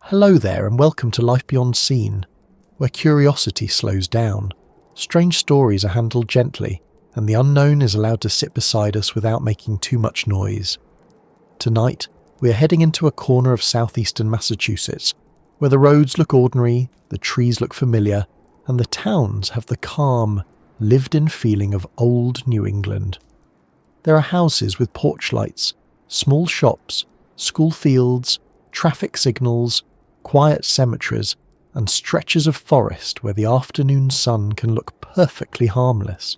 Hello there and welcome to Life Beyond Scene, where curiosity slows down, strange stories are handled gently, and the unknown is allowed to sit beside us without making too much noise. Tonight, we are heading into a corner of southeastern Massachusetts, where the roads look ordinary, the trees look familiar, and the towns have the calm, lived-in feeling of old New England. There are houses with porch lights, small shops, school fields, traffic signals, quiet cemeteries, and stretches of forest where the afternoon sun can look perfectly harmless.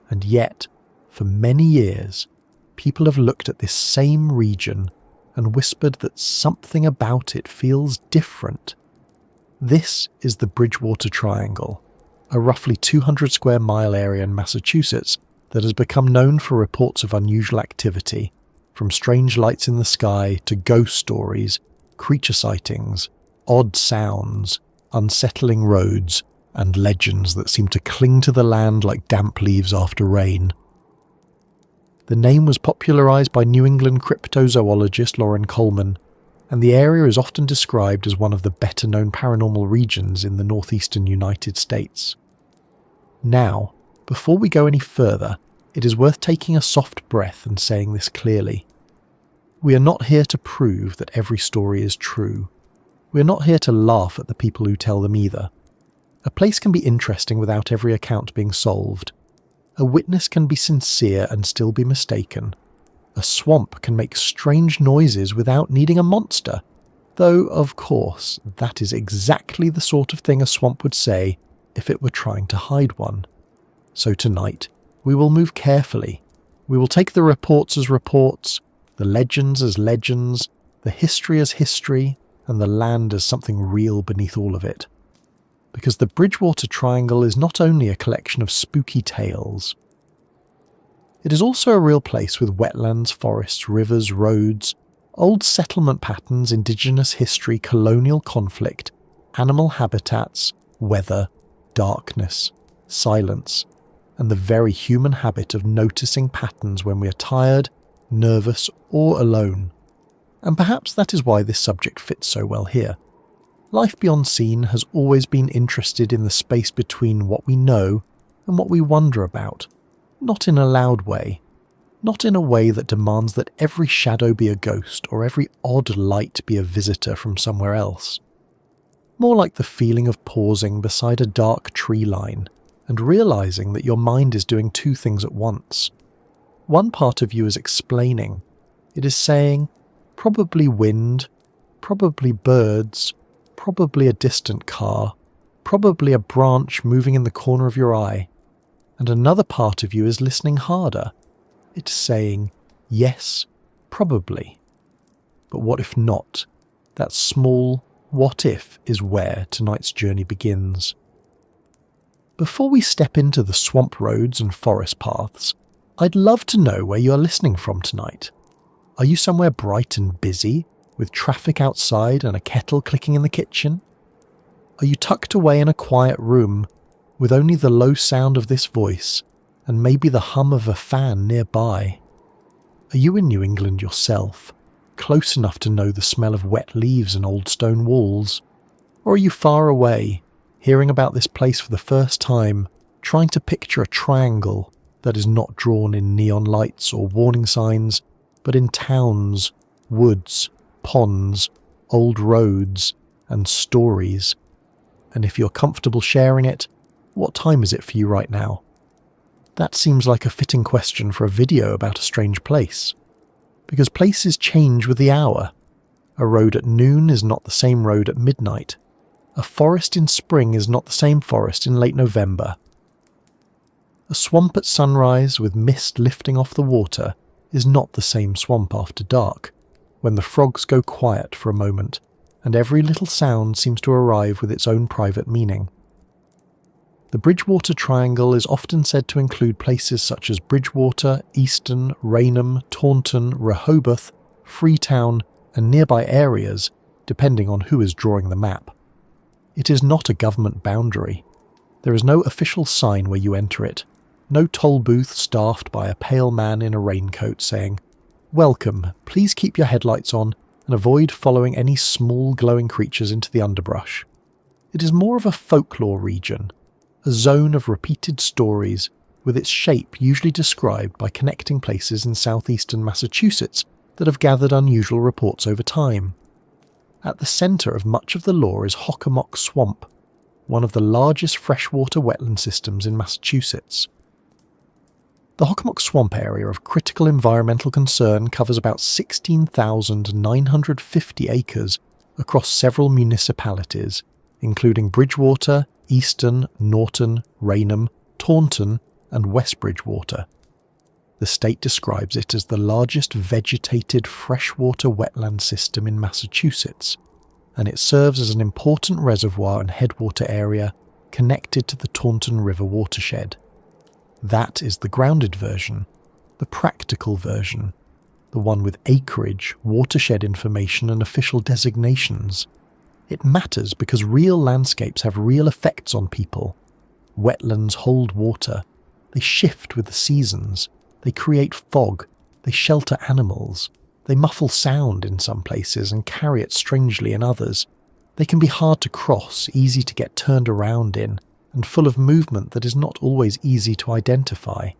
And yet, for many years, people have looked at this same region and whispered that something about it feels different. This is the Bridgewater Triangle, a roughly 200 square mile area in Massachusetts that has become known for reports of unusual activity, from strange lights in the sky to ghost stories, creature sightings, odd sounds, unsettling roads, and legends that seem to cling to the land like damp leaves after rain. The name was popularized by New England cryptozoologist Loren Coleman, and the area is often described as one of the better-known paranormal regions in the northeastern United States. Now, before we go any further, it is worth taking a soft breath and saying this clearly. We are not here to prove that every story is true. We are not here to laugh at the people who tell them either. A place can be interesting without every account being solved. A witness can be sincere and still be mistaken. A swamp can make strange noises without needing a monster, though, of course, that is exactly the sort of thing a swamp would say if it were trying to hide one. So tonight, we will move carefully. We will take the reports as reports, the legends as legends, the history as history, and the land as something real beneath all of it. Because the Bridgewater Triangle is not only a collection of spooky tales. It is also a real place with wetlands, forests, rivers, roads, old settlement patterns, indigenous history, colonial conflict, animal habitats, weather, darkness, silence, and the very human habit of noticing patterns when we are tired, nervous, or alone. And perhaps that is why this subject fits so well here. Life Beyond Scene has always been interested in the space between what we know and what we wonder about, not in a loud way, not in a way that demands that every shadow be a ghost or every odd light be a visitor from somewhere else. More like the feeling of pausing beside a dark tree line and realizing that your mind is doing two things at once. One part of you is explaining. It is saying, probably wind, probably birds, probably a distant car, probably a branch moving in the corner of your eye. And another part of you is listening harder. It's saying, yes, probably. But what if not? That small what if is where tonight's journey begins. Before we step into the swamp roads and forest paths, I'd love to know where you are listening from tonight. Are you somewhere bright and busy, with traffic outside and a kettle clicking in the kitchen? Are you tucked away in a quiet room, with only the low sound of this voice, and maybe the hum of a fan nearby? Are you in New England yourself, close enough to know the smell of wet leaves and old stone walls? Or are you far away, hearing about this place for the first time, trying to picture a triangle that is not drawn in neon lights or warning signs, but in towns, woods, ponds, old roads, and stories? And if you're comfortable sharing it, what time is it for you right now? That seems like a fitting question for a video about a strange place. Because places change with the hour. A road at noon is not the same road at midnight. A forest in spring is not the same forest in late November. A swamp at sunrise with mist lifting off the water is not the same swamp after dark, when the frogs go quiet for a moment and every little sound seems to arrive with its own private meaning. The Bridgewater Triangle is often said to include places such as Bridgewater, Easton, Raynham, Taunton, Rehoboth, Freetown, and nearby areas, depending on who is drawing the map. It is not a government boundary. There is no official sign where you enter it, no toll booth staffed by a pale man in a raincoat saying, "Welcome, please keep your headlights on, and avoid following any small glowing creatures into the underbrush. It is more of a folklore region, a zone of repeated stories, with its shape usually described by connecting places in southeastern Massachusetts that have gathered unusual reports over time. At the centre of much of the lore is Hockomock Swamp, one of the largest freshwater wetland systems in Massachusetts. The Hockomock Swamp area of critical environmental concern covers about 16,950 acres across several municipalities, including Bridgewater, Easton, Norton, Raynham, Taunton, and West Bridgewater. The state describes it as the largest vegetated freshwater wetland system in Massachusetts, and it serves as an important reservoir and headwater area connected to the Taunton River watershed. That is the grounded version, the practical version, the one with acreage, watershed information and official designations. It matters because real landscapes have real effects on people. Wetlands hold water. They shift with the seasons. They create fog. They shelter animals. They muffle sound in some places and carry it strangely in others. They can be hard to cross, easy to get turned around in, and full of movement that is not always easy to identify.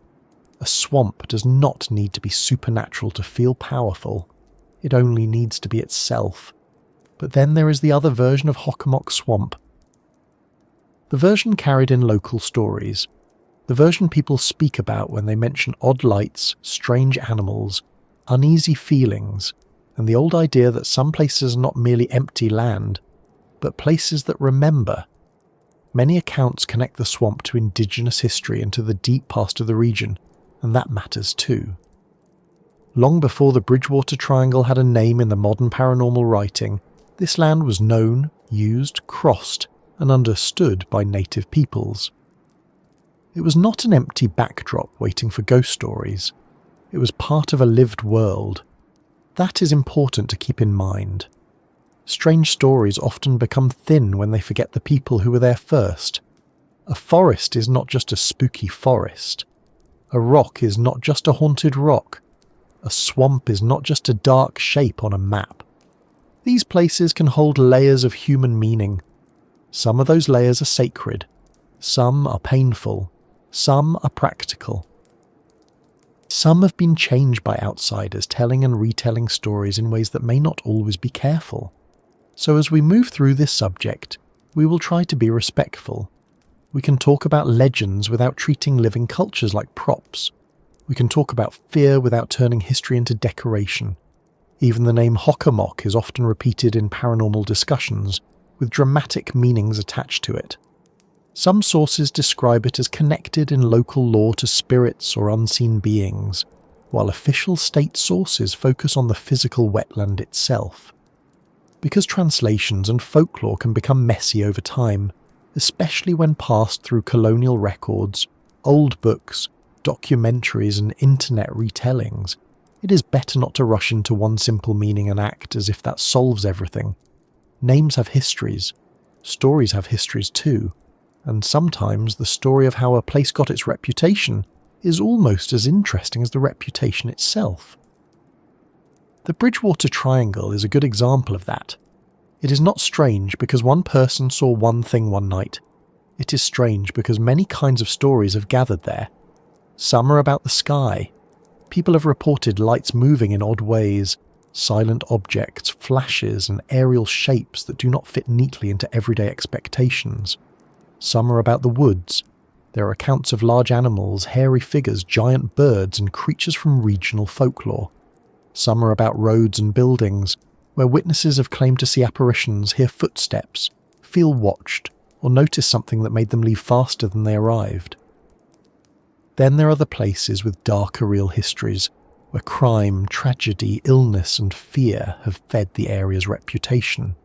A swamp does not need to be supernatural to feel powerful. It only needs to be itself. But then there is the other version of Hockomock Swamp. The version carried in local stories. The version people speak about when they mention odd lights, strange animals, uneasy feelings, and the old idea that some places are not merely empty land, but places that remember. Many accounts connect the swamp to indigenous history and to the deep past of the region, and that matters too. Long before the Bridgewater Triangle had a name in the modern paranormal writing, this land was known, used, crossed, and understood by native peoples. It was not an empty backdrop waiting for ghost stories. It was part of a lived world. That is important to keep in mind. Strange stories often become thin when they forget the people who were there first. A forest is not just a spooky forest. A rock is not just a haunted rock. A swamp is not just a dark shape on a map. These places can hold layers of human meaning. Some of those layers are sacred. Some are painful. Some are practical. Some have been changed by outsiders telling and retelling stories in ways that may not always be careful. So as we move through this subject, we will try to be respectful. We can talk about legends without treating living cultures like props. We can talk about fear without turning history into decoration. Even the name Hockomock is often repeated in paranormal discussions, with dramatic meanings attached to it. Some sources describe it as connected in local lore to spirits or unseen beings, while official state sources focus on the physical wetland itself. Because translations and folklore can become messy over time, especially when passed through colonial records, old books, documentaries and internet retellings, it is better not to rush into one simple meaning and act as if that solves everything. Names have histories. Stories have histories too. And sometimes the story of how a place got its reputation is almost as interesting as the reputation itself. The Bridgewater Triangle is a good example of that. It is not strange because one person saw one thing one night. It is strange because many kinds of stories have gathered there. Some are about the sky. People have reported lights moving in odd ways, silent objects, flashes, and aerial shapes that do not fit neatly into everyday expectations. Some are about the woods. There are accounts of large animals, hairy figures, giant birds, and creatures from regional folklore. Some are about roads and buildings, where witnesses have claimed to see apparitions, hear footsteps, feel watched, or notice something that made them leave faster than they arrived. Then there are the places with darker real histories, where crime, tragedy, illness, and fear have fed the area's reputation.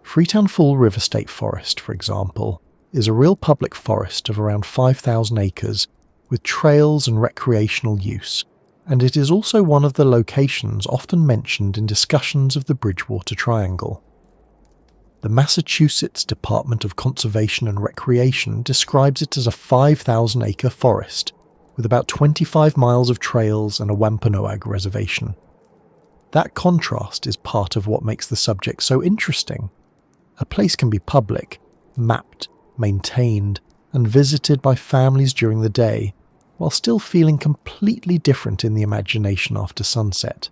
Freetown Fall River State Forest, for example, is a real public forest of around 5,000 acres, with trails and recreational use, and it is also one of the locations often mentioned in discussions of the Bridgewater Triangle. The Massachusetts Department of Conservation and Recreation describes it as a 5,000-acre forest, with about 25 miles of trails and a Wampanoag reservation. That contrast is part of what makes the subject so interesting. A place can be public, mapped, maintained, and visited by families during the day, while still feeling completely different in the imagination after sunset.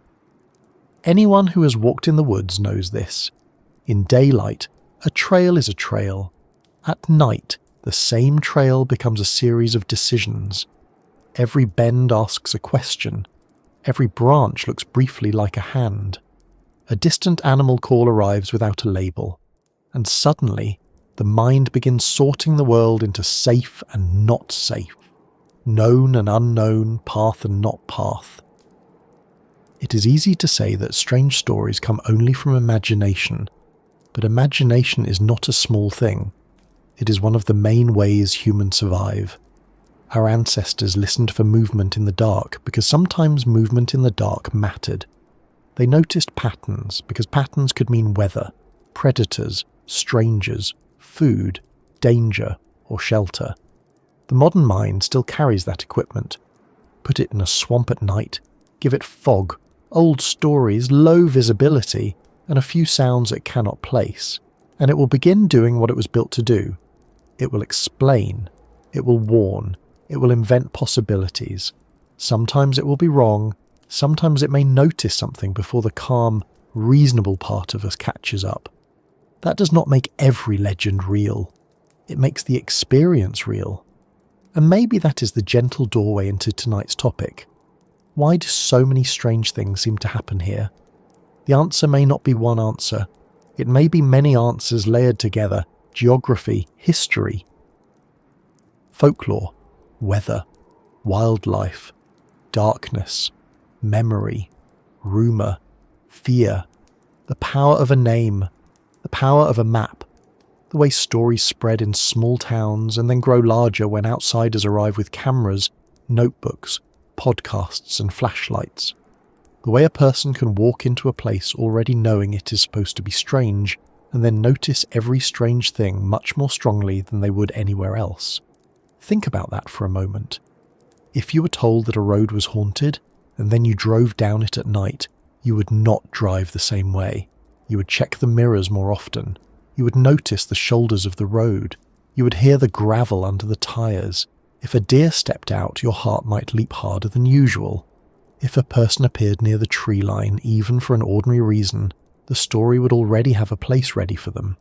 Anyone who has walked in the woods knows this. In daylight, a trail is a trail. At night, the same trail becomes a series of decisions. Every bend asks a question. Every branch looks briefly like a hand. A distant animal call arrives without a label, and suddenly the mind begins sorting the world into safe and not safe, known and unknown, path and not path. It is easy to say that strange stories come only from imagination, but imagination is not a small thing. It is one of the main ways humans survive. Our ancestors listened for movement in the dark because sometimes movement in the dark mattered. They noticed patterns because patterns could mean weather, predators, strangers, food, danger, or shelter. The modern mind still carries that equipment. Put it in a swamp at night, give it fog, old stories, low visibility, and a few sounds it cannot place, and it will begin doing what it was built to do. It will explain, it will warn, it will invent possibilities. Sometimes it will be wrong, sometimes it may notice something before the calm, reasonable part of us catches up. That does not make every legend real. It makes the experience real. And maybe that is the gentle doorway into tonight's topic. Why do so many strange things seem to happen here? The answer may not be one answer. It may be many answers layered together: geography, history, folklore, weather, wildlife, darkness, memory, rumour, fear, the power of a name, the power of a map, the way stories spread in small towns and then grow larger when outsiders arrive with cameras, notebooks, podcasts and flashlights. The way a person can walk into a place already knowing it is supposed to be strange and then notice every strange thing much more strongly than they would anywhere else. Think about that for a moment. If you were told that a road was haunted and then you drove down it at night, you would not drive the same way. You would check the mirrors more often. You would notice the shoulders of the road. You would hear the gravel under the tyres. If a deer stepped out, your heart might leap harder than usual. If a person appeared near the tree line, even for an ordinary reason, the story would already have a place ready for them.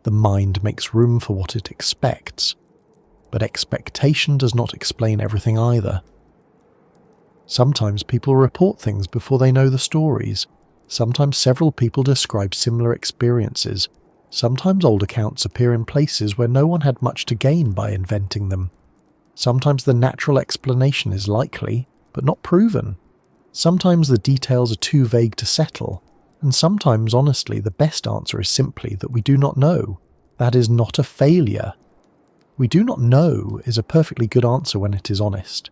The mind makes room for what it expects. But expectation does not explain everything either. Sometimes people report things before they know the stories. Sometimes several people describe similar experiences. Sometimes old accounts appear in places where no one had much to gain by inventing them. Sometimes the natural explanation is likely, but not proven. Sometimes the details are too vague to settle, and sometimes, honestly, the best answer is simply that we do not know. That is not a failure. We do not know is a perfectly good answer when it is honest.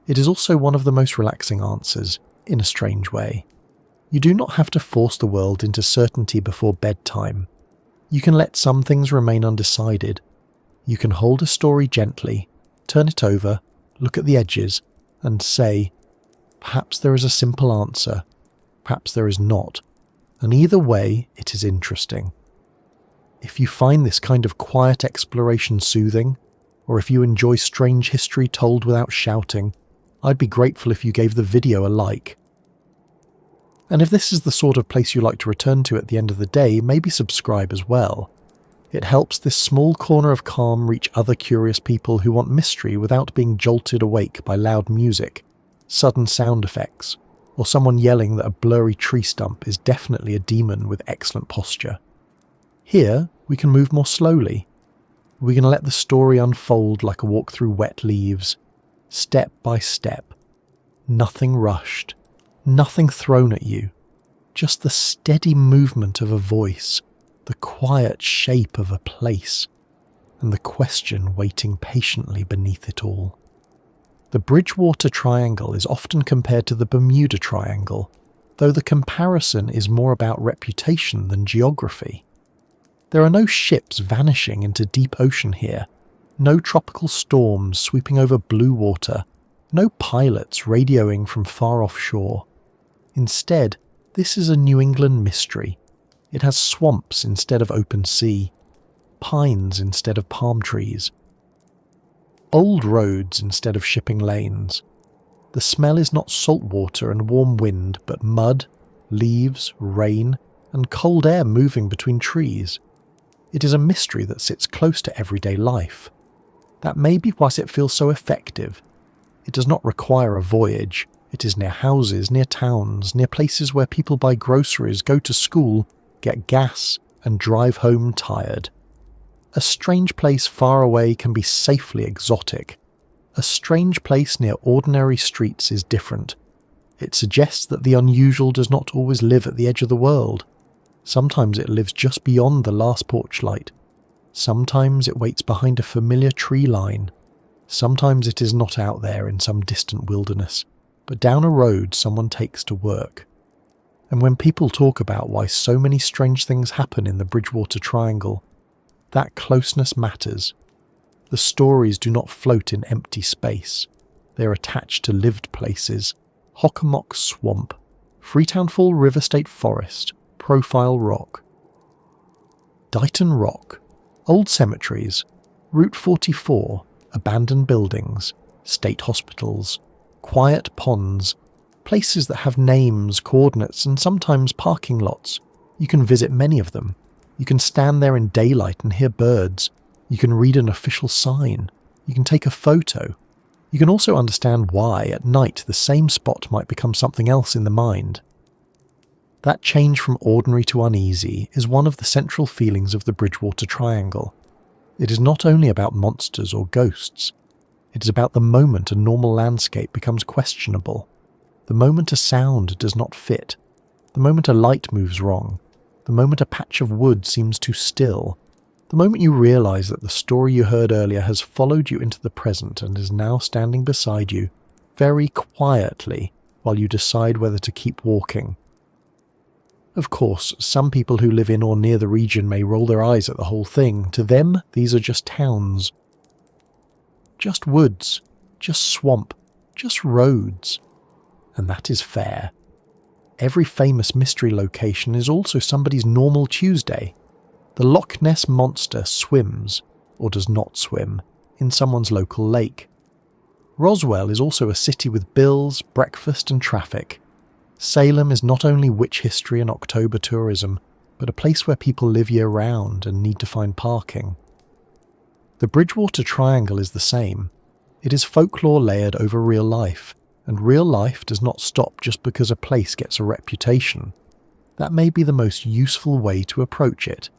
It is also one of the most relaxing answers, in a strange way. You do not have to force the world into certainty before bedtime. You can let some things remain undecided. You can hold a story gently, turn it over, look at the edges, and say, perhaps there is a simple answer, perhaps there is not, and either way it is interesting. If you find this kind of quiet exploration soothing, or if you enjoy strange history told without shouting, I'd be grateful if you gave the video a like. And if this is the sort of place you like to return to at the end of the day, maybe subscribe as well. It helps this small corner of calm reach other curious people who want mystery without being jolted awake by loud music, sudden sound effects, or someone yelling that a blurry tree stump is definitely a demon with excellent posture. Here, we can move more slowly. We can let the story unfold like a walk through wet leaves, step by step. Nothing rushed, nothing thrown at you, just the steady movement of a voice, the quiet shape of a place, and the question waiting patiently beneath it all. The Bridgewater Triangle is often compared to the Bermuda Triangle, though the comparison is more about reputation than geography. There are no ships vanishing into deep ocean here, no tropical storms sweeping over blue water, no pilots radioing from far offshore. Instead, This is a New England mystery. It has swamps instead of open sea, pines instead of palm trees, old roads instead of shipping lanes. The smell is not salt water and warm wind, but mud, leaves, rain, and cold air moving between trees. It is a mystery that sits close to everyday life. That may be why it feels so effective. It does not require a voyage. It is near houses, near towns, near places where people buy groceries, go to school, get gas, and drive home tired. A strange place far away can be safely exotic. A strange place near ordinary streets is different. It suggests that the unusual does not always live at the edge of the world. Sometimes it lives just beyond the last porch light. Sometimes it waits behind a familiar tree line. Sometimes it is not out there in some distant wilderness, but down a road someone takes to work. And when people talk about why so many strange things happen in the Bridgewater Triangle, that closeness matters. The stories do not float in empty space. They are attached to lived places. Hockomock Swamp, Freetown Fall River State Forest, Profile Rock, Dighton Rock, old cemeteries, Route 44, abandoned buildings, state hospitals, quiet ponds, places that have names, coordinates, and sometimes parking lots. You can visit many of them. You can stand there in daylight and hear birds. You can read an official sign. You can take a photo. You can also understand why, at night, the same spot might become something else in the mind. That change from ordinary to uneasy is one of the central feelings of the Bridgewater Triangle. It is not only about monsters or ghosts. It is about the moment a normal landscape becomes questionable, the moment a sound does not fit, the moment a light moves wrong, the moment a patch of wood seems too still, the moment you realize that the story you heard earlier has followed you into the present and is now standing beside you, very quietly, while you decide whether to keep walking. Of course, some people who live in or near the region may roll their eyes at the whole thing. To them, these are just towns. Just woods, just swamp, just roads. And that is fair. Every famous mystery location is also somebody's normal Tuesday. The Loch Ness Monster swims, or does not swim, in someone's local lake. Roswell is also a city with bills, breakfast and traffic. Salem is not only witch history and October tourism, but a place where people live year-round and need to find parking. The Bridgewater Triangle is the same. It is folklore layered over real life, and real life does not stop just because a place gets a reputation. That may be the most useful way to approach it.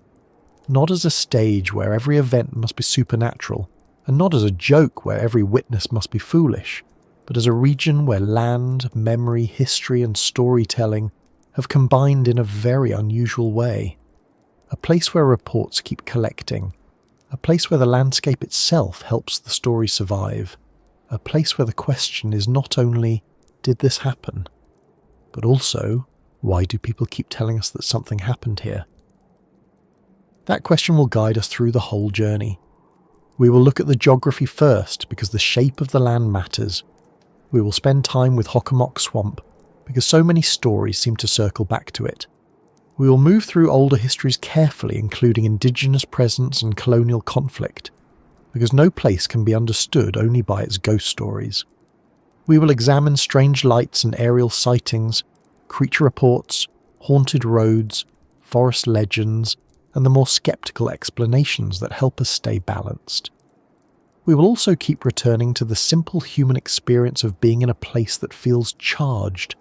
Not as a stage where every event must be supernatural, and not as a joke where every witness must be foolish, but as a region where land, memory, history and storytelling have combined in a very unusual way. A place where reports keep collecting. A place where the landscape itself helps the story survive. A place where the question is not only, did this happen? But also, why do people keep telling us that something happened here? That question will guide us through the whole journey. We will look at the geography first because the shape of the land matters. We will spend time with Hockomock Swamp because so many stories seem to circle back to it. We will move through older histories carefully, including indigenous presence and colonial conflict, because no place can be understood only by its ghost stories. We will examine strange lights and aerial sightings, creature reports, haunted roads, forest legends, and the more skeptical explanations that help us stay balanced. We will also keep returning to the simple human experience of being in a place that feels charged,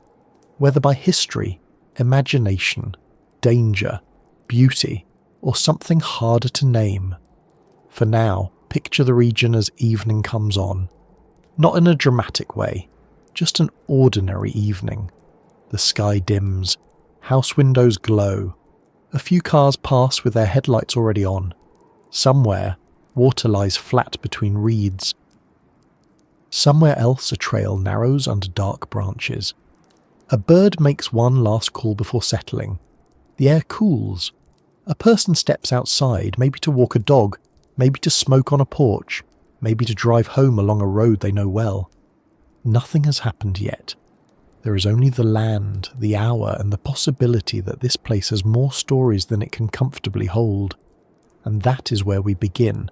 whether by history, imagination, danger, beauty, or something harder to name. For now, picture the region as evening comes on. Not in a dramatic way, just an ordinary evening. The sky dims, house windows glow. A few cars pass with their headlights already on. Somewhere, water lies flat between reeds. Somewhere else a trail narrows under dark branches. A bird makes one last call before settling. The air cools. A person steps outside, maybe to walk a dog, maybe to smoke on a porch, maybe to drive home along a road they know well. Nothing has happened yet. There is only the land, the hour, and the possibility that this place has more stories than it can comfortably hold. And that is where we begin,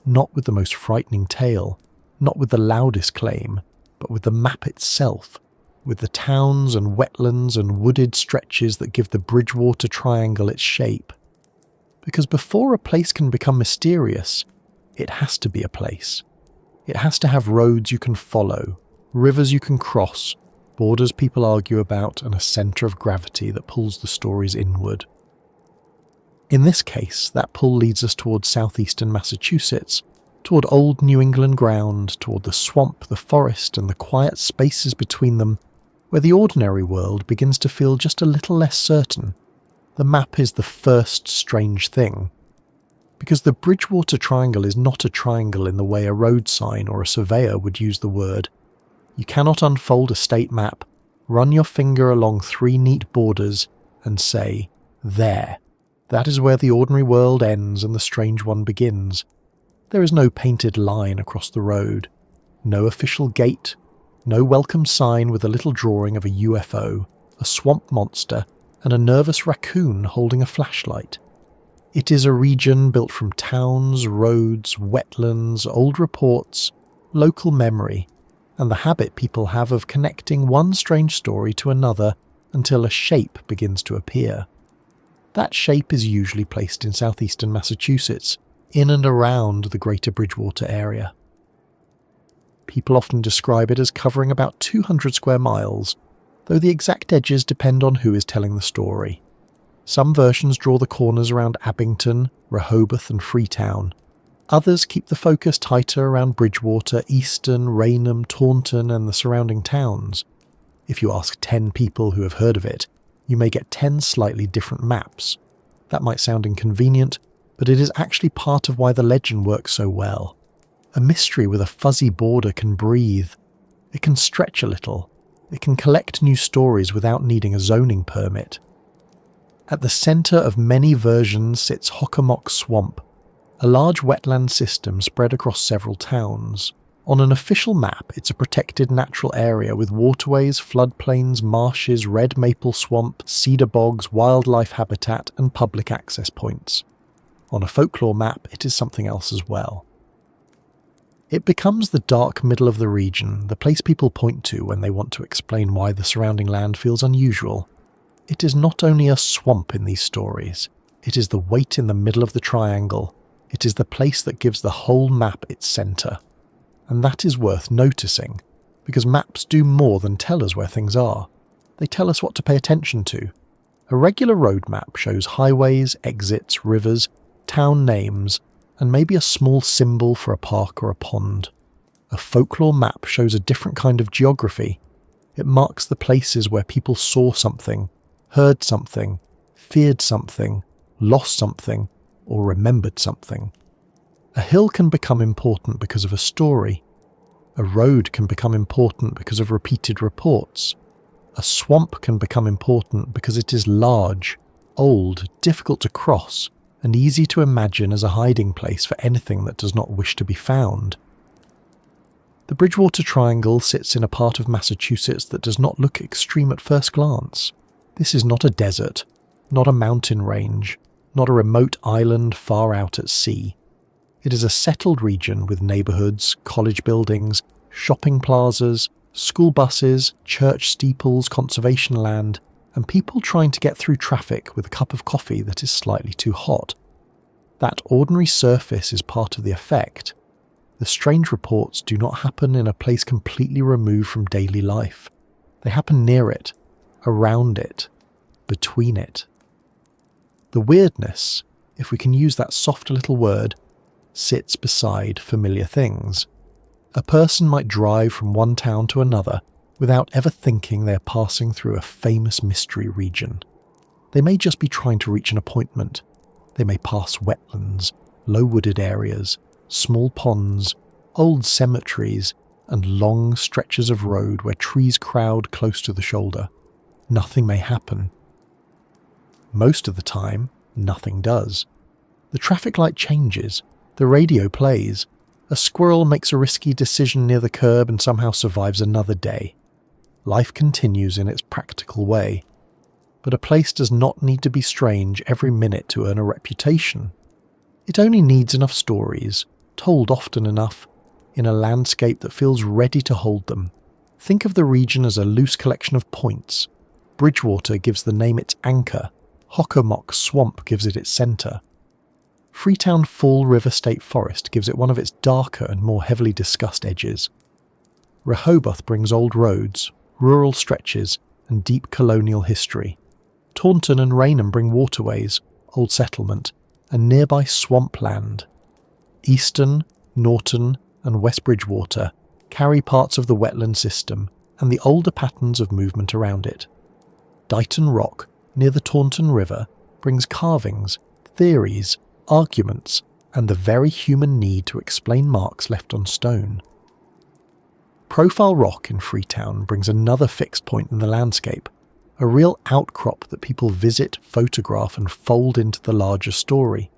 not with the most frightening tale, not with the loudest claim, but with the map itself, with the towns and wetlands and wooded stretches that give the Bridgewater Triangle its shape. Because before a place can become mysterious, it has to be a place. It has to have roads you can follow, rivers you can cross, borders people argue about, and a centre of gravity that pulls the stories inward. In this case, that pull leads us towards southeastern Massachusetts, toward old New England ground, toward the swamp, the forest, and the quiet spaces between them, where the ordinary world begins to feel just a little less certain. The map is the first strange thing. Because the Bridgewater Triangle is not a triangle in the way a road sign or a surveyor would use the word. You cannot unfold a state map, run your finger along 3 neat borders, and say, "There. That is where the ordinary world ends and the strange one begins." There is no painted line across the road, no official gate, no welcome sign with a little drawing of a UFO, a swamp monster, and a nervous raccoon holding a flashlight. It is a region built from towns, roads, wetlands, old reports, local memory, and the habit people have of connecting one strange story to another until a shape begins to appear. That shape is usually placed in southeastern Massachusetts, in and around the greater Bridgewater area. People often describe it as covering about 200 square miles, though the exact edges depend on who is telling the story. Some versions draw the corners around Abington, Rehoboth and Freetown. Others keep the focus tighter around Bridgewater, Easton, Raynham, Taunton and the surrounding towns. If you ask 10 people who have heard of it, you may get 10 slightly different maps. That might sound inconvenient, but it is actually part of why the legend works so well. A mystery with a fuzzy border can breathe. It can stretch a little. It can collect new stories without needing a zoning permit. At the centre of many versions sits Hockomock Swamp, a large wetland system spread across several towns. On an official map, it's a protected natural area with waterways, floodplains, marshes, red maple swamp, cedar bogs, wildlife habitat, and public access points. On a folklore map, it is something else as well. It becomes the dark middle of the region, the place people point to when they want to explain why the surrounding land feels unusual. It is not only a swamp in these stories, it is the weight in the middle of the triangle. It is the place that gives the whole map its centre. And that is worth noticing, because maps do more than tell us where things are. They tell us what to pay attention to. A regular road map shows highways, exits, rivers, town names, and maybe a small symbol for a park or a pond. A folklore map shows a different kind of geography. It marks the places where people saw something, heard something, feared something, lost something, or remembered something. A hill can become important because of a story. A road can become important because of repeated reports. A swamp can become important because it is large, old, difficult to cross, and easy to imagine as a hiding place for anything that does not wish to be found. The Bridgewater Triangle sits in a part of Massachusetts that does not look extreme at first glance. This is not a desert, not a mountain range, not a remote island far out at sea. It is a settled region with neighbourhoods, college buildings, shopping plazas, school buses, church steeples, conservation land, and people trying to get through traffic with a cup of coffee that is slightly too hot. That ordinary surface is part of the effect. The strange reports do not happen in a place completely removed from daily life. They happen near it, around it, between it. The weirdness, if we can use that soft little word, sits beside familiar things. A person might drive from one town to another without ever thinking they are passing through a famous mystery region. They may just be trying to reach an appointment. They may pass wetlands, low wooded areas, small ponds, old cemeteries, and long stretches of road where trees crowd close to the shoulder. Nothing may happen. Most of the time, nothing does. The traffic light changes, the radio plays, a squirrel makes a risky decision near the curb and somehow survives another day. life continues in its practical way. But a place does not need to be strange every minute to earn a reputation. It only needs enough stories, told often enough, in a landscape that feels ready to hold them. Think of the region as a loose collection of points. Bridgewater gives the name its anchor. Hockomock Swamp gives it its centre. Freetown Fall River State Forest gives it one of its darker and more heavily discussed edges. Rehoboth brings old roads, rural stretches, and deep colonial history. Taunton and Raynham bring waterways, old settlement, and nearby swampland. Eastern, Norton, and West Bridgewater carry parts of the wetland system and the older patterns of movement around it. Dighton Rock, near the Taunton River, brings carvings, theories, arguments, and the very human need to explain marks left on stone. Profile Rock in Freetown brings another fixed point in the landscape, a real outcrop that people visit, photograph, and fold into the larger story.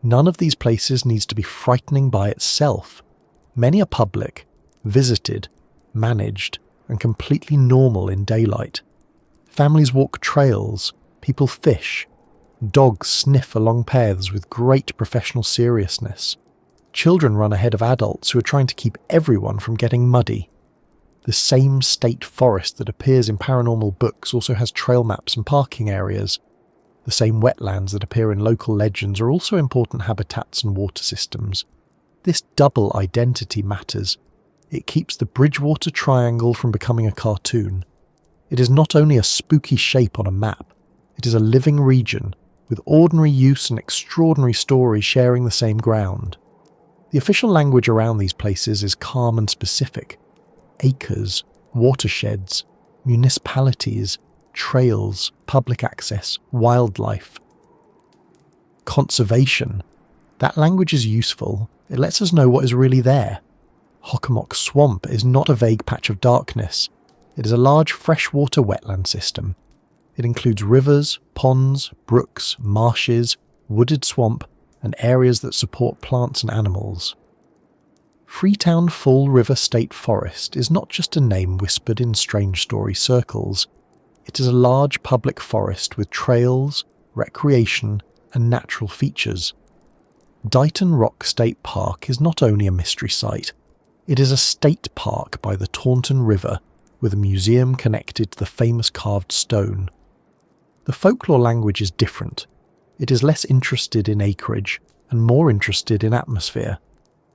None of these places needs to be frightening by itself. Many are public, visited, managed, and completely normal in daylight. Families walk trails, people fish, dogs sniff along paths with great professional seriousness. Children run ahead of adults who are trying to keep everyone from getting muddy. The same state forest that appears in paranormal books also has trail maps and parking areas. The same wetlands that appear in local legends are also important habitats and water systems. This double identity matters. It keeps the Bridgewater Triangle from becoming a cartoon. It is not only a spooky shape on a map, it is a living region, with ordinary use and extraordinary stories sharing the same ground. The official language around these places is calm and specific. Acres, watersheds, municipalities, trails, public access, wildlife. Conservation. That language is useful. It lets us know what is really there. Hockomock Swamp is not a vague patch of darkness. It is a large freshwater wetland system. It includes rivers, ponds, brooks, marshes, wooded swamp, and areas that support plants and animals. Freetown Fall River State Forest is not just a name whispered in strange story circles. It is a large public forest with trails, recreation, and natural features. Dighton Rock State Park is not only a mystery site, it is a state park by the Taunton River with a museum connected to the famous carved stone. The folklore language is different. It is less interested in acreage and more interested in atmosphere.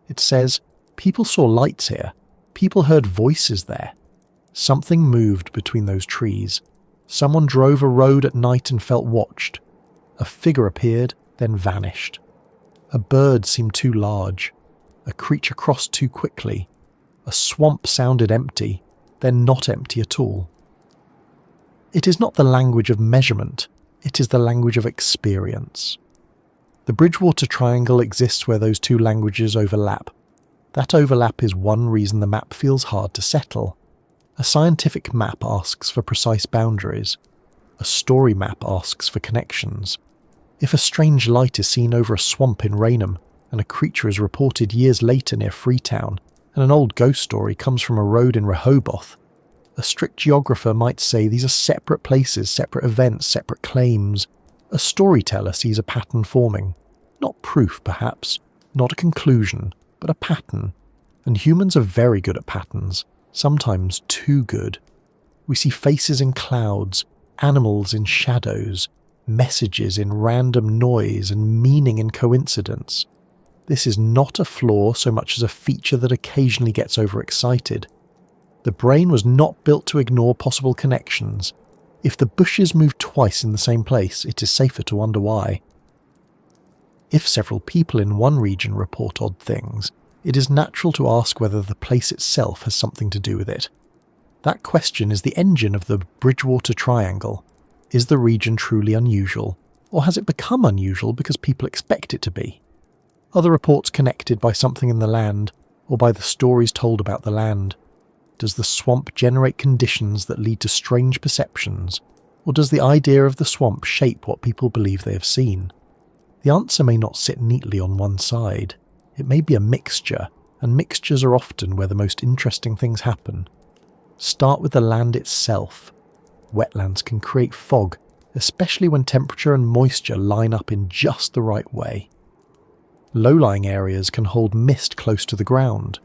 It says, people saw lights here, people heard voices there. Something moved between those trees. Someone drove a road at night and felt watched. A figure appeared, then vanished. A bird seemed too large. A creature crossed too quickly. A swamp sounded empty, then not empty at all. It is not the language of measurement, it is the language of experience. The Bridgewater Triangle exists where those two languages overlap. That overlap is one reason the map feels hard to settle. A scientific map asks for precise boundaries. A story map asks for connections. If a strange light is seen over a swamp in Raynham, and a creature is reported years later near Freetown, and an old ghost story comes from a road in Rehoboth, a strict geographer might say these are separate places, separate events, separate claims. A storyteller sees a pattern forming. Not proof, perhaps, not a conclusion, but a pattern. And humans are very good at patterns, sometimes too good. We see faces in clouds, animals in shadows, messages in random noise, and meaning in coincidence. This is not a flaw so much as a feature that occasionally gets overexcited. The brain was not built to ignore possible connections. If the bushes move twice in the same place, it is safer to wonder why. If several people in one region report odd things, it is natural to ask whether the place itself has something to do with it. That question is the engine of the Bridgewater Triangle. Is the region truly unusual, or has it become unusual because people expect it to be? Are the reports connected by something in the land, or by the stories told about the land? Does the swamp generate conditions that lead to strange perceptions, or does the idea of the swamp shape what people believe they have seen? The answer may not sit neatly on one side. It may be a mixture, and mixtures are often where the most interesting things happen. Start with the land itself. Wetlands can create fog, especially when temperature and moisture line up in just the right way. Low-lying areas can hold mist close to the ground.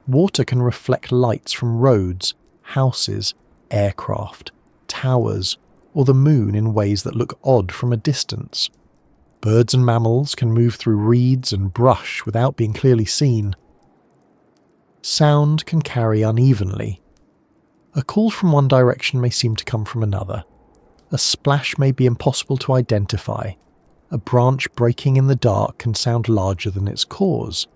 Water can reflect lights from roads, houses, aircraft, towers, or the moon in ways that look odd from a distance. Birds and mammals can move through reeds and brush without being clearly seen. Sound can carry unevenly. A call from one direction may seem to come from another. A splash may be impossible to identify. A branch breaking in the dark can sound larger than its cause.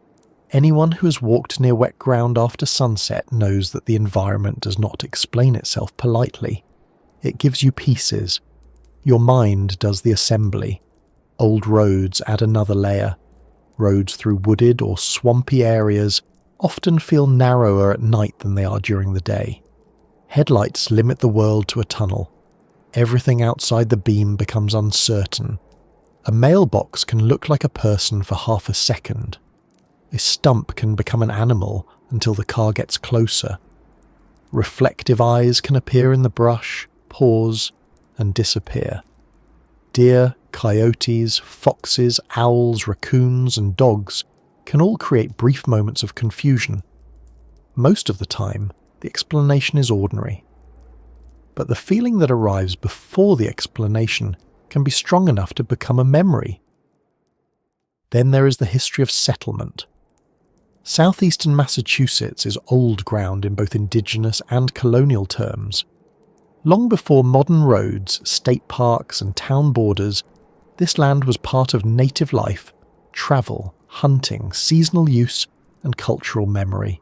Anyone who has walked near wet ground after sunset knows that the environment does not explain itself politely. It gives you pieces. Your mind does the assembly. Old roads add another layer. Roads through wooded or swampy areas often feel narrower at night than they are during the day. Headlights limit the world to a tunnel. Everything outside the beam becomes uncertain. A mailbox can look like a person for half a second. A stump can become an animal until the car gets closer. Reflective eyes can appear in the brush, pause, and disappear. Deer, coyotes, foxes, owls, raccoons, and dogs can all create brief moments of confusion. Most of the time, the explanation is ordinary. But the feeling that arrives before the explanation can be strong enough to become a memory. Then there is the history of settlement. Southeastern Massachusetts is old ground in both indigenous and colonial terms. Long before modern roads, state parks, and town borders, this land was part of native life, travel, hunting, seasonal use, and cultural memory.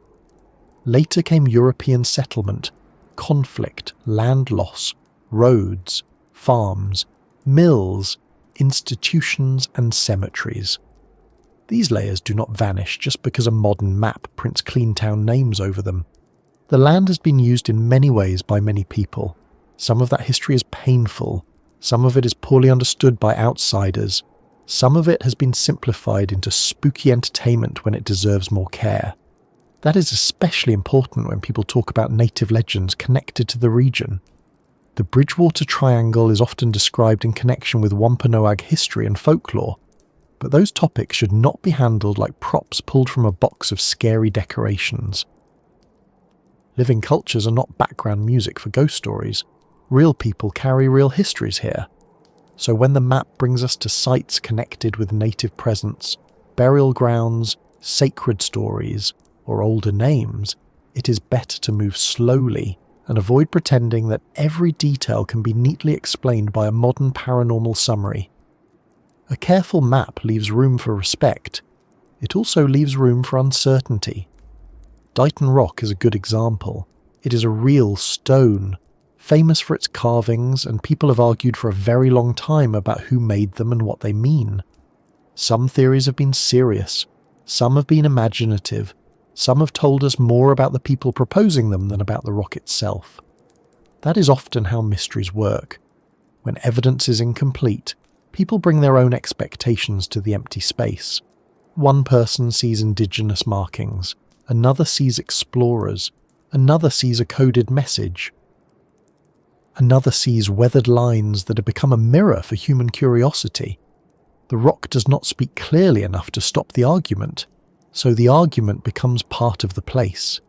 Later came European settlement, conflict, land loss, roads, farms, mills, institutions, and cemeteries. These layers do not vanish just because a modern map prints clean town names over them. The land has been used in many ways by many people. Some of that history is painful. Some of it is poorly understood by outsiders. Some of it has been simplified into spooky entertainment when it deserves more care. That is especially important when people talk about native legends connected to the region. The Bridgewater Triangle is often described in connection with Wampanoag history and folklore, but those topics should not be handled like props pulled from a box of scary decorations. Living cultures are not background music for ghost stories. Real people carry real histories here. So when the map brings us to sites connected with native presence, burial grounds, sacred stories, or older names, it is better to move slowly and avoid pretending that every detail can be neatly explained by a modern paranormal summary. A careful map leaves room for respect. It also leaves room for uncertainty. Dighton Rock is a good example. It is a real stone, famous for its carvings, and people have argued for a very long time about who made them and what they mean. Some theories have been serious, some have been imaginative, some have told us more about the people proposing them than about the rock itself. That is often how mysteries work. When evidence is incomplete, people bring their own expectations to the empty space. One person sees indigenous markings, another sees explorers, another sees a coded message. Another sees weathered lines that have become a mirror for human curiosity. The rock does not speak clearly enough to stop the argument, so the argument becomes part of the place.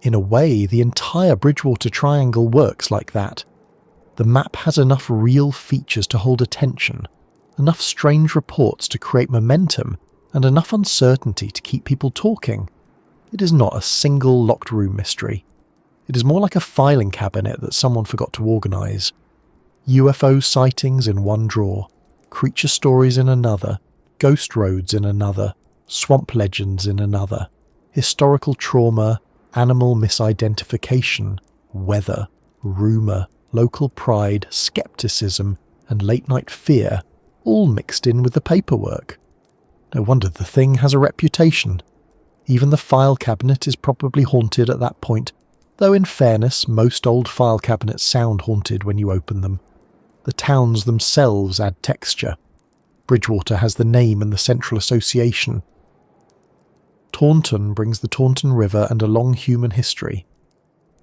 In a way, the entire Bridgewater Triangle works like that. The map has enough real features to hold attention, enough strange reports to create momentum, and enough uncertainty to keep people talking. It is not a single locked room mystery. It is more like a filing cabinet that someone forgot to organise. UFO sightings in one drawer, creature stories in another, ghost roads in another, swamp legends in another, historical trauma, animal misidentification, weather, rumour, local pride, scepticism, and late-night fear, all mixed in with the paperwork. No wonder the thing has a reputation. Even the file cabinet is probably haunted at that point, though in fairness, most old file cabinets sound haunted when you open them. The towns themselves add texture. Bridgewater has the name and the central association. Taunton brings the Taunton River and a long human history.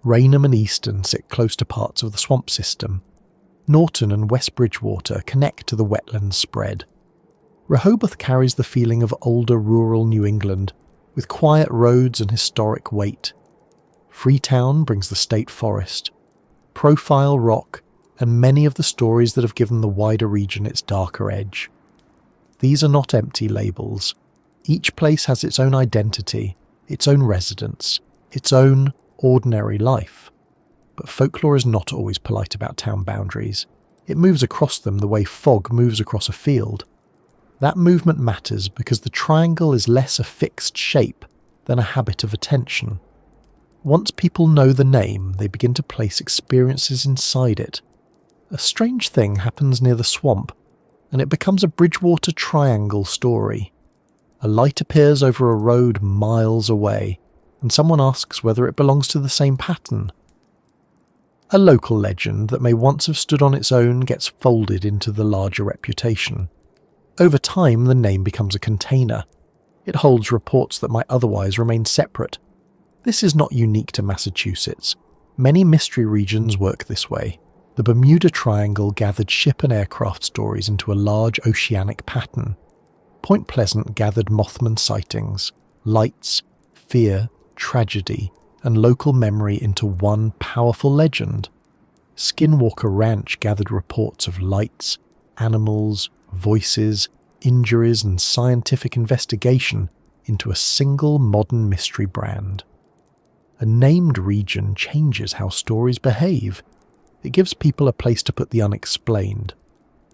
Raynham and Easton sit close to parts of the swamp system. Norton and West Bridgewater connect to the wetlands spread. Rehoboth carries the feeling of older rural New England, with quiet roads and historic weight. Freetown brings the state forest, Profile rock, and many of the stories that have given the wider region its darker edge. These are not empty labels. Each place has its own identity, its own residents, its own ordinary life. But folklore is not always polite about town boundaries. It moves across them the way fog moves across a field. That movement matters because the triangle is less a fixed shape than a habit of attention. Once people know the name, they begin to place experiences inside it. A strange thing happens near the swamp, and it becomes a Bridgewater Triangle story. A light appears over a road miles away, and someone asks whether it belongs to the same pattern. A local legend that may once have stood on its own gets folded into the larger reputation. Over time, the name becomes a container. It holds reports that might otherwise remain separate. This is not unique to Massachusetts. Many mystery regions work this way. The Bermuda Triangle gathered ship and aircraft stories into a large oceanic pattern. Point Pleasant gathered Mothman sightings, lights, fear, tragedy, and local memory into one powerful legend. Skinwalker Ranch gathered reports of lights, animals, voices, injuries, and scientific investigation into a single modern mystery brand. A named region changes how stories behave. It gives people a place to put the unexplained.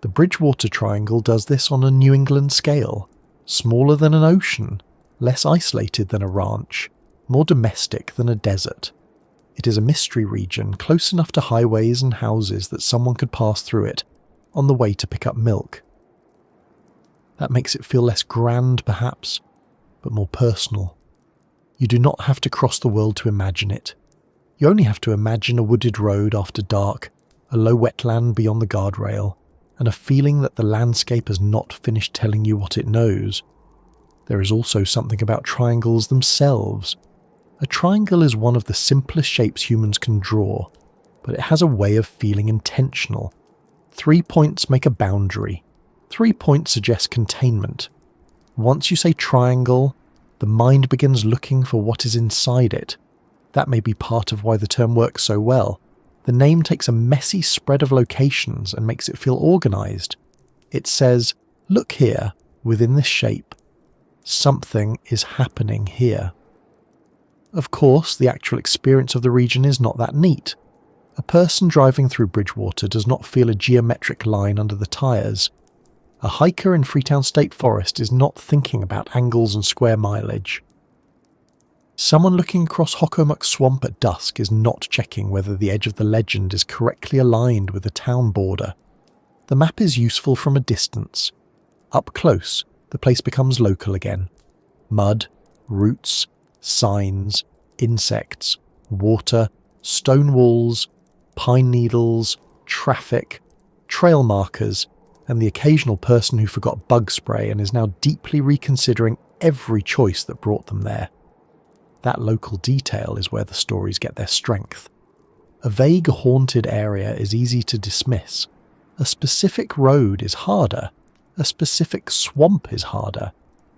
The Bridgewater Triangle does this on a New England scale, smaller than an ocean, less isolated than a ranch, more domestic than a desert. It is a mystery region close enough to highways and houses that someone could pass through it on the way to pick up milk. That makes it feel less grand, perhaps, but more personal. You do not have to cross the world to imagine it. You only have to imagine a wooded road after dark, a low wetland beyond the guardrail, and a feeling that the landscape has not finished telling you what it knows. There is also something about triangles themselves. A triangle is one of the simplest shapes humans can draw, but it has a way of feeling intentional. 3 points make a boundary. 3 points suggest containment. Once you say triangle, the mind begins looking for what is inside it. That may be part of why the term works so well. The name takes a messy spread of locations and makes it feel organised. It says, look here, within this shape. Something is happening here. Of course, the actual experience of the region is not that neat. A person driving through Bridgewater does not feel a geometric line under the tyres. A hiker in Freetown State Forest is not thinking about angles and square mileage. Someone looking across Hockomock Swamp at dusk is not checking whether the edge of the legend is correctly aligned with the town border. The map is useful from a distance. Up close, the place becomes local again. Mud, roots, signs, insects, water, stone walls, pine needles, traffic, trail markers, and the occasional person who forgot bug spray and is now deeply reconsidering every choice that brought them there. That local detail is where the stories get their strength. A vague haunted area is easy to dismiss. A specific road is harder. A specific swamp is harder.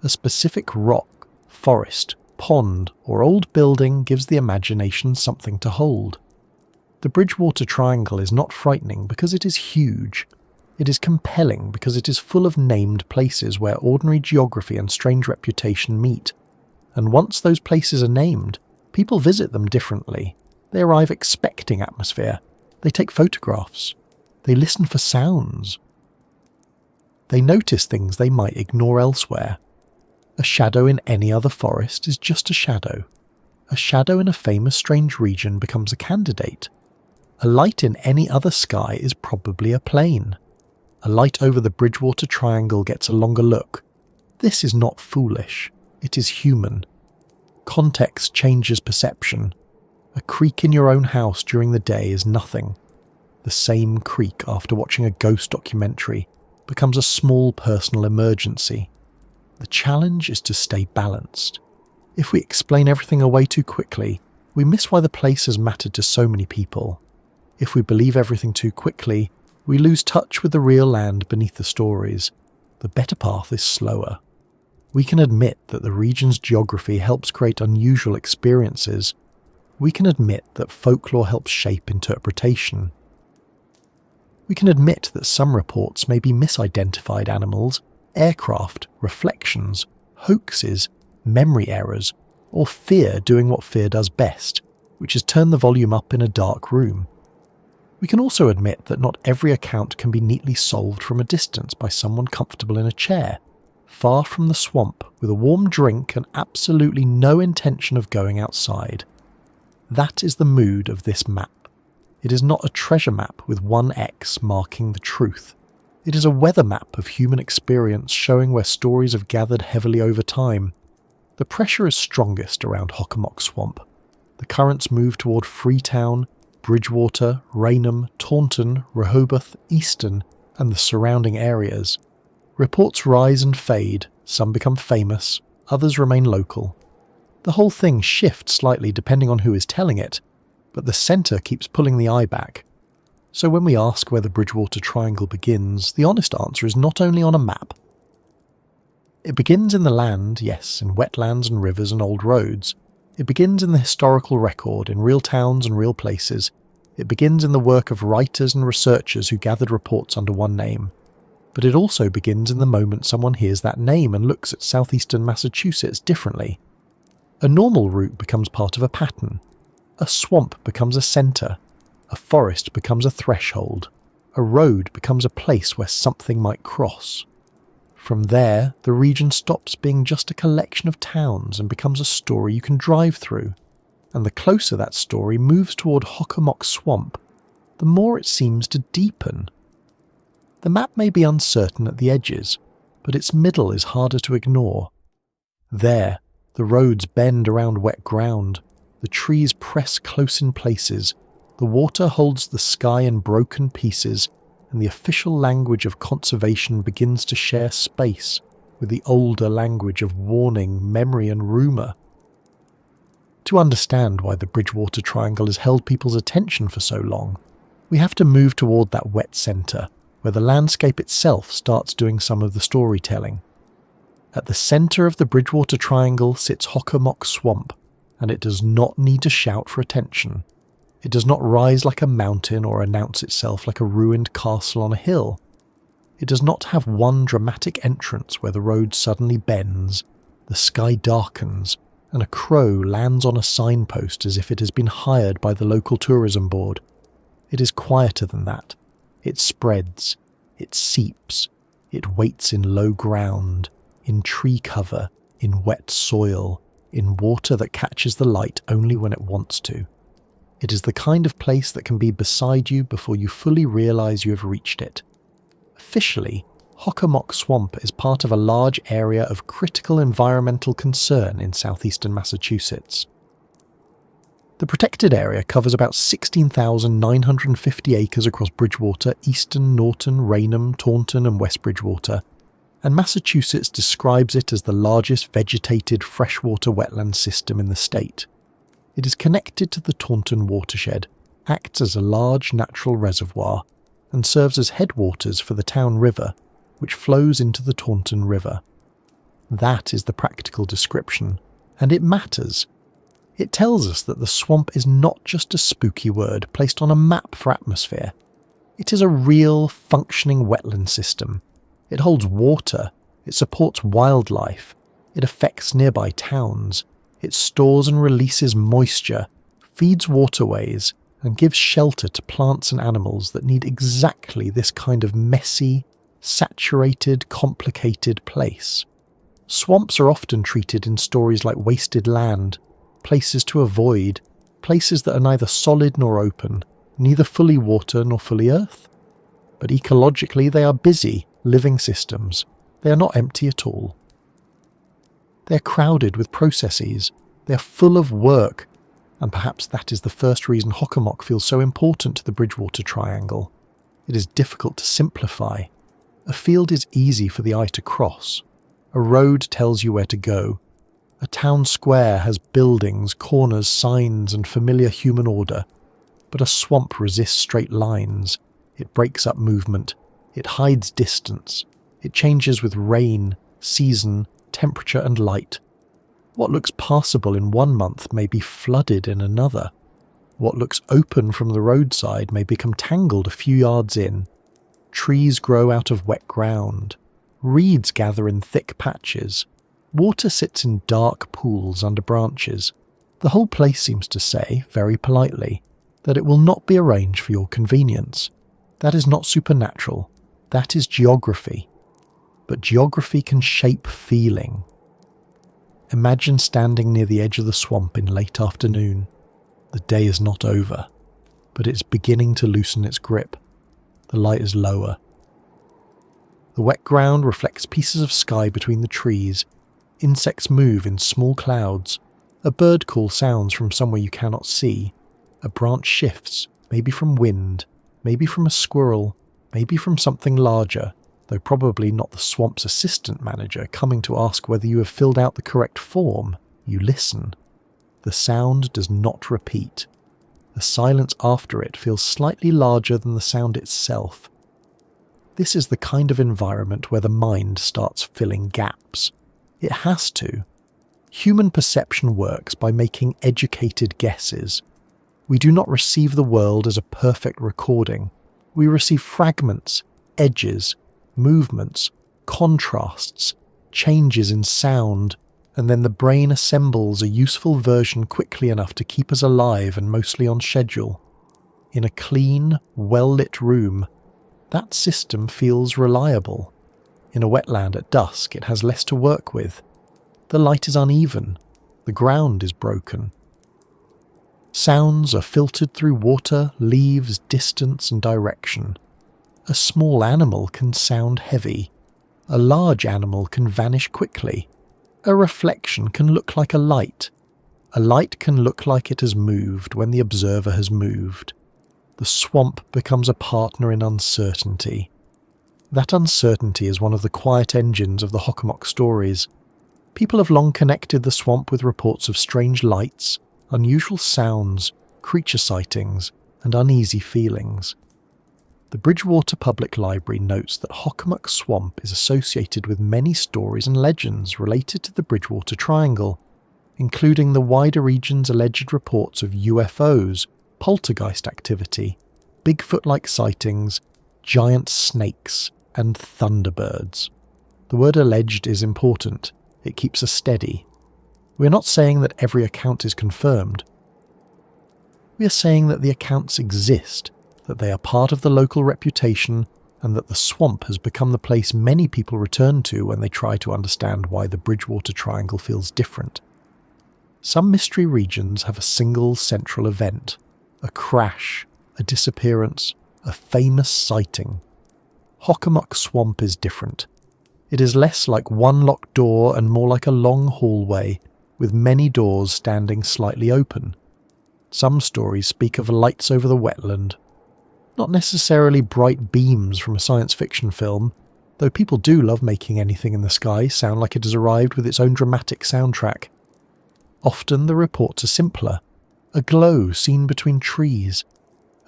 A specific rock, forest, pond, or old building gives the imagination something to hold. The Bridgewater Triangle is not frightening because it is huge. It is compelling because it is full of named places where ordinary geography and strange reputation meet. And once those places are named, people visit them differently. They arrive expecting atmosphere. They take photographs. They listen for sounds. They notice things they might ignore elsewhere. A shadow in any other forest is just a shadow. A shadow in a famous strange region becomes a candidate. A light in any other sky is probably a plane. A light over the Bridgewater Triangle gets a longer look. This is not foolish. It is human. Context changes perception. A creak in your own house during the day is nothing. The same creak after watching a ghost documentary becomes a small personal emergency. The challenge is to stay balanced. If we explain everything away too quickly, we miss why the place has mattered to so many people. If we believe everything too quickly, we lose touch with the real land beneath the stories. The better path is slower. We can admit that the region's geography helps create unusual experiences. We can admit that folklore helps shape interpretation. We can admit that some reports may be misidentified animals, aircraft, reflections, hoaxes, memory errors, or fear doing what fear does best, which is turn the volume up in a dark room. We can also admit that not every account can be neatly solved from a distance by someone comfortable in a chair, far from the swamp with a warm drink and absolutely no intention of going outside. That is the mood of this map. It is not a treasure map with one X marking the truth. It is a weather map of human experience showing where stories have gathered heavily over time. The pressure is strongest around Hockomock Swamp. The currents move toward Freetown, Bridgewater, Raynham, Taunton, Rehoboth, Easton, and the surrounding areas. Reports rise and fade, some become famous, others remain local. The whole thing shifts slightly depending on who is telling it, but the centre keeps pulling the eye back. So when we ask where the Bridgewater Triangle begins, the honest answer is not only on a map. It begins in the land, yes, in wetlands and rivers and old roads. It begins in the historical record, in real towns and real places. It begins in the work of writers and researchers who gathered reports under one name. But it also begins in the moment someone hears that name and looks at southeastern Massachusetts differently. A normal route becomes part of a pattern. A swamp becomes a centre. A forest becomes a threshold. A road becomes a place where something might cross. From there, the region stops being just a collection of towns and becomes a story you can drive through. And the closer that story moves toward Hockomock Swamp, the more it seems to deepen. The map may be uncertain at the edges, but its middle is harder to ignore. There, the roads bend around wet ground, the trees press close in places, the water holds the sky in broken pieces, and the official language of conservation begins to share space with the older language of warning, memory and rumour. To understand why the Bridgewater Triangle has held people's attention for so long, we have to move toward that wet centre, where the landscape itself starts doing some of the storytelling. At the centre of the Bridgewater Triangle sits Hockomock Swamp, and it does not need to shout for attention. It does not rise like a mountain or announce itself like a ruined castle on a hill. It does not have one dramatic entrance where the road suddenly bends, the sky darkens, and a crow lands on a signpost as if it has been hired by the local tourism board. It is quieter than that. It spreads, it seeps, it waits in low ground, in tree cover, in wet soil, in water that catches the light only when it wants to. It is the kind of place that can be beside you before you fully realise you have reached it. Officially, Hockomock Swamp is part of a large area of critical environmental concern in southeastern Massachusetts. The protected area covers about 16,950 acres across Bridgewater, Easton, Norton, Raynham, Taunton and West Bridgewater, and Massachusetts describes it as the largest vegetated freshwater wetland system in the state. It is connected to the Taunton watershed, acts as a large natural reservoir, and serves as headwaters for the town river, which flows into the Taunton River. That is the practical description, and it matters. It tells us that the swamp is not just a spooky word placed on a map for atmosphere. It is a real, functioning wetland system. It holds water, it supports wildlife, it affects nearby towns, it stores and releases moisture, feeds waterways, and gives shelter to plants and animals that need exactly this kind of messy, saturated, complicated place. Swamps are often treated in stories like wasted land, places to avoid, places that are neither solid nor open, neither fully water nor fully earth. But ecologically they are busy, living systems. They are not empty at all. They are crowded with processes. They are full of work, and perhaps that is the first reason Hockomock feels so important to the Bridgewater Triangle. It is difficult to simplify. A field is easy for the eye to cross. A road tells you where to go. A town square has buildings, corners, signs, and familiar human order, but a swamp resists straight lines. It breaks up movement. It hides distance. It changes with rain, season, temperature, and light. What looks passable in one month may be flooded in another. What looks open from the roadside may become tangled a few yards in. Trees grow out of wet ground. Reeds gather in thick patches. Water sits in dark pools under branches. The whole place seems to say, very politely, that it will not be arranged for your convenience. That is not supernatural. That is geography. But geography can shape feeling. Imagine standing near the edge of the swamp in late afternoon. The day is not over, but it's beginning to loosen its grip. The light is lower. The wet ground reflects pieces of sky between the trees. Insects move in small clouds. A bird call sounds from somewhere you cannot see. A branch shifts, maybe from wind, maybe from a squirrel, maybe from something larger, though probably not the swamp's assistant manager coming to ask whether you have filled out the correct form. You listen. The sound does not repeat. The silence after it feels slightly larger than the sound itself. This is the kind of environment where the mind starts filling gaps. It has to. Human perception works by making educated guesses. We do not receive the world as a perfect recording. We receive fragments, edges, movements, contrasts, changes in sound, and then the brain assembles a useful version quickly enough to keep us alive and mostly on schedule. In a clean, well-lit room, that system feels reliable. In a wetland at dusk, it has less to work with. The light is uneven. The ground is broken. Sounds are filtered through water, leaves, distance, and direction. A small animal can sound heavy. A large animal can vanish quickly. A reflection can look like a light. A light can look like it has moved when the observer has moved. The swamp becomes a partner in uncertainty. That uncertainty is one of the quiet engines of the Hockomock stories. People have long connected the swamp with reports of strange lights, unusual sounds, creature sightings, and uneasy feelings. The Bridgewater Public Library notes that Hockomock Swamp is associated with many stories and legends related to the Bridgewater Triangle, including the wider region's alleged reports of UFOs, poltergeist activity, Bigfoot-like sightings, giant snakes, and thunderbirds. The word alleged is important. It keeps us steady. We are not saying that every account is confirmed. We are saying that the accounts exist, that they are part of the local reputation, and that the swamp has become the place many people return to when they try to understand why the Bridgewater Triangle feels different. Some mystery regions have a single central event, a crash, a disappearance, a famous sighting. Hockomock Swamp is different. It is less like one locked door and more like a long hallway, with many doors standing slightly open. Some stories speak of lights over the wetland. Not necessarily bright beams from a science fiction film, though people do love making anything in the sky sound like it has arrived with its own dramatic soundtrack. Often the reports are simpler. A glow seen between trees.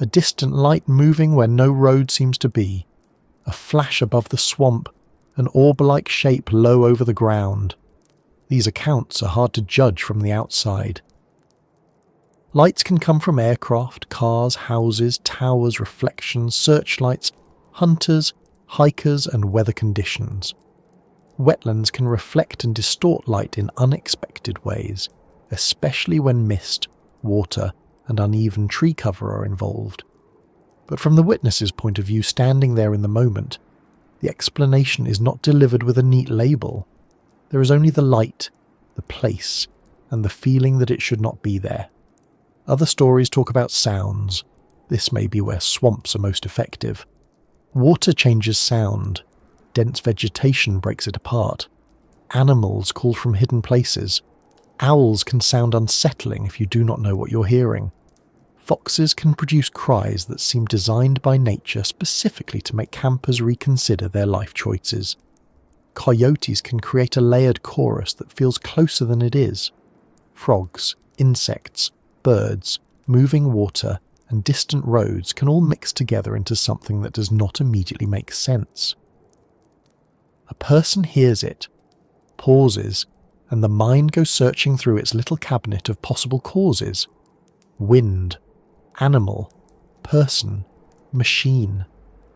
A distant light moving where no road seems to be. A flash above the swamp. An orb-like shape low over the ground. These accounts are hard to judge from the outside. Lights can come from aircraft, cars, houses, towers, reflections, searchlights, hunters, hikers, and weather conditions. Wetlands can reflect and distort light in unexpected ways, especially when mist, water, and uneven tree cover are involved. But from the witness's point of view standing there in the moment, the explanation is not delivered with a neat label. There is only the light, the place, and the feeling that it should not be there. Other stories talk about sounds. This may be where swamps are most effective. Water changes sound. Dense vegetation breaks it apart. Animals call from hidden places. Owls can sound unsettling if you do not know what you're hearing. Foxes can produce cries that seem designed by nature specifically to make campers reconsider their life choices. Coyotes can create a layered chorus that feels closer than it is. Frogs, insects, birds, moving water, and distant roads can all mix together into something that does not immediately make sense. A person hears it, pauses, and the mind goes searching through its little cabinet of possible causes. Wind, animal, person, machine,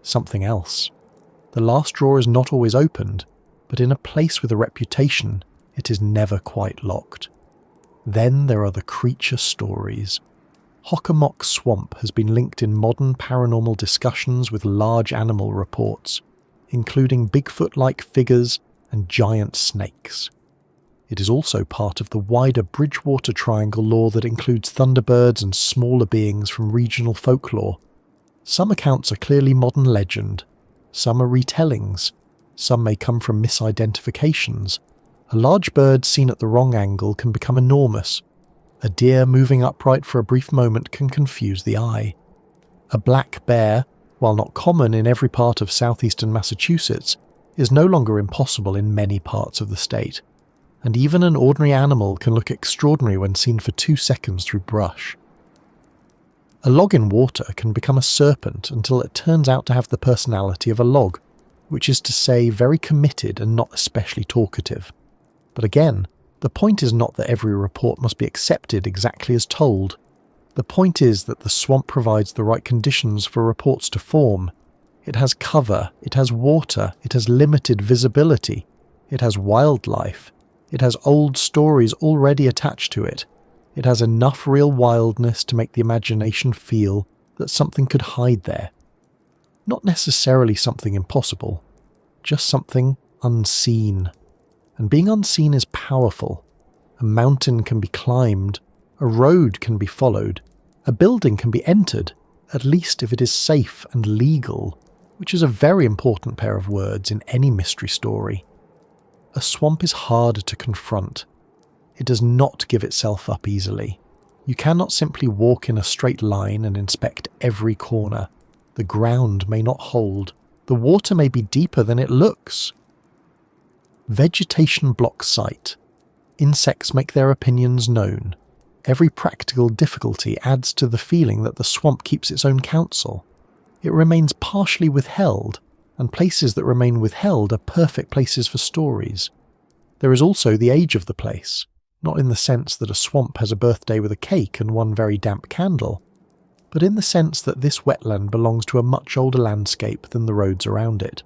something else. The last drawer is not always opened, but in a place with a reputation, it is never quite locked. Then there are the creature stories. Hockomock Swamp has been linked in modern paranormal discussions with large animal reports, including Bigfoot-like figures and giant snakes. It is also part of the wider Bridgewater Triangle lore that includes thunderbirds and smaller beings from regional folklore. Some accounts are clearly modern legend, some are retellings, some may come from misidentifications. A large bird seen at the wrong angle can become enormous. A deer moving upright for a brief moment can confuse the eye. A black bear, while not common in every part of southeastern Massachusetts, is no longer impossible in many parts of the state. And even an ordinary animal can look extraordinary when seen for 2 seconds through brush. A log in water can become a serpent until it turns out to have the personality of a log, which is to say very committed and not especially talkative. But again, the point is not that every report must be accepted exactly as told. The point is that the swamp provides the right conditions for reports to form. It has cover, it has water, it has limited visibility, it has wildlife, it has old stories already attached to it. It has enough real wildness to make the imagination feel that something could hide there. Not necessarily something impossible, just something unseen. And being unseen is powerful. A mountain can be climbed, a road can be followed, a building can be entered, at least if it is safe and legal, which is a very important pair of words in any mystery story. A swamp is hard to confront. It does not give itself up easily. You cannot simply walk in a straight line and inspect every corner. The ground may not hold. The water may be deeper than it looks. Vegetation blocks sight. Insects make their opinions known. Every practical difficulty adds to the feeling that the swamp keeps its own counsel. It remains partially withheld, and places that remain withheld are perfect places for stories. There is also the age of the place, not in the sense that a swamp has a birthday with a cake and one very damp candle, but in the sense that this wetland belongs to a much older landscape than the roads around it.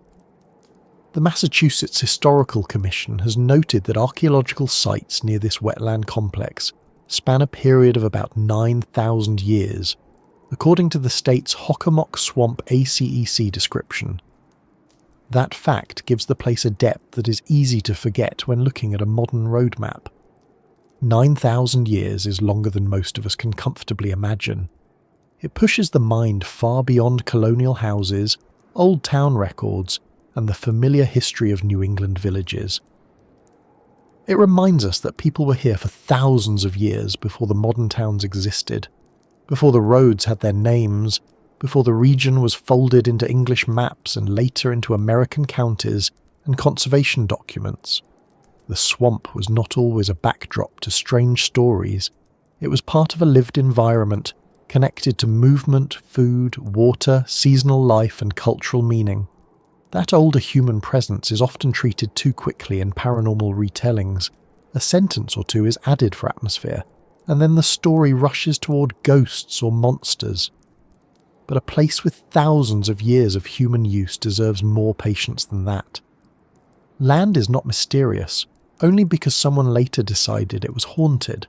The Massachusetts Historical Commission has noted that archaeological sites near this wetland complex span a period of about 9,000 years, according to the state's Hockomock Swamp ACEC description. That fact gives the place a depth that is easy to forget when looking at a modern road map. 9,000 years is longer than most of us can comfortably imagine. It pushes the mind far beyond colonial houses, old town records, and the familiar history of New England villages. It reminds us that people were here for thousands of years before the modern towns existed, before the roads had their names, before the region was folded into English maps and later into American counties and conservation documents. The swamp was not always a backdrop to strange stories. It was part of a lived environment, connected to movement, food, water, seasonal life, and cultural meaning. That older human presence is often treated too quickly in paranormal retellings. A sentence or two is added for atmosphere, and then the story rushes toward ghosts or monsters. But a place with thousands of years of human use deserves more patience than that. Land is not mysterious, only because someone later decided it was haunted.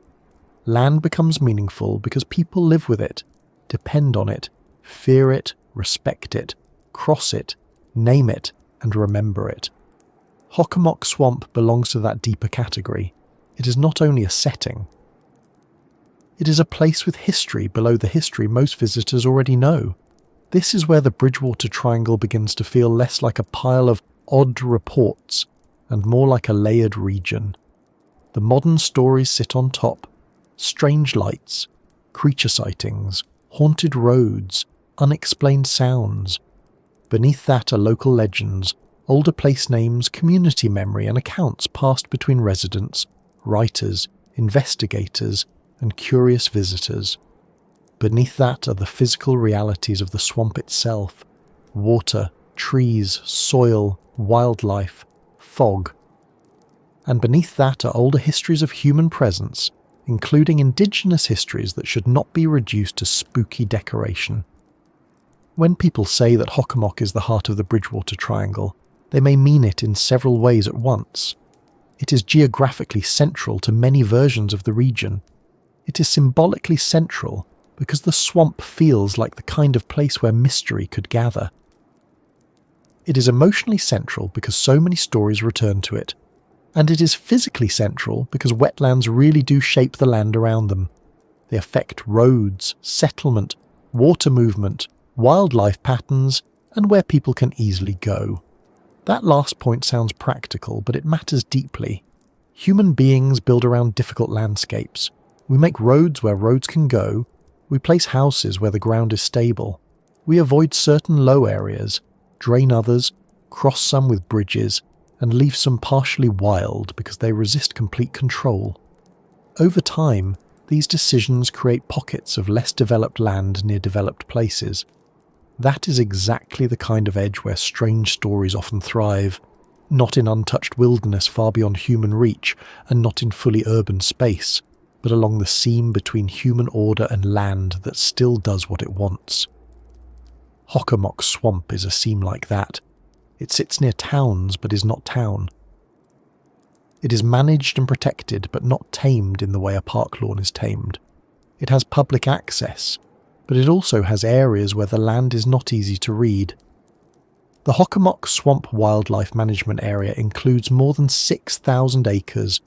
Land becomes meaningful because people live with it, depend on it, fear it, respect it, cross it, name it, and remember it. Hockomock Swamp belongs to that deeper category. It is not only a setting. It is a place with history below the history most visitors already know. This is where the Bridgewater Triangle begins to feel less like a pile of odd reports and more like a layered region. The modern stories sit on top. Strange lights, creature sightings, haunted roads, unexplained sounds. Beneath that are local legends, older place names, community memory, and accounts passed between residents, writers, investigators, and curious visitors. Beneath that are the physical realities of the swamp itself: water, trees, soil, wildlife, fog. And beneath that are older histories of human presence, including indigenous histories that should not be reduced to spooky decoration. When people say that Hockomock is the heart of the Bridgewater Triangle, they may mean it in several ways at once. It is geographically central to many versions of the region. It is symbolically central because the swamp feels like the kind of place where mystery could gather. It is emotionally central because so many stories return to it. And it is physically central because wetlands really do shape the land around them. They affect roads, settlement, water movement, wildlife patterns, and where people can easily go. That last point sounds practical, but it matters deeply. Human beings build around difficult landscapes. We make roads where roads can go. We place houses where the ground is stable. We avoid certain low areas, drain others, cross some with bridges, and leave some partially wild because they resist complete control. Over time, these decisions create pockets of less developed land near developed places. That is exactly the kind of edge where strange stories often thrive, not in untouched wilderness far beyond human reach, and not in fully urban space, but along the seam between human order and land that still does what it wants. Hockomock Swamp is a seam like that. It sits near towns but is not town. It is managed and protected but not tamed in the way a park lawn is tamed. It has public access, but it also has areas where the land is not easy to read. The Hockomock Swamp Wildlife Management Area includes more than 6,000 acres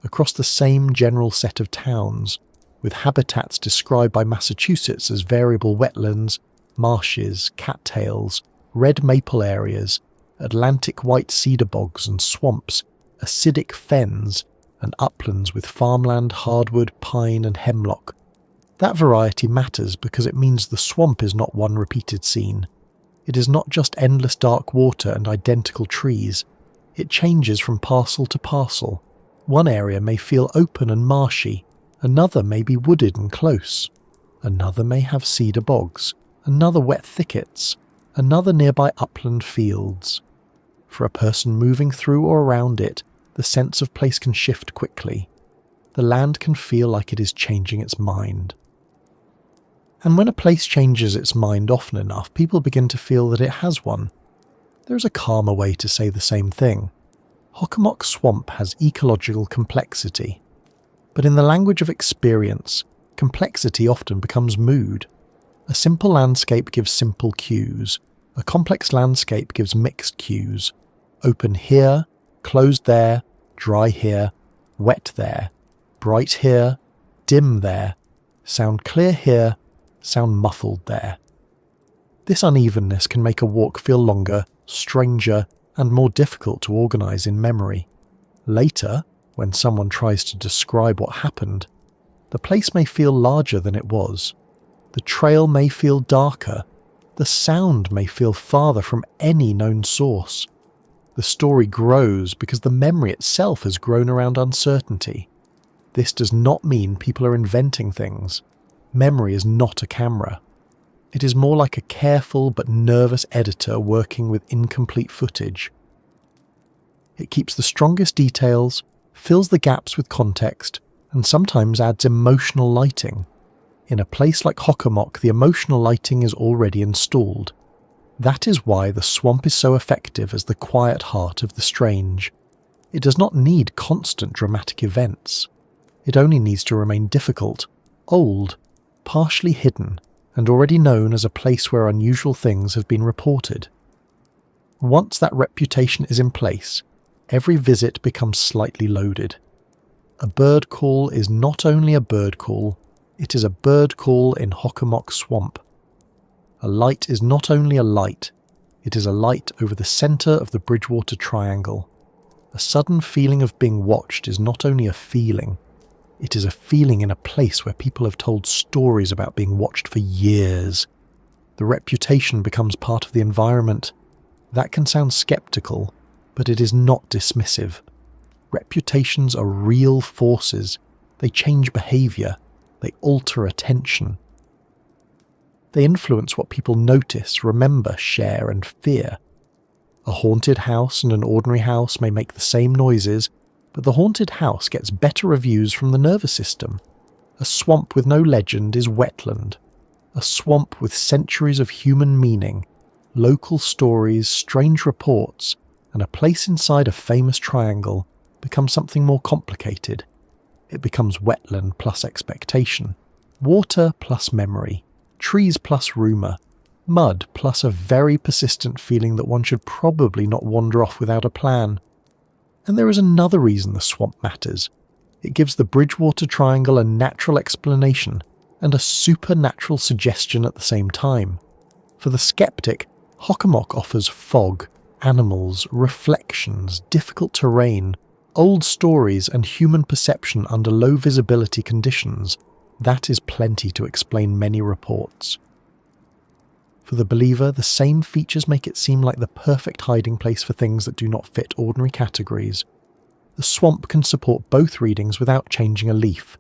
across the same general set of towns, with habitats described by Massachusetts as variable wetlands, marshes, cattails, red maple areas, Atlantic white cedar bogs and swamps, acidic fens, and uplands with farmland, hardwood, pine and hemlock. That variety matters because it means the swamp is not one repeated scene. It is not just endless dark water and identical trees. It changes from parcel to parcel. One area may feel open and marshy, another may be wooded and close, another may have cedar bogs, another wet thickets, another nearby upland fields. For a person moving through or around it, the sense of place can shift quickly. The land can feel like it is changing its mind. And when a place changes its mind often enough, people begin to feel that it has one. There is a calmer way to say the same thing. Hockomock Swamp has ecological complexity. But in the language of experience, complexity often becomes mood. A simple landscape gives simple cues. A complex landscape gives mixed cues. Open here, closed there, dry here, wet there, bright here, dim there, sound clear here, sound muffled there. This unevenness can make a walk feel longer, stranger, and more difficult to organise in memory. Later, when someone tries to describe what happened, the place may feel larger than it was. The trail may feel darker. The sound may feel farther from any known source. The story grows because the memory itself has grown around uncertainty. This does not mean people are inventing things. Memory is not a camera. It is more like a careful but nervous editor working with incomplete footage. It keeps the strongest details, fills the gaps with context, and sometimes adds emotional lighting. In a place like Hockomock, the emotional lighting is already installed. That is why the swamp is so effective as the quiet heart of the strange. It does not need constant dramatic events. It only needs to remain difficult, old, partially hidden, and already known as a place where unusual things have been reported. Once that reputation is in place, every visit becomes slightly loaded. A bird call is not only a bird call, it is a bird call in Hockomock Swamp. A light is not only a light, it is a light over the centre of the Bridgewater Triangle. A sudden feeling of being watched is not only a feeling, it is a feeling in a place where people have told stories about being watched for years. The reputation becomes part of the environment. That can sound skeptical, but it is not dismissive. Reputations are real forces. They change behaviour. They alter attention. They influence what people notice, remember, share, and fear. A haunted house and an ordinary house may make the same noises, but the haunted house gets better reviews from the nervous system. A swamp with no legend is wetland. A swamp with centuries of human meaning, local stories, strange reports, and a place inside a famous triangle becomes something more complicated. It becomes wetland plus expectation, water plus memory, trees plus rumour, mud plus a very persistent feeling that one should probably not wander off without a plan. And there is another reason the swamp matters. It gives the Bridgewater Triangle a natural explanation and a supernatural suggestion at the same time. For the skeptic, Hockomock offers fog, animals, reflections, difficult terrain, old stories and human perception under low visibility conditions. That is plenty to explain many reports. For the believer, the same features make it seem like the perfect hiding place for things that do not fit ordinary categories. The swamp can support both readings without changing a leaf.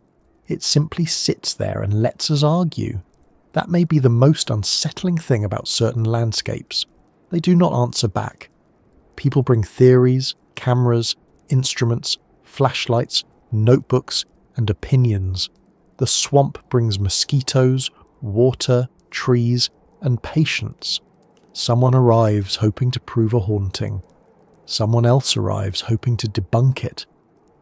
It simply sits there and lets us argue. That may be the most unsettling thing about certain landscapes. They do not answer back. People bring theories, cameras, instruments, flashlights, notebooks, and opinions. The swamp brings mosquitoes, water, trees, and patience. Someone arrives hoping to prove a haunting. Someone else arrives hoping to debunk it.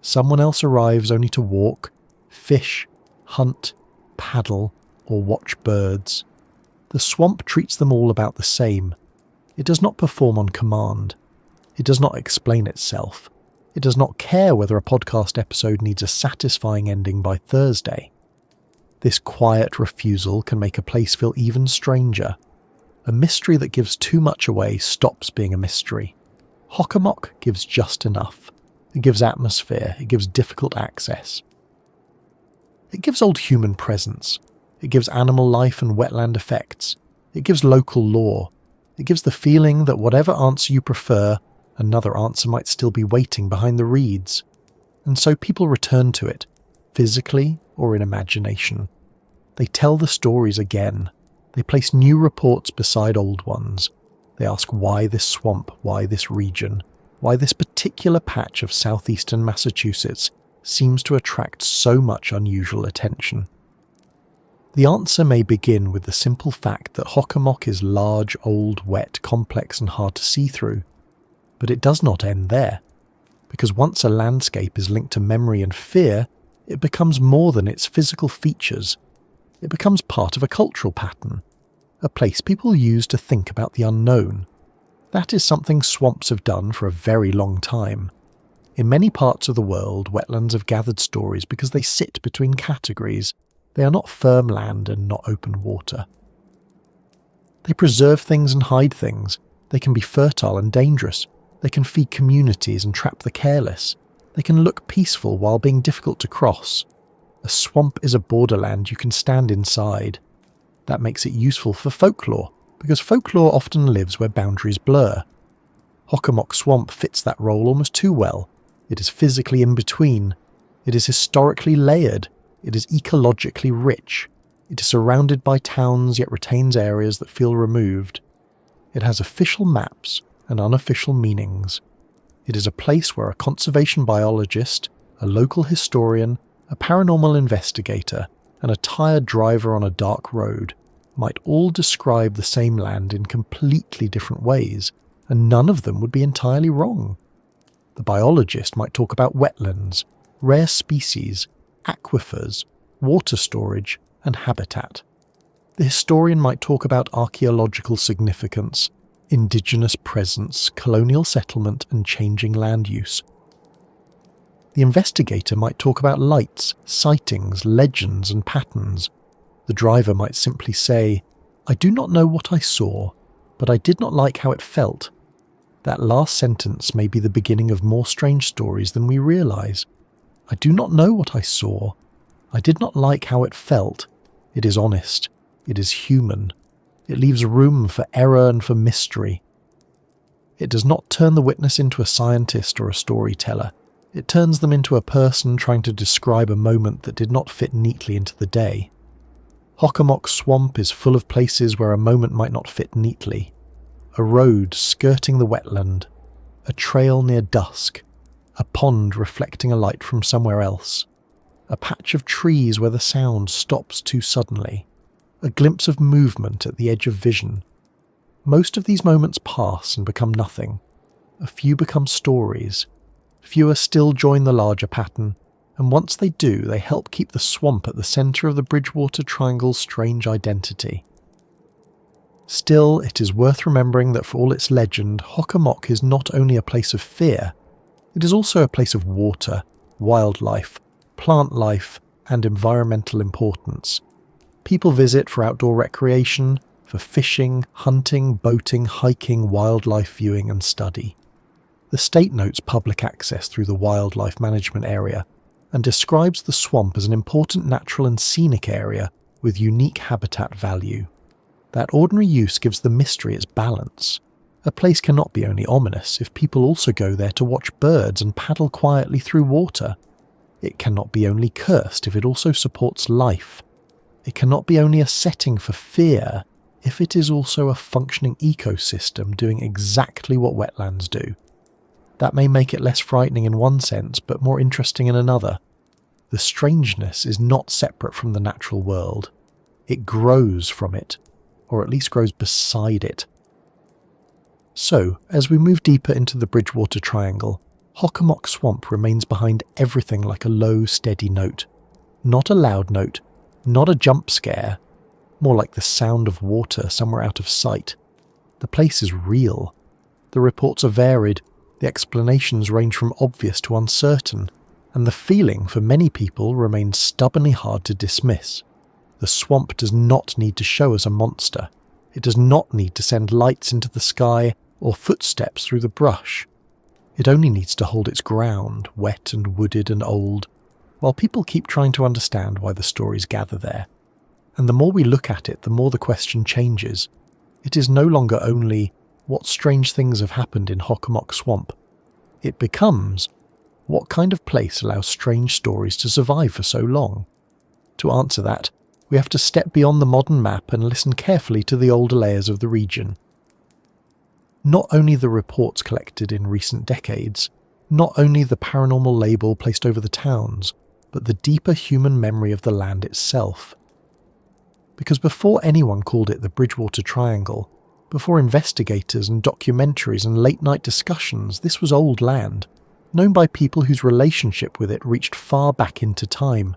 Someone else arrives only to walk, fish, hunt, paddle, or watch birds. The swamp treats them all about the same. It does not perform on command. It does not explain itself. It does not care whether a podcast episode needs a satisfying ending by Thursday. This quiet refusal can make a place feel even stranger. A mystery that gives too much away stops being a mystery. Hockomock gives just enough. It gives atmosphere. It gives difficult access. It gives old human presence. It gives animal life and wetland effects. It gives local lore. It gives the feeling that whatever answer you prefer, another answer might still be waiting behind the reeds. And so people return to it, physically or in imagination. They tell the stories again. They place new reports beside old ones. They ask why this swamp, why this region, why this particular patch of southeastern Massachusetts seems to attract so much unusual attention. The answer may begin with the simple fact that Hockomock is large, old, wet, complex and hard to see through. But it does not end there, because once a landscape is linked to memory and fear, it becomes more than its physical features. It becomes part of a cultural pattern, a place people use to think about the unknown. That is something swamps have done for a very long time. In many parts of the world, wetlands have gathered stories because they sit between categories. They are not firm land and not open water. They preserve things and hide things. They can be fertile and dangerous. They can feed communities and trap the careless. They can look peaceful while being difficult to cross. A swamp is a borderland you can stand inside. That makes it useful for folklore, because folklore often lives where boundaries blur. Hockomock Swamp fits that role almost too well. It is physically in between. It is historically layered. It is ecologically rich. It is surrounded by towns yet retains areas that feel removed. It has official maps and unofficial meanings. It is a place where a conservation biologist, a local historian, a paranormal investigator, and a tired driver on a dark road might all describe the same land in completely different ways, and none of them would be entirely wrong. The biologist might talk about wetlands, rare species, aquifers, water storage, and habitat. The historian might talk about archaeological significance, indigenous presence, colonial settlement, and changing land use. The investigator might talk about lights, sightings, legends, and patterns. The driver might simply say, "I do not know what I saw, but I did not like how it felt." That last sentence may be the beginning of more strange stories than we realize. I do not know what I saw. I did not like how it felt. It is honest. It is human. It leaves room for error and for mystery. It does not turn the witness into a scientist or a storyteller. It turns them into a person trying to describe a moment that did not fit neatly into the day. Hockomock Swamp is full of places where a moment might not fit neatly. A road skirting the wetland, a trail near dusk, a pond reflecting a light from somewhere else, a patch of trees where the sound stops too suddenly, a glimpse of movement at the edge of vision. Most of these moments pass and become nothing. A few become stories. Fewer still join the larger pattern, and once they do, they help keep the swamp at the centre of the Bridgewater Triangle's strange identity. Still, it is worth remembering that for all its legend, Hockomock is not only a place of fear, it is also a place of water, wildlife, plant life, and environmental importance. People visit for outdoor recreation, for fishing, hunting, boating, hiking, wildlife viewing and study. The state notes public access through the wildlife management area and describes the swamp as an important natural and scenic area with unique habitat value. That ordinary use gives the mystery its balance. A place cannot be only ominous if people also go there to watch birds and paddle quietly through water. It cannot be only cursed if it also supports life. It cannot be only a setting for fear if it is also a functioning ecosystem doing exactly what wetlands do. That may make it less frightening in one sense, but more interesting in another. The strangeness is not separate from the natural world. It grows from it, or at least grows beside it. So, as we move deeper into the Bridgewater Triangle, Hockomock Swamp remains behind everything like a low, steady note. Not a loud note, not a jump scare, more like the sound of water somewhere out of sight. The place is real. The reports are varied, the explanations range from obvious to uncertain, and the feeling for many people remains stubbornly hard to dismiss. The swamp does not need to show us a monster. It does not need to send lights into the sky or footsteps through the brush. It only needs to hold its ground, wet and wooded and old, while people keep trying to understand why the stories gather there. And the more we look at it, the more the question changes. It is no longer only, what strange things have happened in Hockomock Swamp? It becomes, what kind of place allows strange stories to survive for so long? To answer that, we have to step beyond the modern map and listen carefully to the older layers of the region. Not only the reports collected in recent decades, not only the paranormal label placed over the towns, but the deeper human memory of the land itself. Because before anyone called it the Bridgewater Triangle, before investigators and documentaries and late-night discussions, this was old land, known by people whose relationship with it reached far back into time.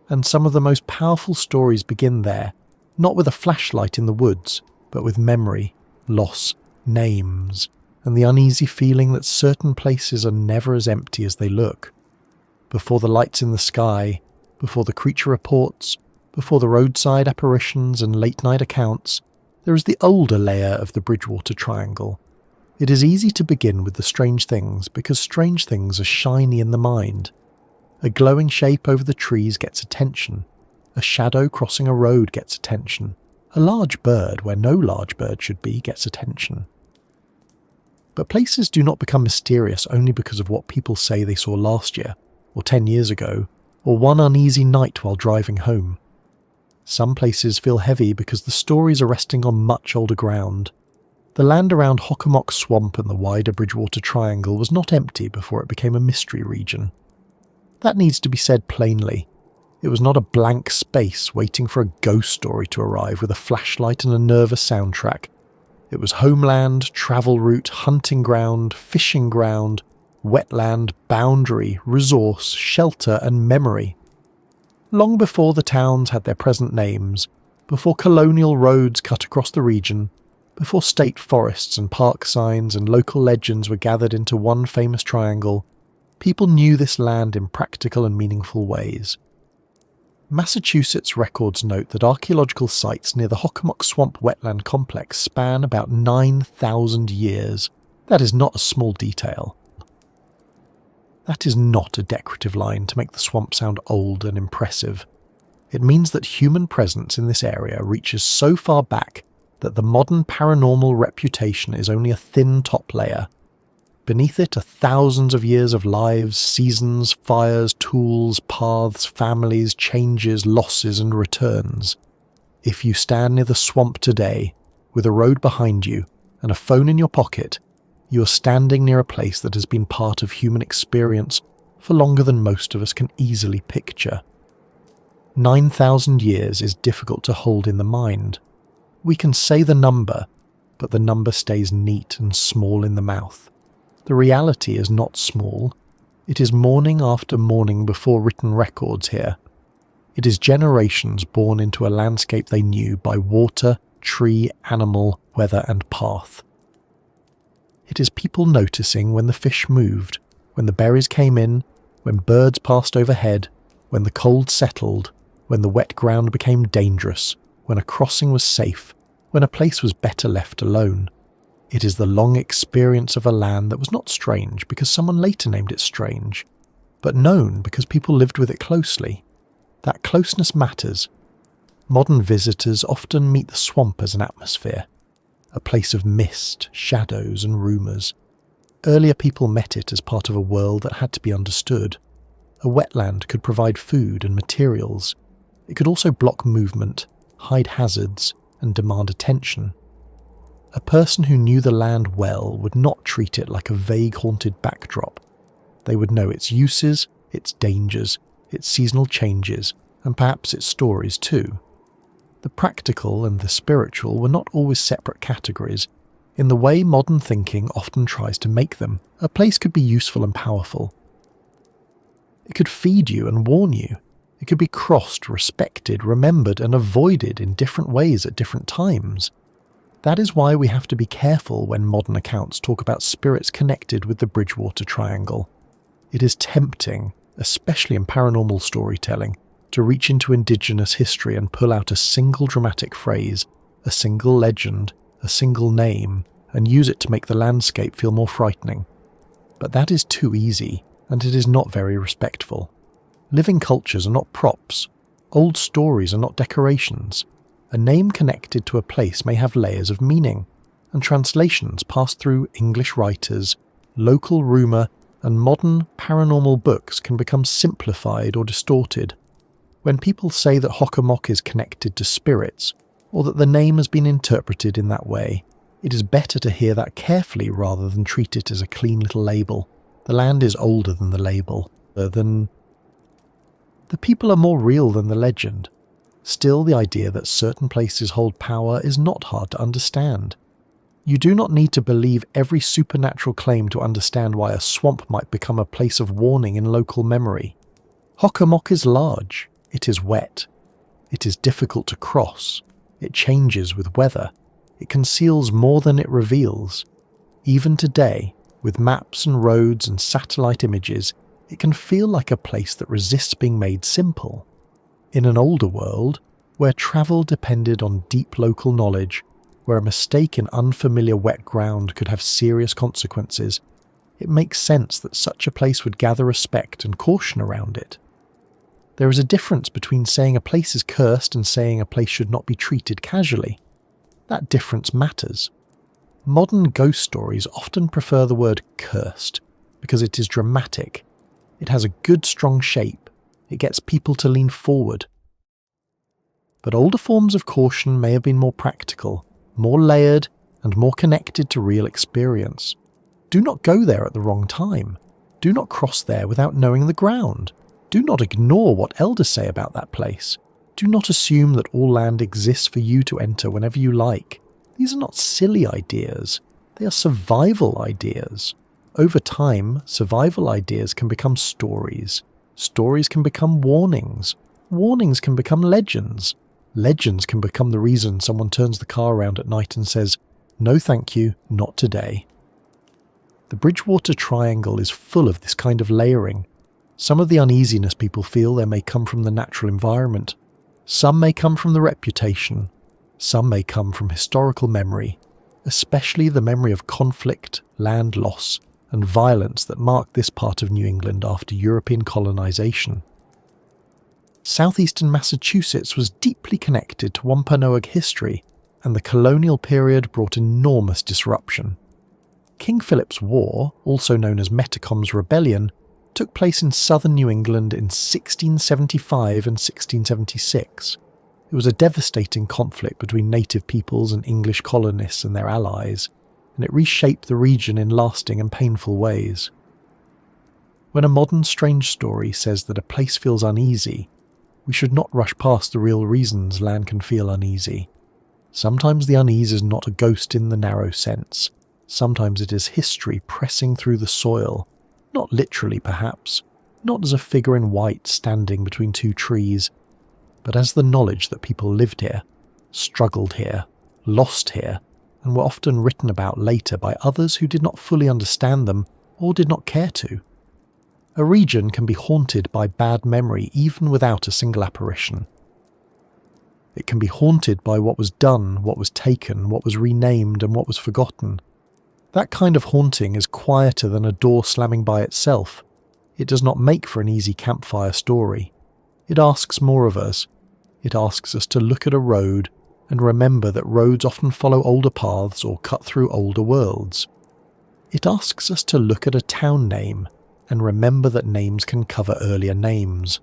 And some of the most powerful stories begin there, not with a flashlight in the woods, but with memory, loss, names, and the uneasy feeling that certain places are never as empty as they look. Before the lights in the sky, before the creature reports, before the roadside apparitions and late-night accounts, there is the older layer of the Bridgewater Triangle. It is easy to begin with the strange things because strange things are shiny in the mind. A glowing shape over the trees gets attention. A shadow crossing a road gets attention. A large bird where no large bird should be gets attention. But places do not become mysterious only because of what people say they saw last year, or 10 years ago, or one uneasy night while driving home. Some places feel heavy because the stories are resting on much older ground. The land around Hockomock Swamp and the wider Bridgewater Triangle was not empty before it became a mystery region. That needs to be said plainly. It was not a blank space waiting for a ghost story to arrive with a flashlight and a nervous soundtrack. It was homeland, travel route, hunting ground, fishing ground, wetland, boundary, resource, shelter and memory. Long before the towns had their present names, before colonial roads cut across the region, before state forests and park signs and local legends were gathered into one famous triangle, people knew this land in practical and meaningful ways. Massachusetts records note that archaeological sites near the Hockomock Swamp wetland complex span about 9,000 years. That is not a small detail. That is not a decorative line to make the swamp sound old and impressive. It means that human presence in this area reaches so far back that the modern paranormal reputation is only a thin top layer. Beneath it are thousands of years of lives, seasons, fires, tools, paths, families, changes, losses and returns. If you stand near the swamp today, with a road behind you and a phone in your pocket, you are standing near a place that has been part of human experience for longer than most of us can easily picture. 9,000 years is difficult to hold in the mind. We can say the number, but the number stays neat and small in the mouth. The reality is not small. It is morning after morning before written records here. It is generations born into a landscape they knew by water, tree, animal, weather and path. It is people noticing when the fish moved, when the berries came in, when birds passed overhead, when the cold settled, when the wet ground became dangerous, when a crossing was safe, when a place was better left alone. It is the long experience of a land that was not strange because someone later named it strange, but known because people lived with it closely. That closeness matters. Modern visitors often meet the swamp as an atmosphere, a place of mist, shadows and rumours. Earlier people met it as part of a world that had to be understood. A wetland could provide food and materials. It could also block movement, hide hazards, and demand attention. A person who knew the land well would not treat it like a vague haunted backdrop. They would know its uses, its dangers, its seasonal changes, and perhaps its stories too. The practical and the spiritual were not always separate categories. In the way modern thinking often tries to make them, a place could be useful and powerful. It could feed you and warn you. It could be crossed, respected, remembered, and avoided in different ways at different times. That is why we have to be careful when modern accounts talk about spirits connected with the Bridgewater Triangle. It is tempting, especially in paranormal storytelling, to reach into indigenous history and pull out a single dramatic phrase, a single legend, a single name, and use it to make the landscape feel more frightening. But that is too easy, and it is not very respectful. Living cultures are not props. Old stories are not decorations. A name connected to a place may have layers of meaning, and translations pass through English writers, local rumour, and modern paranormal books can become simplified or distorted. When people say that Hockomock is connected to spirits, or that the name has been interpreted in that way, it is better to hear that carefully rather than treat it as a clean little label. The land is older than the label, the people are more real than the legend. Still, the idea that certain places hold power is not hard to understand. You do not need to believe every supernatural claim to understand why a swamp might become a place of warning in local memory. Hockomock is large. It is wet. It is difficult to cross. It changes with weather. It conceals more than it reveals. Even today, with maps and roads and satellite images, it can feel like a place that resists being made simple. In an older world, where travel depended on deep local knowledge, where a mistake in unfamiliar wet ground could have serious consequences, it makes sense that such a place would gather respect and caution around it. There is a difference between saying a place is cursed and saying a place should not be treated casually. That difference matters. Modern ghost stories often prefer the word cursed because it is dramatic. It has a good strong shape. It gets people to lean forward. But older forms of caution may have been more practical, more layered, and more connected to real experience. Do not go there at the wrong time. Do not cross there without knowing the ground. Do not ignore what elders say about that place. Do not assume that all land exists for you to enter whenever you like. These are not silly ideas. They are survival ideas. Over time, survival ideas can become stories. Stories can become warnings. Warnings can become legends. Legends can become the reason someone turns the car around at night and says, "No thank you, not today." The Bridgewater Triangle is full of this kind of layering. Some of the uneasiness people feel there may come from the natural environment. Some may come from the reputation. Some may come from historical memory, especially the memory of conflict, land loss, and violence that marked this part of New England after European colonization. Southeastern Massachusetts was deeply connected to Wampanoag history and the colonial period brought enormous disruption. King Philip's War, also known as Metacom's Rebellion, took place in southern New England in 1675 and 1676. It was a devastating conflict between native peoples and English colonists and their allies, and it reshaped the region in lasting and painful ways. When a modern strange story says that a place feels uneasy, we should not rush past the real reasons land can feel uneasy. Sometimes the unease is not a ghost in the narrow sense. Sometimes it is history pressing through the soil, not literally perhaps, not as a figure in white standing between two trees, but as the knowledge that people lived here, struggled here, lost here, and were often written about later by others who did not fully understand them or did not care to. A region can be haunted by bad memory even without a single apparition. It can be haunted by what was done, what was taken, what was renamed, and what was forgotten. That kind of haunting is quieter than a door slamming by itself. It does not make for an easy campfire story. It asks more of us. It asks us to look at a road and remember that roads often follow older paths or cut through older worlds. It asks us to look at a town name and remember that names can cover earlier names.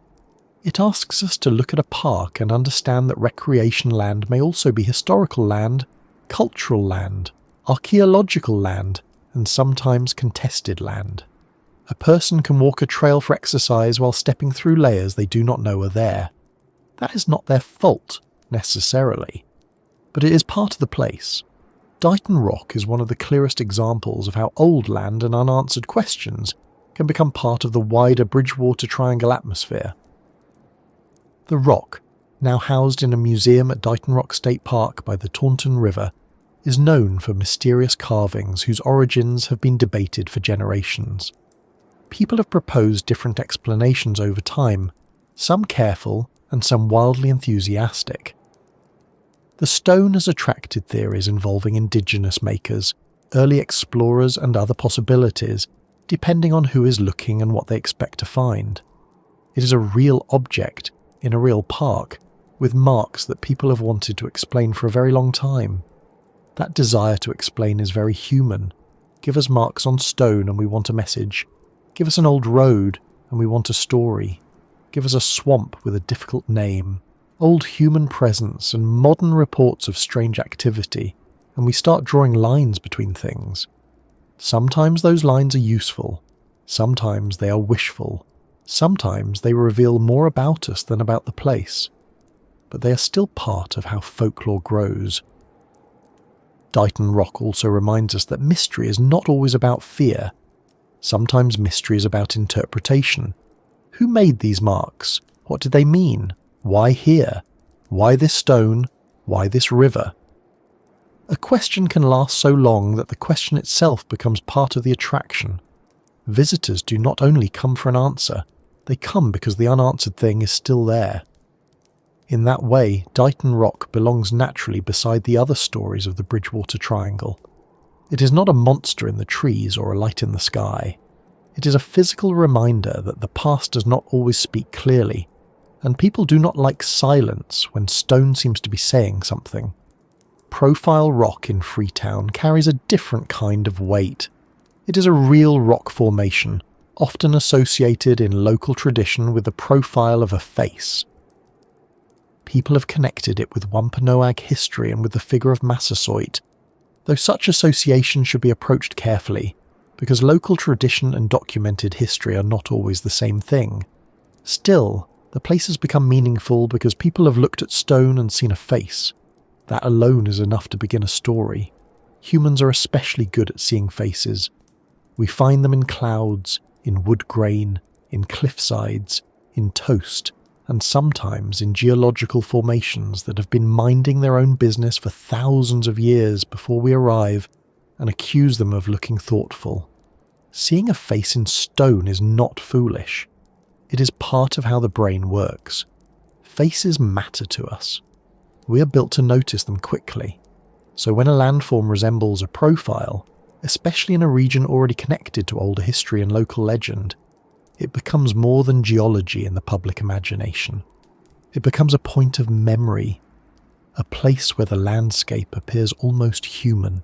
It asks us to look at a park and understand that recreation land may also be historical land, cultural land, archaeological land, and sometimes contested land. A person can walk a trail for exercise while stepping through layers they do not know are there. That is not their fault, necessarily, but it is part of the place. Dighton Rock is one of the clearest examples of how old land and unanswered questions can become part of the wider Bridgewater Triangle atmosphere. The rock, now housed in a museum at Dighton Rock State Park by the Taunton River, is known for mysterious carvings whose origins have been debated for generations. People have proposed different explanations over time, some careful and some wildly enthusiastic. The stone has attracted theories involving indigenous makers, early explorers and other possibilities, depending on who is looking and what they expect to find. It is a real object in a real park, with marks that people have wanted to explain for a very long time. That desire to explain is very human. Give us marks on stone and we want a message. Give us an old road and we want a story. Give us a swamp with a difficult name, old human presence and modern reports of strange activity, and we start drawing lines between things. Sometimes those lines are useful, sometimes they are wishful, sometimes they reveal more about us than about the place, but they are still part of how folklore grows. Dighton Rock also reminds us that mystery is not always about fear. Sometimes mystery is about interpretation. Who made these marks? What did they mean? Why here? Why this stone? Why this river? A question can last so long that the question itself becomes part of the attraction. Visitors do not only come for an answer, they come because the unanswered thing is still there. In that way, Dighton Rock belongs naturally beside the other stories of the Bridgewater Triangle. It is not a monster in the trees or a light in the sky. It is a physical reminder that the past does not always speak clearly, and people do not like silence when stone seems to be saying something. Profile rock in Freetown carries a different kind of weight. It is a real rock formation, often associated in local tradition with the profile of a face. People have connected it with Wampanoag history and with the figure of Massasoit, though such association should be approached carefully, because local tradition and documented history are not always the same thing. Still, the place has become meaningful because people have looked at stone and seen a face. That alone is enough to begin a story. Humans are especially good at seeing faces. We find them in clouds, in wood grain, in cliffsides, in toast, and sometimes in geological formations that have been minding their own business for thousands of years before we arrive and accuse them of looking thoughtful. Seeing a face in stone is not foolish. It is part of how the brain works. Faces matter to us. We are built to notice them quickly. So when a landform resembles a profile, especially in a region already connected to older history and local legend, it becomes more than geology in the public imagination. It becomes a point of memory. a place where the landscape appears almost human.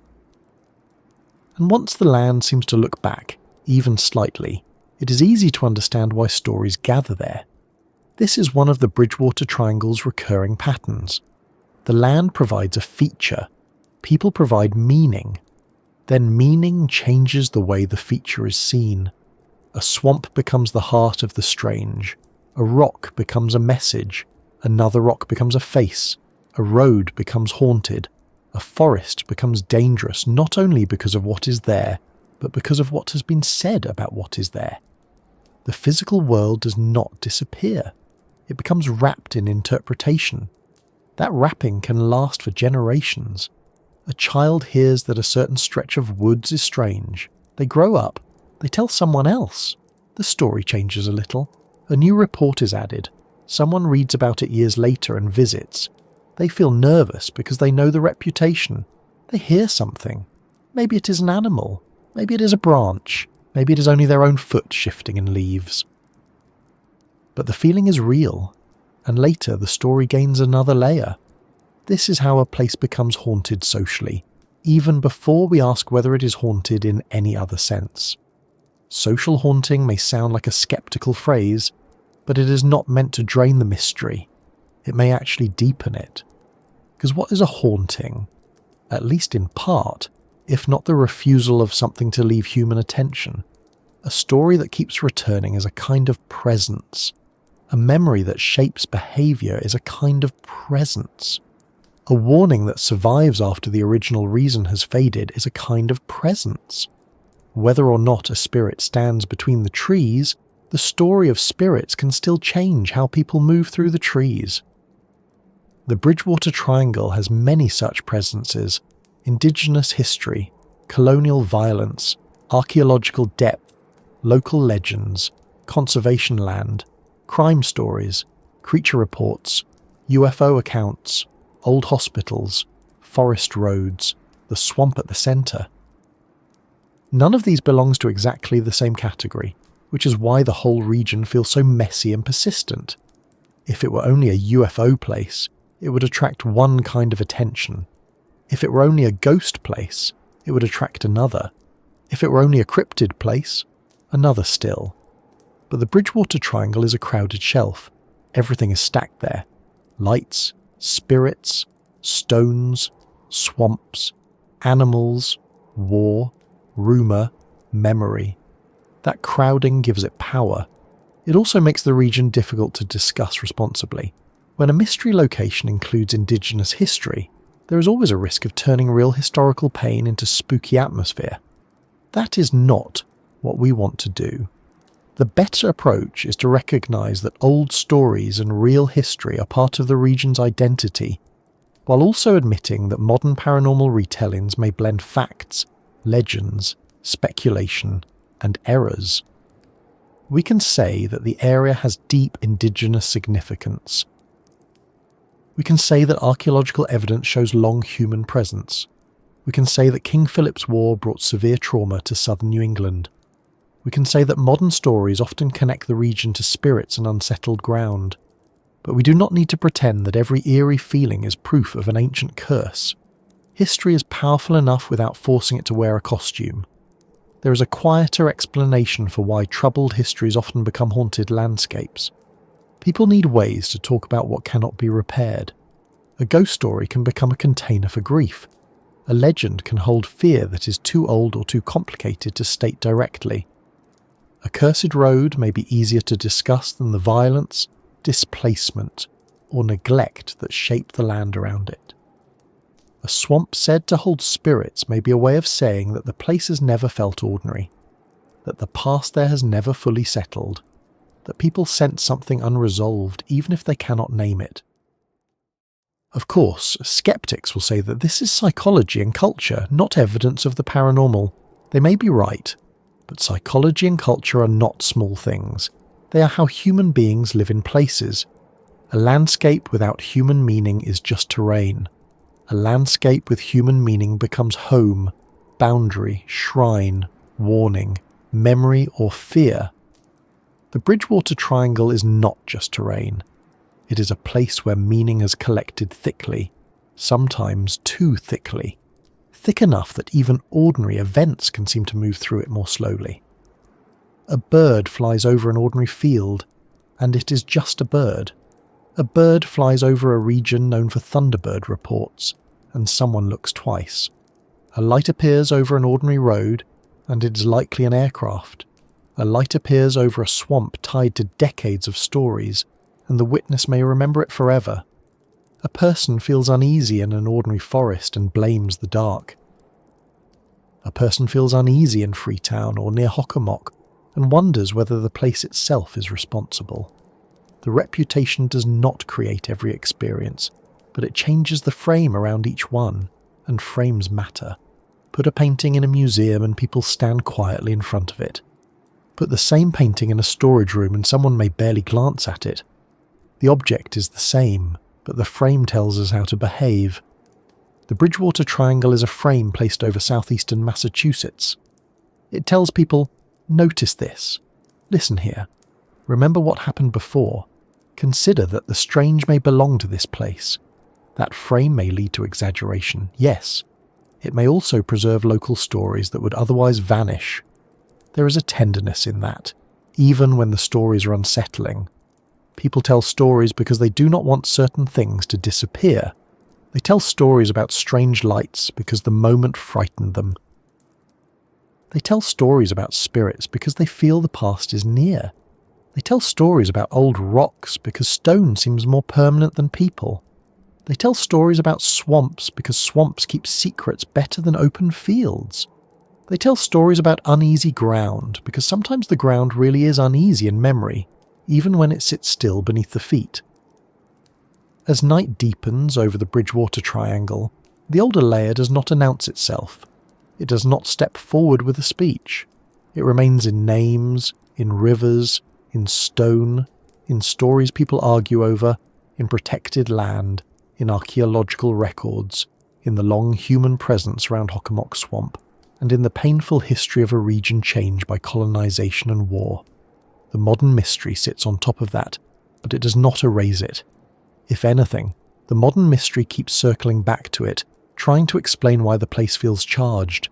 And once the land seems to look back, even slightly, it is easy to understand why stories gather there. This is one of the Bridgewater Triangle's recurring patterns. The land provides a feature, people provide meaning, then meaning changes the way the feature is seen. A swamp becomes the heart of the strange, a rock becomes a message, another rock becomes a face, a road becomes haunted, a forest becomes dangerous not only because of what is there, but because of what has been said about what is there. The physical world does not disappear. It becomes wrapped in interpretation. That wrapping can last for generations. A child hears that a certain stretch of woods is strange. They grow up. They tell someone else. The story changes a little. A new report is added. Someone reads about it years later and visits. They feel nervous because they know the reputation. They hear something. Maybe it is an animal. Maybe it is a branch. Maybe it is only their own foot shifting in leaves. But the feeling is real, and later the story gains another layer. This is how a place becomes haunted socially, even before we ask whether it is haunted in any other sense. Social haunting may sound like a skeptical phrase, but it is not meant to drain the mystery. It may actually deepen it. Because what is a haunting? At least in part, if not the refusal of something to leave human attention. A story that keeps returning is a kind of presence. A memory that shapes behaviour is a kind of presence. A warning that survives after the original reason has faded is a kind of presence. Whether or not a spirit stands between the trees, the story of spirits can still change how people move through the trees. The Bridgewater Triangle has many such presences: indigenous history, colonial violence, archaeological depth, local legends, conservation land, crime stories, creature reports, UFO accounts, old hospitals, forest roads, the swamp at the centre. None of these belongs to exactly the same category, which is why the whole region feels so messy and persistent. If it were only a UFO place, it would attract one kind of attention. If it were only a ghost place, it would attract another. If it were only a cryptid place, another still. But the Bridgewater Triangle is a crowded shelf. Everything is stacked there. Lights, spirits, stones, swamps, animals, war, rumour, memory. That crowding gives it power. It also makes the region difficult to discuss responsibly. When a mystery location includes indigenous history, there is always a risk of turning real historical pain into spooky atmosphere. That is not what we want to do. The better approach is to recognise that old stories and real history are part of the region's identity, while also admitting that modern paranormal retellings may blend facts, legends, speculation, and errors. We can say that the area has deep indigenous significance. We can say that archaeological evidence shows long human presence. We can say that King Philip's War brought severe trauma to southern New England. We can say that modern stories often connect the region to spirits and unsettled ground. But we do not need to pretend that every eerie feeling is proof of an ancient curse. History is powerful enough without forcing it to wear a costume. There is a quieter explanation for why troubled histories often become haunted landscapes. People need ways to talk about what cannot be repaired. A ghost story can become a container for grief. A legend can hold fear that is too old or too complicated to state directly. A cursed road may be easier to discuss than the violence, displacement, or neglect that shaped the land around it. A swamp said to hold spirits may be a way of saying that the place has never felt ordinary, that the past there has never fully settled, that people sense something unresolved even if they cannot name it. Of course, skeptics will say that this is psychology and culture, not evidence of the paranormal. They may be right, but psychology and culture are not small things. They are how human beings live in places. A landscape without human meaning is just terrain. A landscape with human meaning becomes home, boundary, shrine, warning, memory, or fear. The Bridgewater Triangle is not just terrain. It is a place where meaning has collected thickly, sometimes too thickly, thick enough that even ordinary events can seem to move through it more slowly. A bird flies over an ordinary field, and it is just a bird. A bird flies over a region known for thunderbird reports, and someone looks twice. A light appears over an ordinary road, and it is likely an aircraft. A light appears over a swamp tied to decades of stories, and the witness may remember it forever. A person feels uneasy in an ordinary forest and blames the dark. A person feels uneasy in Freetown or near Hockomock and wonders whether the place itself is responsible. The reputation does not create every experience, but it changes the frame around each one, and frames matter. Put a painting in a museum and people stand quietly in front of it. Put the same painting in a storage room and someone may barely glance at it. The object is the same, but the frame tells us how to behave. The Bridgewater Triangle is a frame placed over southeastern Massachusetts. It tells people, notice this, listen here, remember what happened before, consider that the strange may belong to this place. That frame may lead to exaggeration, yes. It may also preserve local stories that would otherwise vanish. There is a tenderness in that, even when the stories are unsettling. People tell stories because they do not want certain things to disappear. They tell stories about strange lights because the moment frightened them. They tell stories about spirits because they feel the past is near. They tell stories about old rocks because stone seems more permanent than people. They tell stories about swamps because swamps keep secrets better than open fields. They tell stories about uneasy ground because sometimes the ground really is uneasy in memory, even when it sits still beneath the feet. As night deepens over the Bridgewater Triangle, the older layer does not announce itself. It does not step forward with a speech. It remains in names, in rivers, in stone, in stories people argue over, in protected land, in archaeological records, in the long human presence around Hockomock Swamp, and in the painful history of a region changed by colonization and war. The modern mystery sits on top of that, but it does not erase it. If anything, the modern mystery keeps circling back to it, trying to explain why the place feels charged.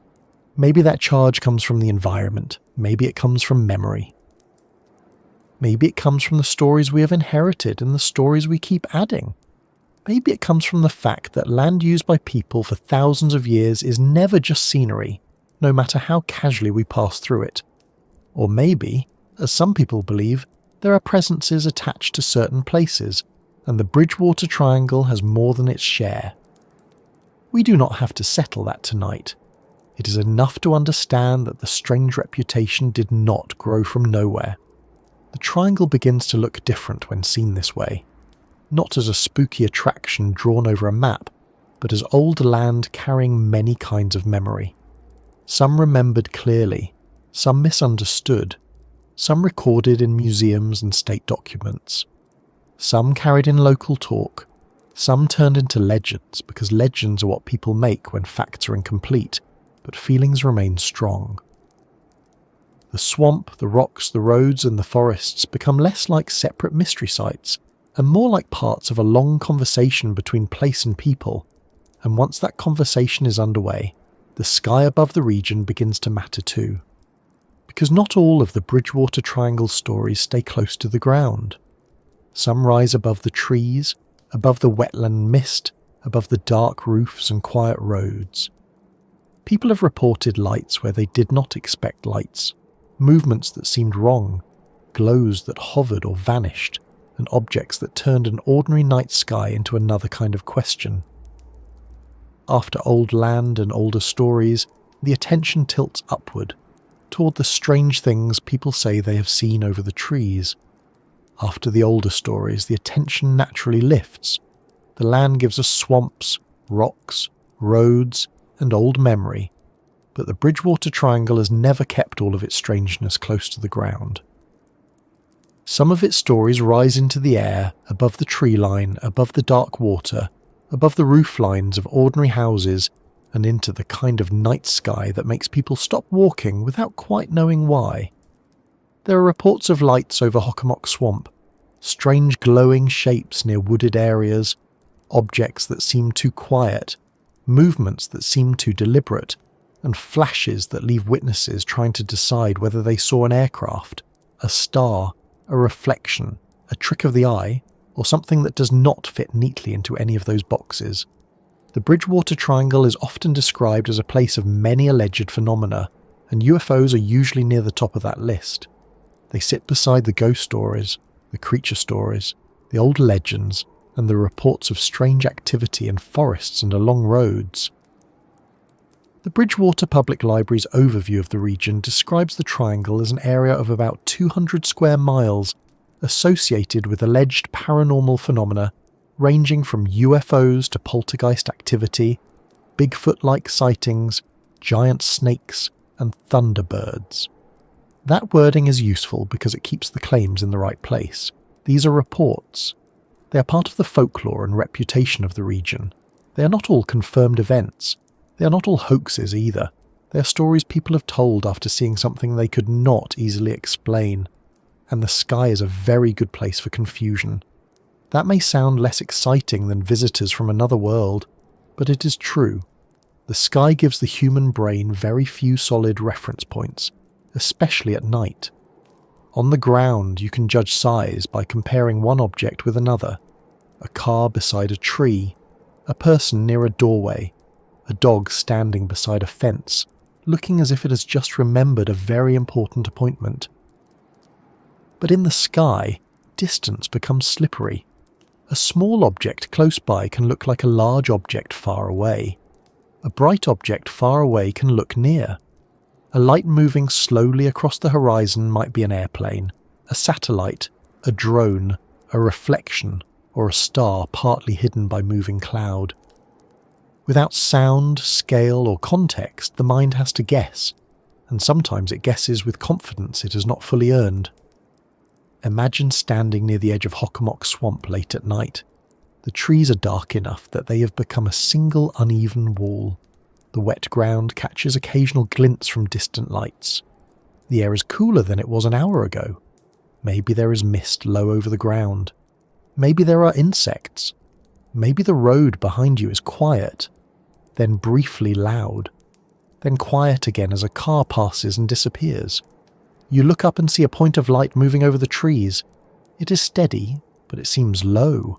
Maybe that charge comes from the environment, maybe it comes from memory. Maybe it comes from the stories we have inherited and the stories we keep adding. Maybe it comes from the fact that land used by people for thousands of years is never just scenery, no matter how casually we pass through it. Or maybe, as some people believe, there are presences attached to certain places, and the Bridgewater Triangle has more than its share. We do not have to settle that tonight. It is enough to understand that the strange reputation did not grow from nowhere. The triangle begins to look different when seen this way, not as a spooky attraction drawn over a map, but as old land carrying many kinds of memory. Some remembered clearly, some misunderstood, some recorded in museums and state documents, some carried in local talk, some turned into legends because legends are what people make when facts are incomplete, but feelings remain strong. The swamp, the rocks, the roads and the forests become less like separate mystery sites and more like parts of a long conversation between place and people, and once that conversation is underway, the sky above the region begins to matter too. Because not all of the Bridgewater Triangle stories stay close to the ground. Some rise above the trees, above the wetland mist, above the dark roofs and quiet roads. People have reported lights where they did not expect lights, movements that seemed wrong, glows that hovered or vanished, and objects that turned an ordinary night sky into another kind of question. After old land and older stories, the attention tilts upward, toward the strange things people say they have seen over the trees. After the older stories, the attention naturally lifts. The land gives us swamps, rocks, roads, and old memory, but the Bridgewater Triangle has never kept all of its strangeness close to the ground. Some of its stories rise into the air, above the tree line, above the dark water, above the roof lines of ordinary houses, and into the kind of night sky that makes people stop walking without quite knowing why. There are reports of lights over Hockomock Swamp, strange glowing shapes near wooded areas, objects that seem too quiet, movements that seem too deliberate, and flashes that leave witnesses trying to decide whether they saw an aircraft, a star, a reflection, a trick of the eye, or something that does not fit neatly into any of those boxes. The Bridgewater Triangle is often described as a place of many alleged phenomena, and UFOs are usually near the top of that list. They sit beside the ghost stories, the creature stories, the old legends, and the reports of strange activity in forests and along roads. The Bridgewater Public Library's overview of the region describes the triangle as an area of about 200 square miles associated with alleged paranormal phenomena ranging from UFOs to poltergeist activity, Bigfoot-like sightings, giant snakes, and thunderbirds. That wording is useful because it keeps the claims in the right place. These are reports. They are part of the folklore and reputation of the region. They are not all confirmed events. They are not all hoaxes either. They are stories people have told after seeing something they could not easily explain. And the sky is a very good place for confusion. That may sound less exciting than visitors from another world, but it is true. The sky gives the human brain very few solid reference points, especially at night. On the ground, you can judge size by comparing one object with another. A car beside a tree, a person near a doorway, a dog standing beside a fence, looking as if it has just remembered a very important appointment. But in the sky, distance becomes slippery. A small object close by can look like a large object far away. A bright object far away can look near. A light moving slowly across the horizon might be an airplane, a satellite, a drone, a reflection, or a star partly hidden by moving cloud. Without sound, scale, or context, the mind has to guess, and sometimes it guesses with confidence it has not fully earned. Imagine standing near the edge of Hockomock Swamp late at night. The trees are dark enough that they have become a single uneven wall. The wet ground catches occasional glints from distant lights. The air is cooler than it was an hour ago. Maybe there is mist low over the ground. Maybe there are insects. Maybe the road behind you is quiet, then briefly loud, then quiet again as a car passes and disappears. You look up and see a point of light moving over the trees. It is steady, but it seems low.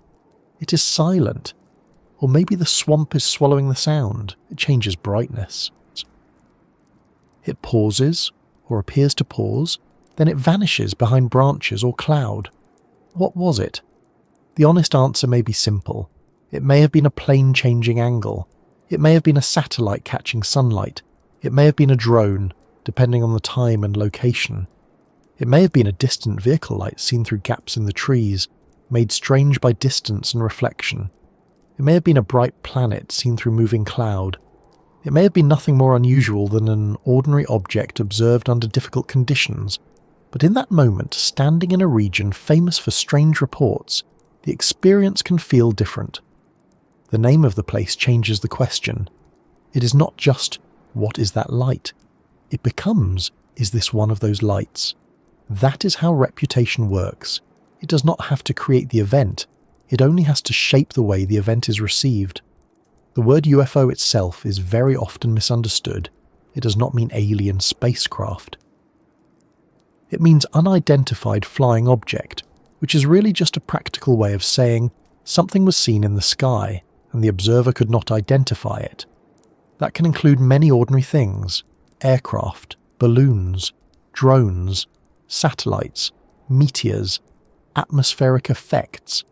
It is silent. Or maybe the swamp is swallowing the sound. It changes brightness. It pauses, or appears to pause, then it vanishes behind branches or cloud. What was it? The honest answer may be simple. It may have been a plane changing angle. It may have been a satellite catching sunlight. It may have been a drone, depending on the time and location. It may have been a distant vehicle light seen through gaps in the trees, made strange by distance and reflection. It may have been a bright planet seen through moving cloud. It may have been nothing more unusual than an ordinary object observed under difficult conditions, but in that moment, standing in a region famous for strange reports, the experience can feel different. The name of the place changes the question. It is not just, what is that light? It becomes, is this one of those lights? That is how reputation works. It does not have to create the event. It only has to shape the way the event is received. The word UFO itself is very often misunderstood. It does not mean alien spacecraft. It means unidentified flying object, which is really just a practical way of saying something was seen in the sky and the observer could not identify it. That can include many ordinary things: aircraft, balloons, drones, satellites, meteors, atmospheric effects,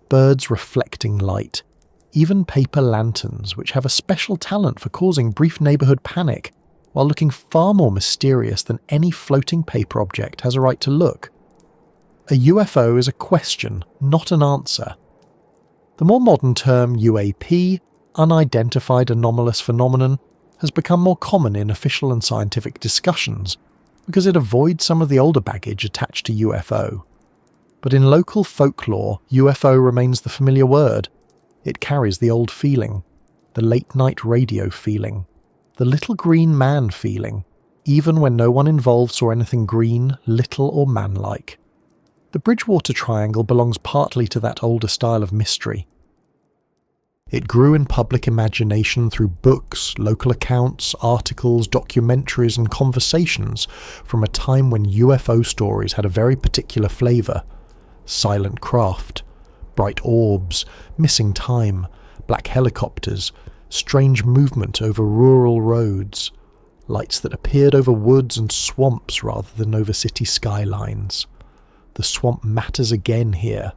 birds reflecting light, even paper lanterns, which have a special talent for causing brief neighbourhood panic while looking far more mysterious than any floating paper object has a right to look. A UFO is a question, not an answer. The more modern term UAP, unidentified anomalous phenomenon, has become more common in official and scientific discussions because it avoids some of the older baggage attached to UFO. But in local folklore, UFO remains the familiar word. It carries the old feeling, the late-night radio feeling, the little green man feeling, even when no one involved saw anything green, little or man-like. The Bridgewater Triangle belongs partly to that older style of mystery. It grew in public imagination through books, local accounts, articles, documentaries and conversations from a time when UFO stories had a very particular flavour. Silent craft, bright orbs, missing time, black helicopters, strange movement over rural roads, lights that appeared over woods and swamps rather than over city skylines. The swamp matters again here.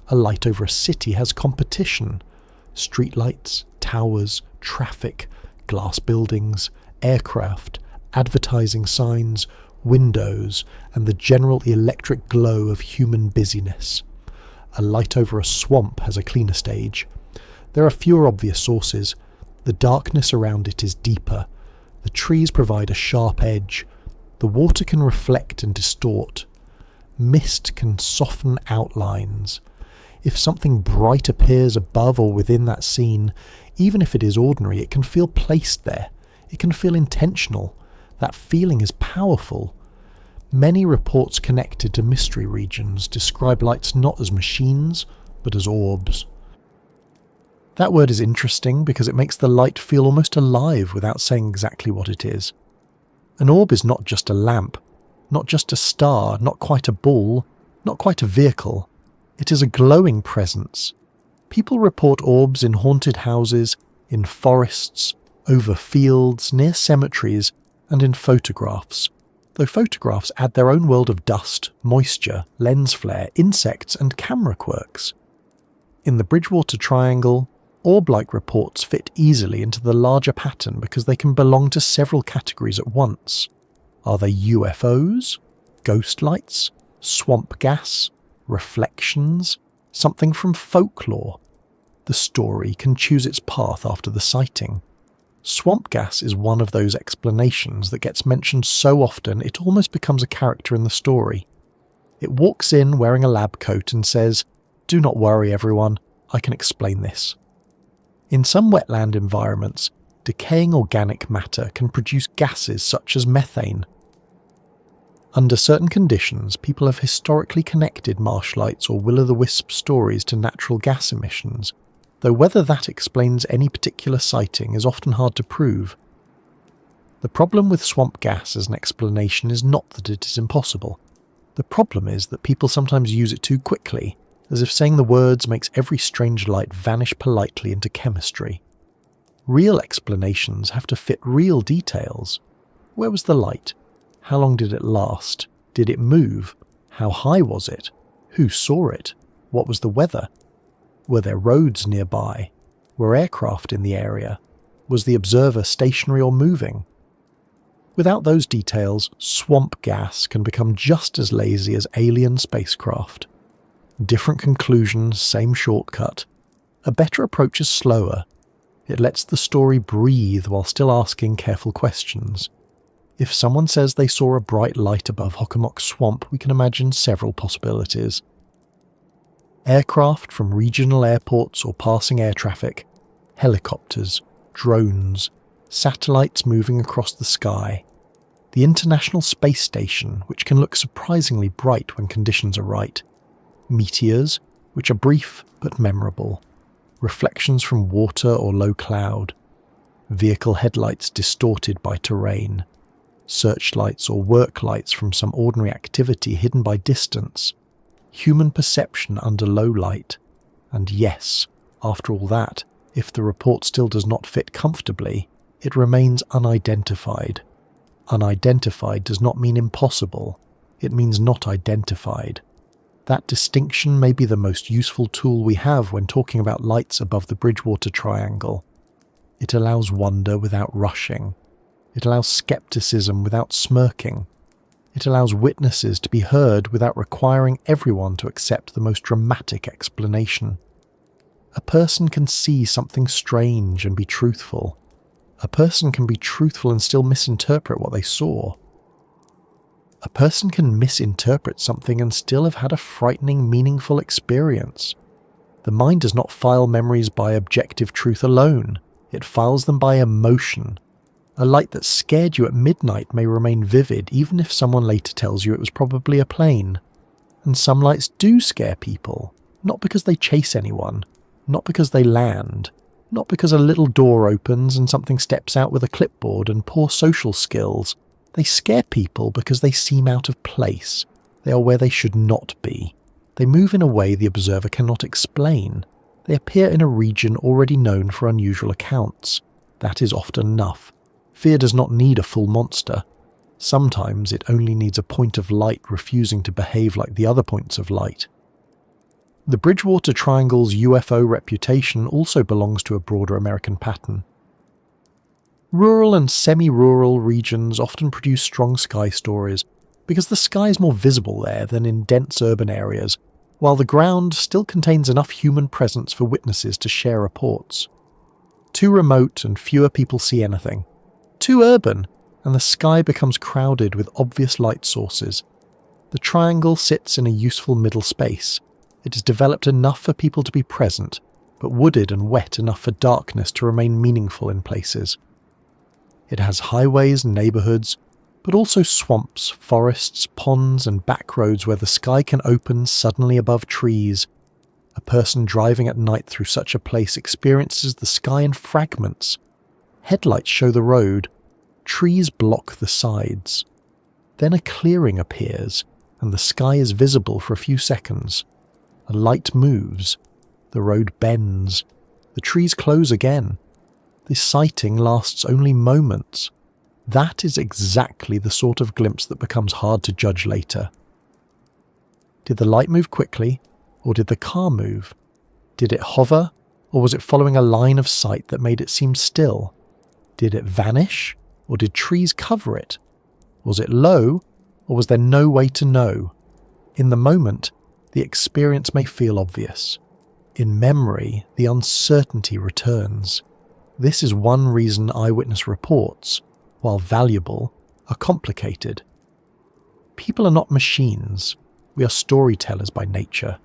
A light over a city has competition. Streetlights, towers, traffic, glass buildings, aircraft, advertising signs, windows, and the general electric glow of human busyness. A light over a swamp has a cleaner stage. There are fewer obvious sources. The darkness around it is deeper. The trees provide a sharp edge. The water can reflect and distort. Mist can soften outlines. If something bright appears above or within that scene, even if it is ordinary, it can feel placed there. It can feel intentional. That feeling is powerful. Many reports connected to mystery regions describe lights not as machines, but as orbs. That word is interesting because it makes the light feel almost alive without saying exactly what it is. An orb is not just a lamp, not just a star, not quite a ball, not quite a vehicle. It is a glowing presence. People report orbs in haunted houses, in forests, over fields, near cemeteries, and in photographs, though photographs add their own world of dust, moisture, lens flare, insects, and camera quirks. In the Bridgewater Triangle, orb-like reports fit easily into the larger pattern because they can belong to several categories at once. Are they UFOs? Ghost lights? Swamp gas? Reflections? Something from folklore? The story can choose its path after the sighting. Swamp gas is one of those explanations that gets mentioned so often it almost becomes a character in the story. It walks in wearing a lab coat and says, "Do not worry everyone, I can explain this." In some wetland environments, decaying organic matter can produce gases such as methane. Under certain conditions, people have historically connected marsh lights or will-o'-the-wisp stories to natural gas emissions, though whether that explains any particular sighting is often hard to prove. The problem with swamp gas as an explanation is not that it is impossible. The problem is that people sometimes use it too quickly, as if saying the words makes every strange light vanish politely into chemistry. Real explanations have to fit real details. Where was the light? How long did it last? Did it move? How high was it? Who saw it? What was the weather? Were there roads nearby? Were aircraft in the area? Was the observer stationary or moving? Without those details, swamp gas can become just as lazy as alien spacecraft. Different conclusions, same shortcut. A better approach is slower. It lets the story breathe while still asking careful questions. If someone says they saw a bright light above Hockomock Swamp, we can imagine several possibilities. Aircraft from regional airports or passing air traffic, helicopters, drones, satellites moving across the sky, the International Space Station, which can look surprisingly bright when conditions are right, meteors, which are brief but memorable, reflections from water or low cloud, vehicle headlights distorted by terrain, searchlights or work lights from some ordinary activity hidden by distance, human perception under low light, and yes, after all that, if the report still does not fit comfortably, it remains unidentified. Unidentified does not mean impossible, it means not identified. That distinction may be the most useful tool we have when talking about lights above the Bridgewater Triangle. It allows wonder without rushing. It allows skepticism without smirking. It allows witnesses to be heard without requiring everyone to accept the most dramatic explanation. A person can see something strange and be truthful. A person can be truthful and still misinterpret what they saw. A person can misinterpret something and still have had a frightening, meaningful experience. The mind does not file memories by objective truth alone. It files them by emotion. A light that scared you at midnight may remain vivid even if someone later tells you it was probably a plane. And some lights do scare people, not because they chase anyone, not because they land, Not because a little door opens and something steps out with a clipboard and poor social skills. They scare people because they seem out of place. They are where they should not be. They move in a way the observer cannot explain. They appear in a region already known for unusual accounts. That is often enough. Fear does not need a full monster. Sometimes it only needs a point of light refusing to behave like the other points of light. The Bridgewater Triangle's UFO reputation also belongs to a broader American pattern. Rural and semi-rural regions often produce strong sky stories because the sky is more visible there than in dense urban areas, while the ground still contains enough human presence for witnesses to share reports. Too remote and fewer people see anything. Too urban, and the sky becomes crowded with obvious light sources. The triangle sits in a useful middle space. It is developed enough for people to be present, but wooded and wet enough for darkness to remain meaningful in places. It has highways and neighbourhoods, but also swamps, forests, ponds and back roads where the sky can open suddenly above trees. A person driving at night through such a place experiences the sky in fragments. Headlights show the road. Trees block the sides. Then a clearing appears, and the sky is visible for a few seconds. A light moves. The road bends. The trees close again. This sighting lasts only moments. That is exactly the sort of glimpse that becomes hard to judge later. Did the light move quickly, or did the car move? Did it hover, or was it following a line of sight that made it seem still? Did it vanish, or did trees cover it? Was it low, or was there no way to know? In the moment, the experience may feel obvious. In memory, the uncertainty returns. This is one reason eyewitness reports, while valuable, are complicated. People are not machines. We are storytellers by nature.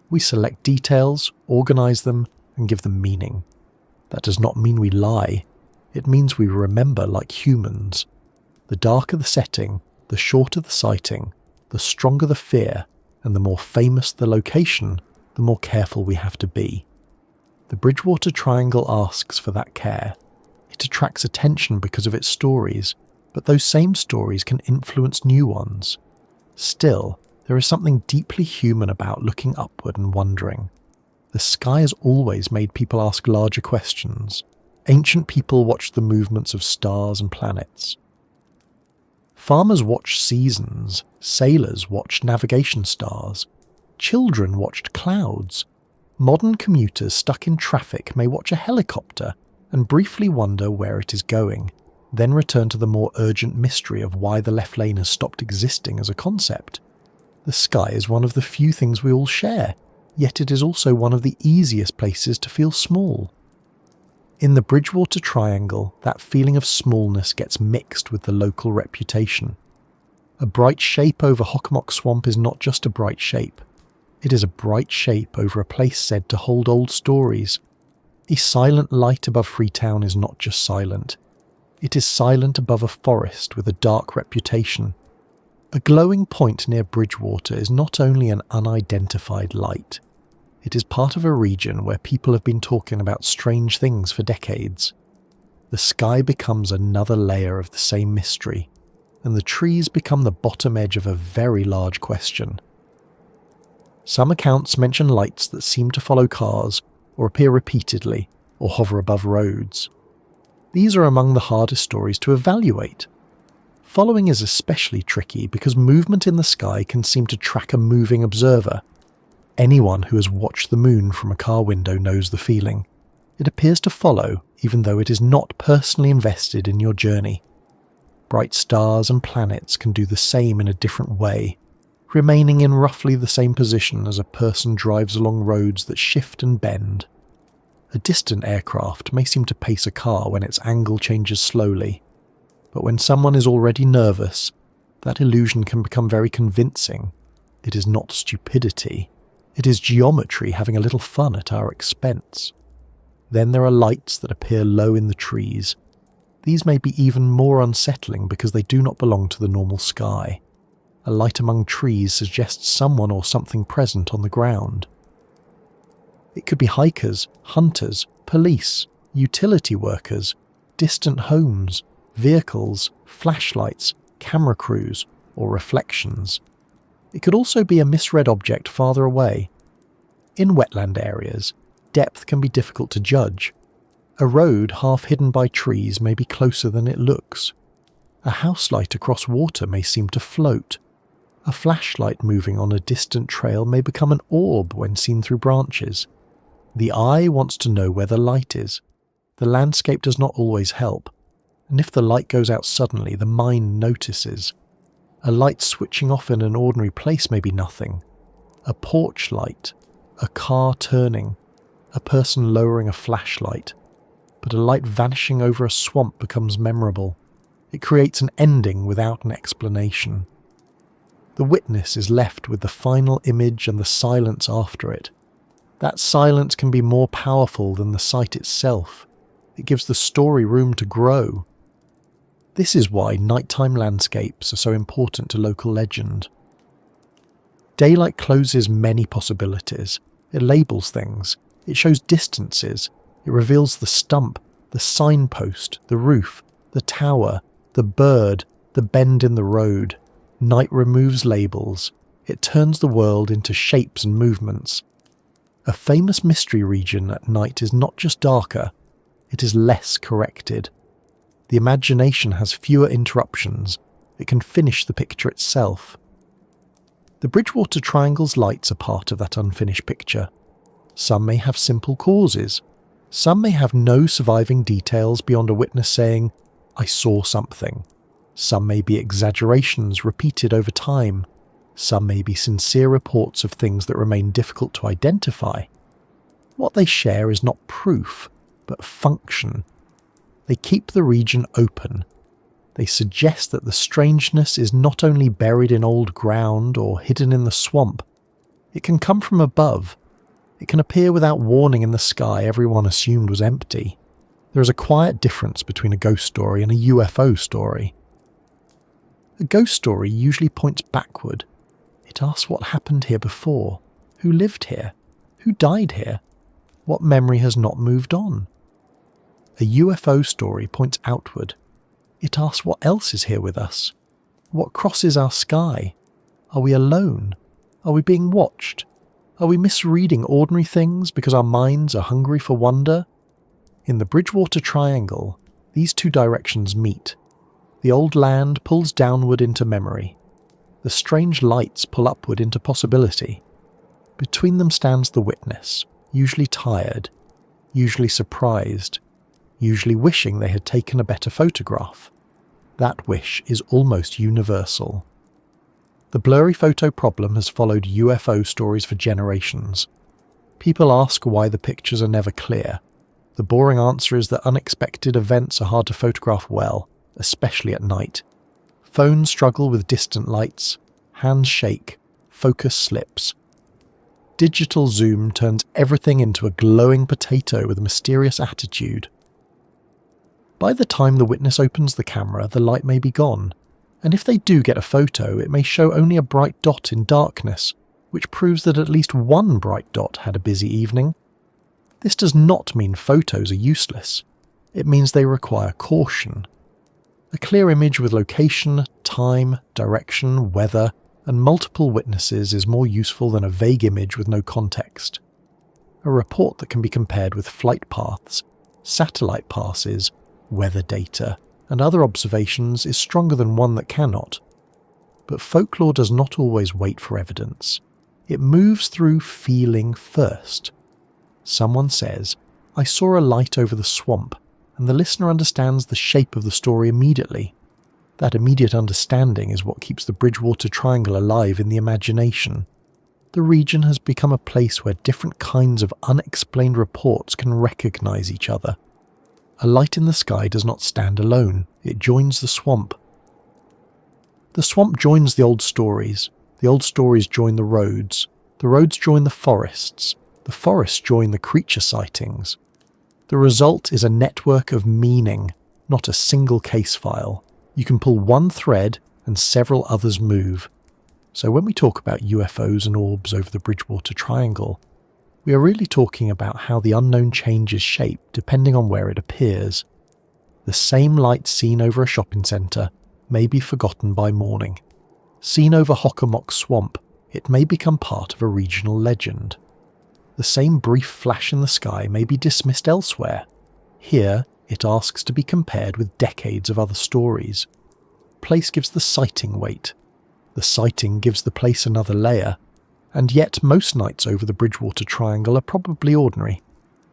We select details, organize them, and give them meaning. That does not mean we lie. It means we remember like humans. The darker the setting, the shorter the sighting, the stronger the fear, and the more famous the location, the more careful we have to be. The Bridgewater Triangle asks for that care. It attracts attention because of its stories, but those same stories can influence new ones. Still, there is something deeply human about looking upward and wondering. The sky has always made people ask larger questions. Ancient people watched the movements of stars and planets. Farmers watched seasons, sailors watched navigation stars, children watched clouds. Modern commuters stuck in traffic may watch a helicopter and briefly wonder where it is going, then return to the more urgent mystery of why the left lane has stopped existing as a concept. The sky is one of the few things we all share, yet it is also one of the easiest places to feel small. In the Bridgewater Triangle, that feeling of smallness gets mixed with the local reputation. A bright shape over Hockomock Swamp is not just a bright shape. It is a bright shape over a place said to hold old stories. A silent light above Freetown is not just silent. It is silent above a forest with a dark reputation. A glowing point near Bridgewater is not only an unidentified light. It is part of a region where people have been talking about strange things for decades. The sky becomes another layer of the same mystery, and the trees become the bottom edge of a very large question. Some accounts mention lights that seem to follow cars, or appear repeatedly, or hover above roads. These are among the hardest stories to evaluate. Following is especially tricky because movement in the sky can seem to track a moving observer. Anyone who has watched the moon from a car window knows the feeling. It appears to follow, even though it is not personally invested in your journey. Bright stars and planets can do the same in a different way, remaining in roughly the same position as a person drives along roads that shift and bend. A distant aircraft may seem to pace a car when its angle changes slowly, but when someone is already nervous, that illusion can become very convincing. It is not stupidity. It is geometry having a little fun at our expense. Then there are lights that appear low in the trees. These may be even more unsettling because they do not belong to the normal sky. A light among trees suggests someone or something present on the ground. It could be hikers, hunters, police, utility workers, distant homes, vehicles, flashlights, camera crews, or reflections. It could also be a misread object farther away. In wetland areas, depth can be difficult to judge. A road half hidden by trees may be closer than it looks. A house light across water may seem to float. A flashlight moving on a distant trail may become an orb when seen through branches. The eye wants to know where the light is. The landscape does not always help, and if the light goes out suddenly, the mind notices. A light switching off in an ordinary place may be nothing. A porch light, a car turning, a person lowering a flashlight. But a light vanishing over a swamp becomes memorable. It creates an ending without an explanation. The witness is left with the final image and the silence after it. That silence can be more powerful than the sight itself. It gives the story room to grow. This is why nighttime landscapes are so important to local legend. Daylight closes many possibilities. It labels things. It shows distances. It reveals the stump, the signpost, the roof, the tower, the bird, the bend in the road. Night removes labels. It turns the world into shapes and movements. A famous mystery region at night is not just darker, it is less corrected. The imagination has fewer interruptions. It can finish the picture itself. The Bridgewater Triangle's lights are part of that unfinished picture. Some may have simple causes. Some may have no surviving details beyond a witness saying, "I saw something." Some may be exaggerations repeated over time. Some may be sincere reports of things that remain difficult to identify. What they share is not proof, but function. They keep the region open. They suggest that the strangeness is not only buried in old ground or hidden in the swamp. It can come from above. It can appear without warning in the sky everyone assumed was empty. There is a quiet difference between a ghost story and a UFO story. A ghost story usually points backward. It asks what happened here before, who lived here, who died here, what memory has not moved on. A UFO story points outward. It asks what else is here with us, what crosses our sky. Are we alone? Are we being watched? Are we misreading ordinary things because our minds are hungry for wonder? In the Bridgewater Triangle, these two directions meet. The old land pulls downward into memory. The strange lights pull upward into possibility. Between them stands the witness, usually tired, usually surprised, usually wishing they had taken a better photograph. That wish is almost universal. The blurry photo problem has followed UFO stories for generations. People ask why the pictures are never clear. The boring answer is that unexpected events are hard to photograph well, especially at night. Phones struggle with distant lights, hands shake, focus slips. Digital zoom turns everything into a glowing potato with a mysterious attitude. By the time the witness opens the camera, the light may be gone, and if they do get a photo, it may show only a bright dot in darkness, which proves that at least one bright dot had a busy evening. This does not mean photos are useless. It means they require caution. A clear image with location, time, direction, weather, and multiple witnesses is more useful than a vague image with no context. A report that can be compared with flight paths, satellite passes, weather data, and other observations is stronger than one that cannot. But folklore does not always wait for evidence. It moves through feeling first. Someone says, "I saw a light over the swamp," and the listener understands the shape of the story immediately. That immediate understanding is what keeps the Bridgewater Triangle alive in the imagination. The region has become a place where different kinds of unexplained reports can recognize each other. A light in the sky does not stand alone, it joins the swamp. The swamp joins the old stories join the roads join the forests join the creature sightings. The result is a network of meaning, not a single case file. You can pull one thread and several others move. So when we talk about UFOs and orbs over the Bridgewater Triangle, We are really talking about how the unknown changes shape depending on where it appears. The same light seen over a shopping centre may be forgotten by morning. Seen over Hockomock Swamp, it may become part of a regional legend. The same brief flash in the sky may be dismissed elsewhere. Here, it asks to be compared with decades of other stories. Place gives the sighting weight. The sighting gives the place another layer. And yet most nights over the Bridgewater Triangle are probably ordinary.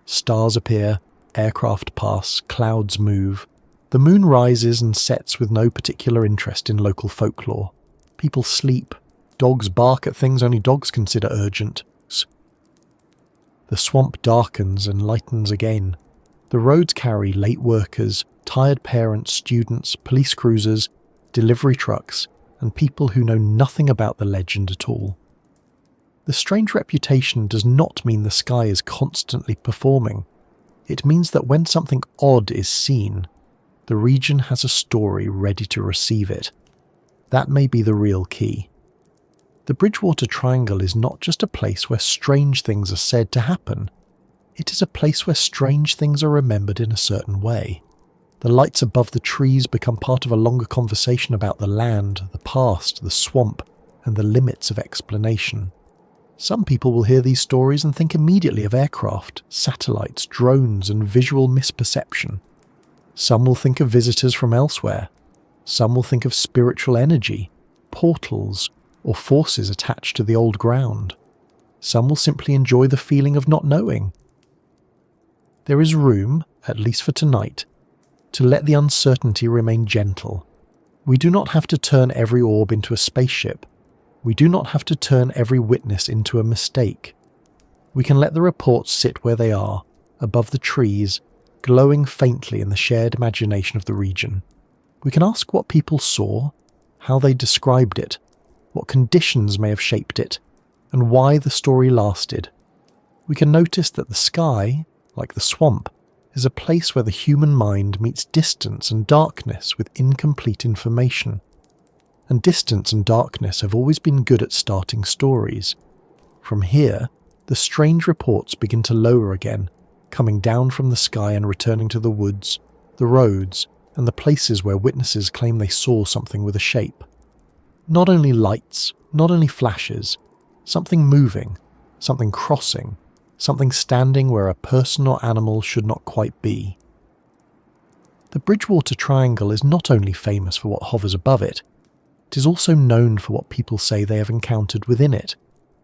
Stars appear, aircraft pass, clouds move. The moon rises and sets with no particular interest in local folklore. People sleep. Dogs bark at things only dogs consider urgent. The swamp darkens and lightens again. The roads carry late workers, tired parents, students, police cruisers, delivery trucks, and people who know nothing about the legend at all. The strange reputation does not mean the sky is constantly performing. It means that when something odd is seen, the region has a story ready to receive it. That may be the real key. The Bridgewater Triangle is not just a place where strange things are said to happen. It is a place where strange things are remembered in a certain way. The lights above the trees become part of a longer conversation about the land, the past, the swamp, and the limits of explanation. Some people will hear these stories and think immediately of aircraft, satellites, drones, and visual misperception. Some will think of visitors from elsewhere. Some will think of spiritual energy, portals, or forces attached to the old ground. Some will simply enjoy the feeling of not knowing. There is room, at least for tonight, to let the uncertainty remain gentle. We do not have to turn every orb into a spaceship. We do not have to turn every witness into a mistake. We can let the reports sit where they are, above the trees, glowing faintly in the shared imagination of the region. We can ask what people saw, how they described it, what conditions may have shaped it, and why the story lasted. We can notice that the sky, like the swamp, is a place where the human mind meets distance and darkness with incomplete information. And distance and darkness have always been good at starting stories. From here, the strange reports begin to lower again, coming down from the sky and returning to the woods, the roads, and the places where witnesses claim they saw something with a shape. Not only lights, not only flashes, something moving, something crossing, something standing where a person or animal should not quite be. The Bridgewater Triangle is not only famous for what hovers above it, it is also known for what people say they have encountered within it,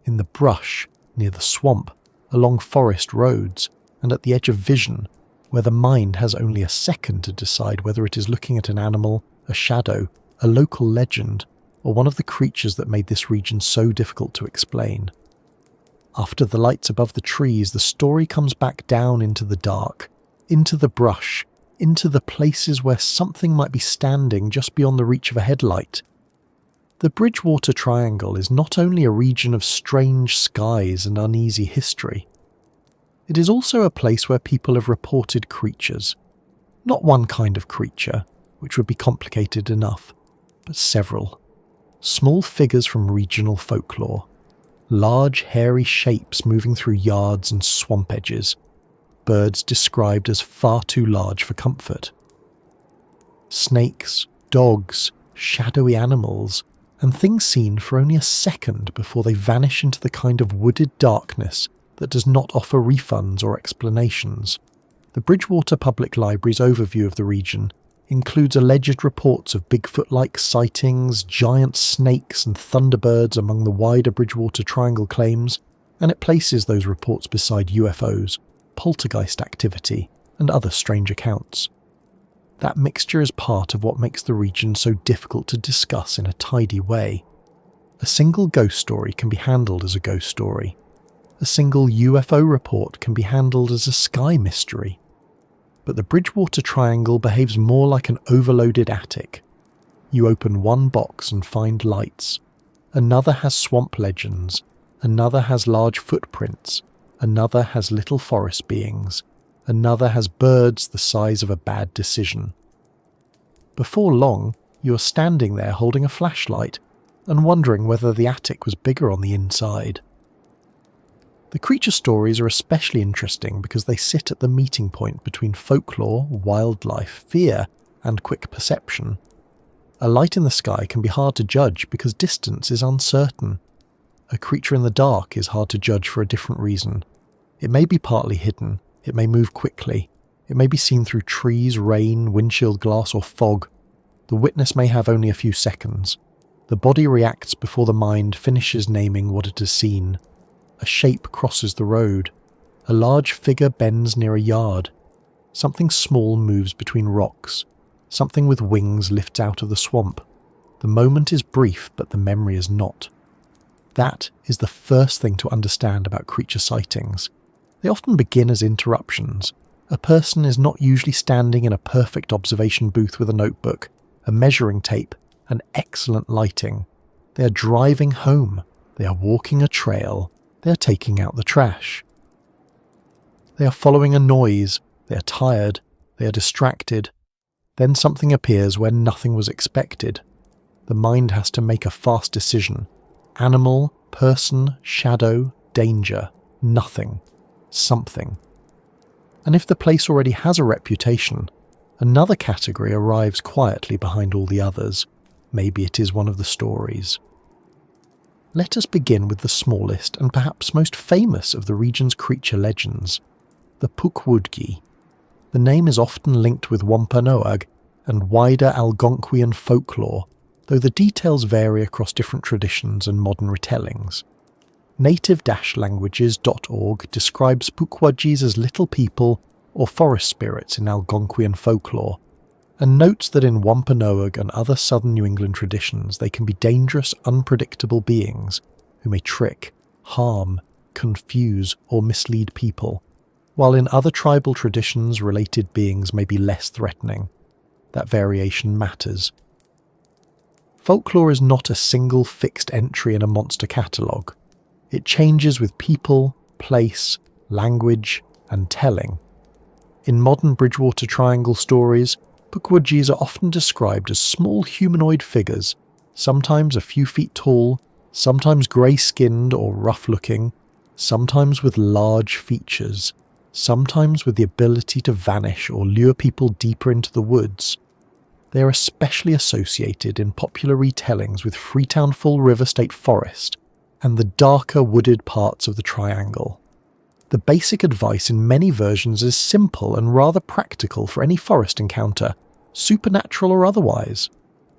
in the brush, near the swamp, along forest roads, and at the edge of vision, where the mind has only a second to decide whether it is looking at an animal, a shadow, a local legend, or one of the creatures that made this region so difficult to explain. After the lights above the trees, the story comes back down into the dark, into the brush, into the places where something might be standing just beyond the reach of a headlight. The Bridgewater Triangle is not only a region of strange skies and uneasy history. It is also a place where people have reported creatures. Not one kind of creature, which would be complicated enough, but several. Small figures from regional folklore. Large, hairy shapes moving through yards and swamp edges. Birds described as far too large for comfort. Snakes, dogs, shadowy animals, and things seen for only a second before they vanish into the kind of wooded darkness that does not offer refunds or explanations. The Bridgewater Public Library's overview of the region includes alleged reports of Bigfoot-like sightings, giant snakes and thunderbirds among the wider Bridgewater Triangle claims, and it places those reports beside UFOs, poltergeist activity, and other strange accounts. That mixture is part of what makes the region so difficult to discuss in a tidy way. A single ghost story can be handled as a ghost story. A single UFO report can be handled as a sky mystery. But the Bridgewater Triangle behaves more like an overloaded attic. You open one box and find lights. Another has swamp legends. Another has large footprints. Another has little forest beings. Another has birds the size of a bad decision. Before long, you are standing there holding a flashlight and wondering whether the attic was bigger on the inside. The creature stories are especially interesting because they sit at the meeting point between folklore, wildlife, fear, and quick perception. A light in the sky can be hard to judge because distance is uncertain. A creature in the dark is hard to judge for a different reason. It may be partly hidden, it may move quickly, it may be seen through trees, rain, windshield glass, or fog. The witness may have only a few seconds. The body reacts before the mind finishes naming what it has seen. A shape crosses the road. A large figure bends near a yard. Something small moves between rocks. Something with wings lifts out of the swamp. The moment is brief, but the memory is not. That is the first thing to understand about creature sightings. They often begin as interruptions. A person is not usually standing in a perfect observation booth with a notebook, a measuring tape, and excellent lighting. They are driving home. They are walking a trail. They are taking out the trash. They are following a noise. They are tired. They are distracted. Then something appears where nothing was expected. The mind has to make a fast decision. Animal, person, shadow, danger, nothing, something. And if the place already has a reputation, another category arrives quietly behind all the others. Maybe it is one of the stories. Let us begin with the smallest and perhaps most famous of the region's creature legends, the Pukwudgie. The name is often linked with Wampanoag and wider Algonquian folklore, though the details vary across different traditions and modern retellings. Native-languages.org describes Pukwudgies as little people or forest spirits in Algonquian folklore, and notes that in Wampanoag and other southern New England traditions they can be dangerous, unpredictable beings who may trick, harm, confuse, or mislead people, while in other tribal traditions related beings may be less threatening. That variation matters. Folklore is not a single fixed entry in a monster catalogue. It changes with people, place, language, and telling. In modern Bridgewater Triangle stories, Pukwudgies are often described as small humanoid figures, sometimes a few feet tall, sometimes grey-skinned or rough-looking, sometimes with large features, sometimes with the ability to vanish or lure people deeper into the woods. They are especially associated in popular retellings with Freetown Fall River State Forest and the darker wooded parts of the Triangle. The basic advice in many versions is simple and rather practical for any forest encounter, supernatural or otherwise.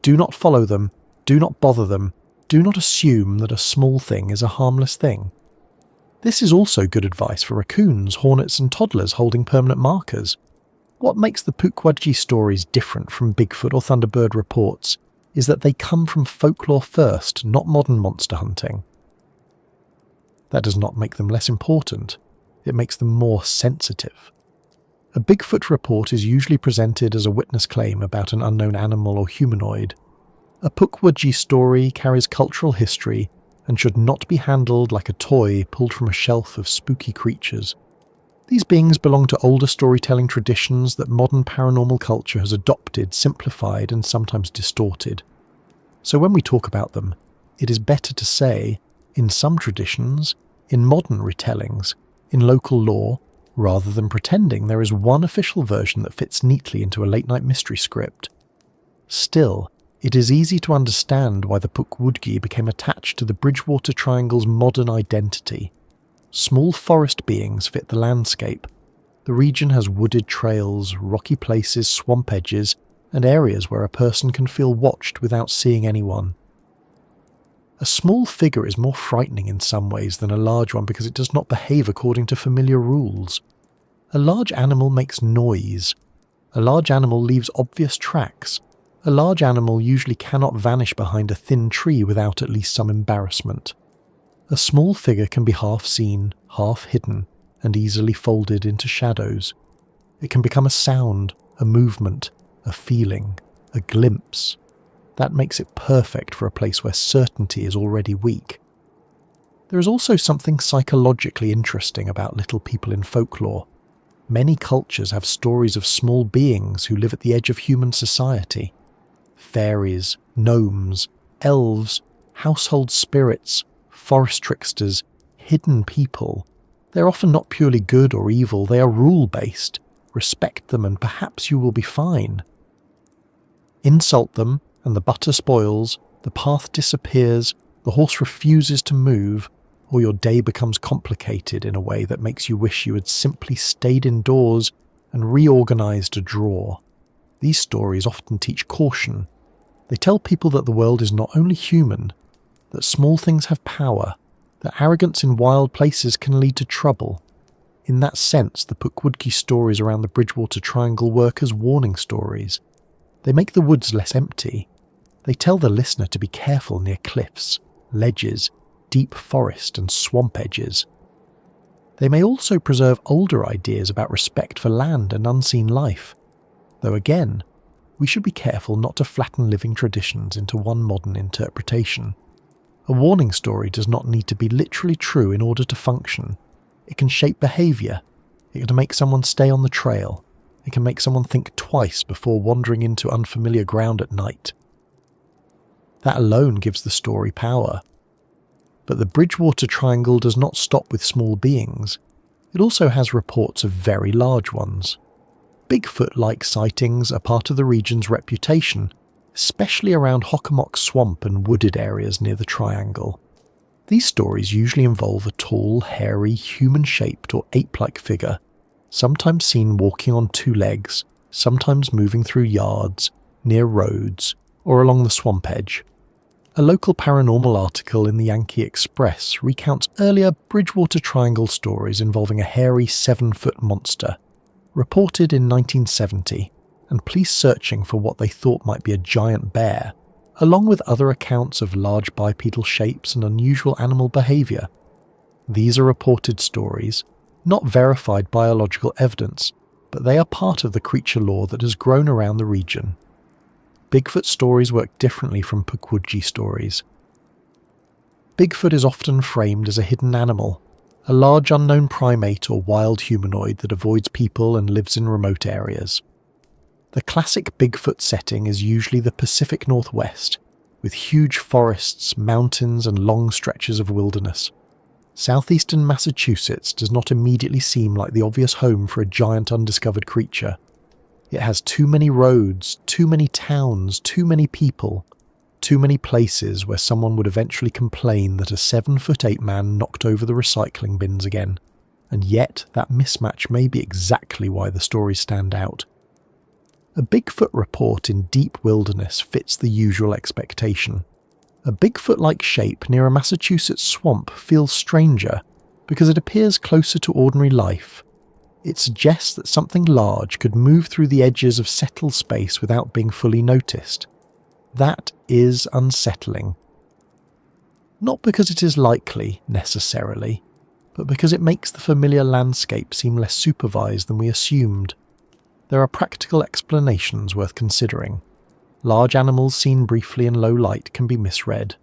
Do not follow them, do not bother them, do not assume that a small thing is a harmless thing. This is also good advice for raccoons, hornets and toddlers holding permanent markers. What makes the Pukwudgie stories different from Bigfoot or Thunderbird reports is that they come from folklore first, not modern monster hunting. That does not make them less important. It makes them more sensitive. A Bigfoot report is usually presented as a witness claim about an unknown animal or humanoid. A Pukwudgie story carries cultural history and should not be handled like a toy pulled from a shelf of spooky creatures. These beings belong to older storytelling traditions that modern paranormal culture has adopted, simplified, and sometimes distorted. So when we talk about them, it is better to say, in some traditions, in modern retellings, in local lore, rather than pretending there is one official version that fits neatly into a late-night mystery script. Still, it is easy to understand why the Pukwudgie became attached to the Bridgewater Triangle's modern identity. Small forest beings fit the landscape. The region has wooded trails, rocky places, swamp edges, and areas where a person can feel watched without seeing anyone. A small figure is more frightening in some ways than a large one because it does not behave according to familiar rules. A large animal makes noise. A large animal leaves obvious tracks. A large animal usually cannot vanish behind a thin tree without at least some embarrassment. A small figure can be half seen, half hidden, and easily folded into shadows. It can become a sound, a movement, a feeling, a glimpse. That makes it perfect for a place where certainty is already weak. There is also something psychologically interesting about little people in folklore. Many cultures have stories of small beings who live at the edge of human society. Fairies, gnomes, elves, household spirits, forest tricksters, hidden people, They're often not purely good or evil, they are rule-based. Respect them and perhaps you will be fine. Insult them and the butter spoils, the path disappears, the horse refuses to move, or your day becomes complicated in a way that makes you wish you had simply stayed indoors and reorganized a drawer. These stories often teach caution. They tell people that the world is not only human, that small things have power, that arrogance in wild places can lead to trouble. In that sense, the Pukwudgie stories around the Bridgewater Triangle work as warning stories. They make the woods less empty. They tell the listener to be careful near cliffs, ledges, deep forest and swamp edges. They may also preserve older ideas about respect for land and unseen life, though again, we should be careful not to flatten living traditions into one modern interpretation. A warning story does not need to be literally true in order to function. It can shape behaviour. It can make someone stay on the trail. It can make someone think twice before wandering into unfamiliar ground at night. That alone gives the story power. But the Bridgewater Triangle does not stop with small beings. It also has reports of very large ones. Bigfoot-like sightings are part of the region's reputation, especially around Hockomock Swamp and wooded areas near the Triangle. These stories usually involve a tall, hairy, human-shaped or ape-like figure, sometimes seen walking on two legs, sometimes moving through yards, near roads, or along the swamp edge. A local paranormal article in the Yankee Express recounts earlier Bridgewater Triangle stories involving a hairy 7-foot monster, reported in 1970, and police searching for what they thought might be a giant bear, along with other accounts of large bipedal shapes and unusual animal behaviour. These are reported stories, not verified biological evidence, but they are part of the creature lore that has grown around the region. Bigfoot stories work differently from Pukwudgie stories. Bigfoot is often framed as a hidden animal, a large unknown primate or wild humanoid that avoids people and lives in remote areas. The classic Bigfoot setting is usually the Pacific Northwest, with huge forests, mountains, and long stretches of wilderness. Southeastern Massachusetts does not immediately seem like the obvious home for a giant undiscovered creature. It has too many roads, too many towns, too many people, too many places where someone would eventually complain that a 7-foot ape man knocked over the recycling bins again. And yet, that mismatch may be exactly why the stories stand out. A Bigfoot report in deep wilderness fits the usual expectation. A Bigfoot-like shape near a Massachusetts swamp feels stranger because it appears closer to ordinary life. It suggests that something large could move through the edges of settled space without being fully noticed. That is unsettling. Not because it is likely, necessarily, but because it makes the familiar landscape seem less supervised than we assumed. There are practical explanations worth considering. Large animals seen briefly in low light can be misread.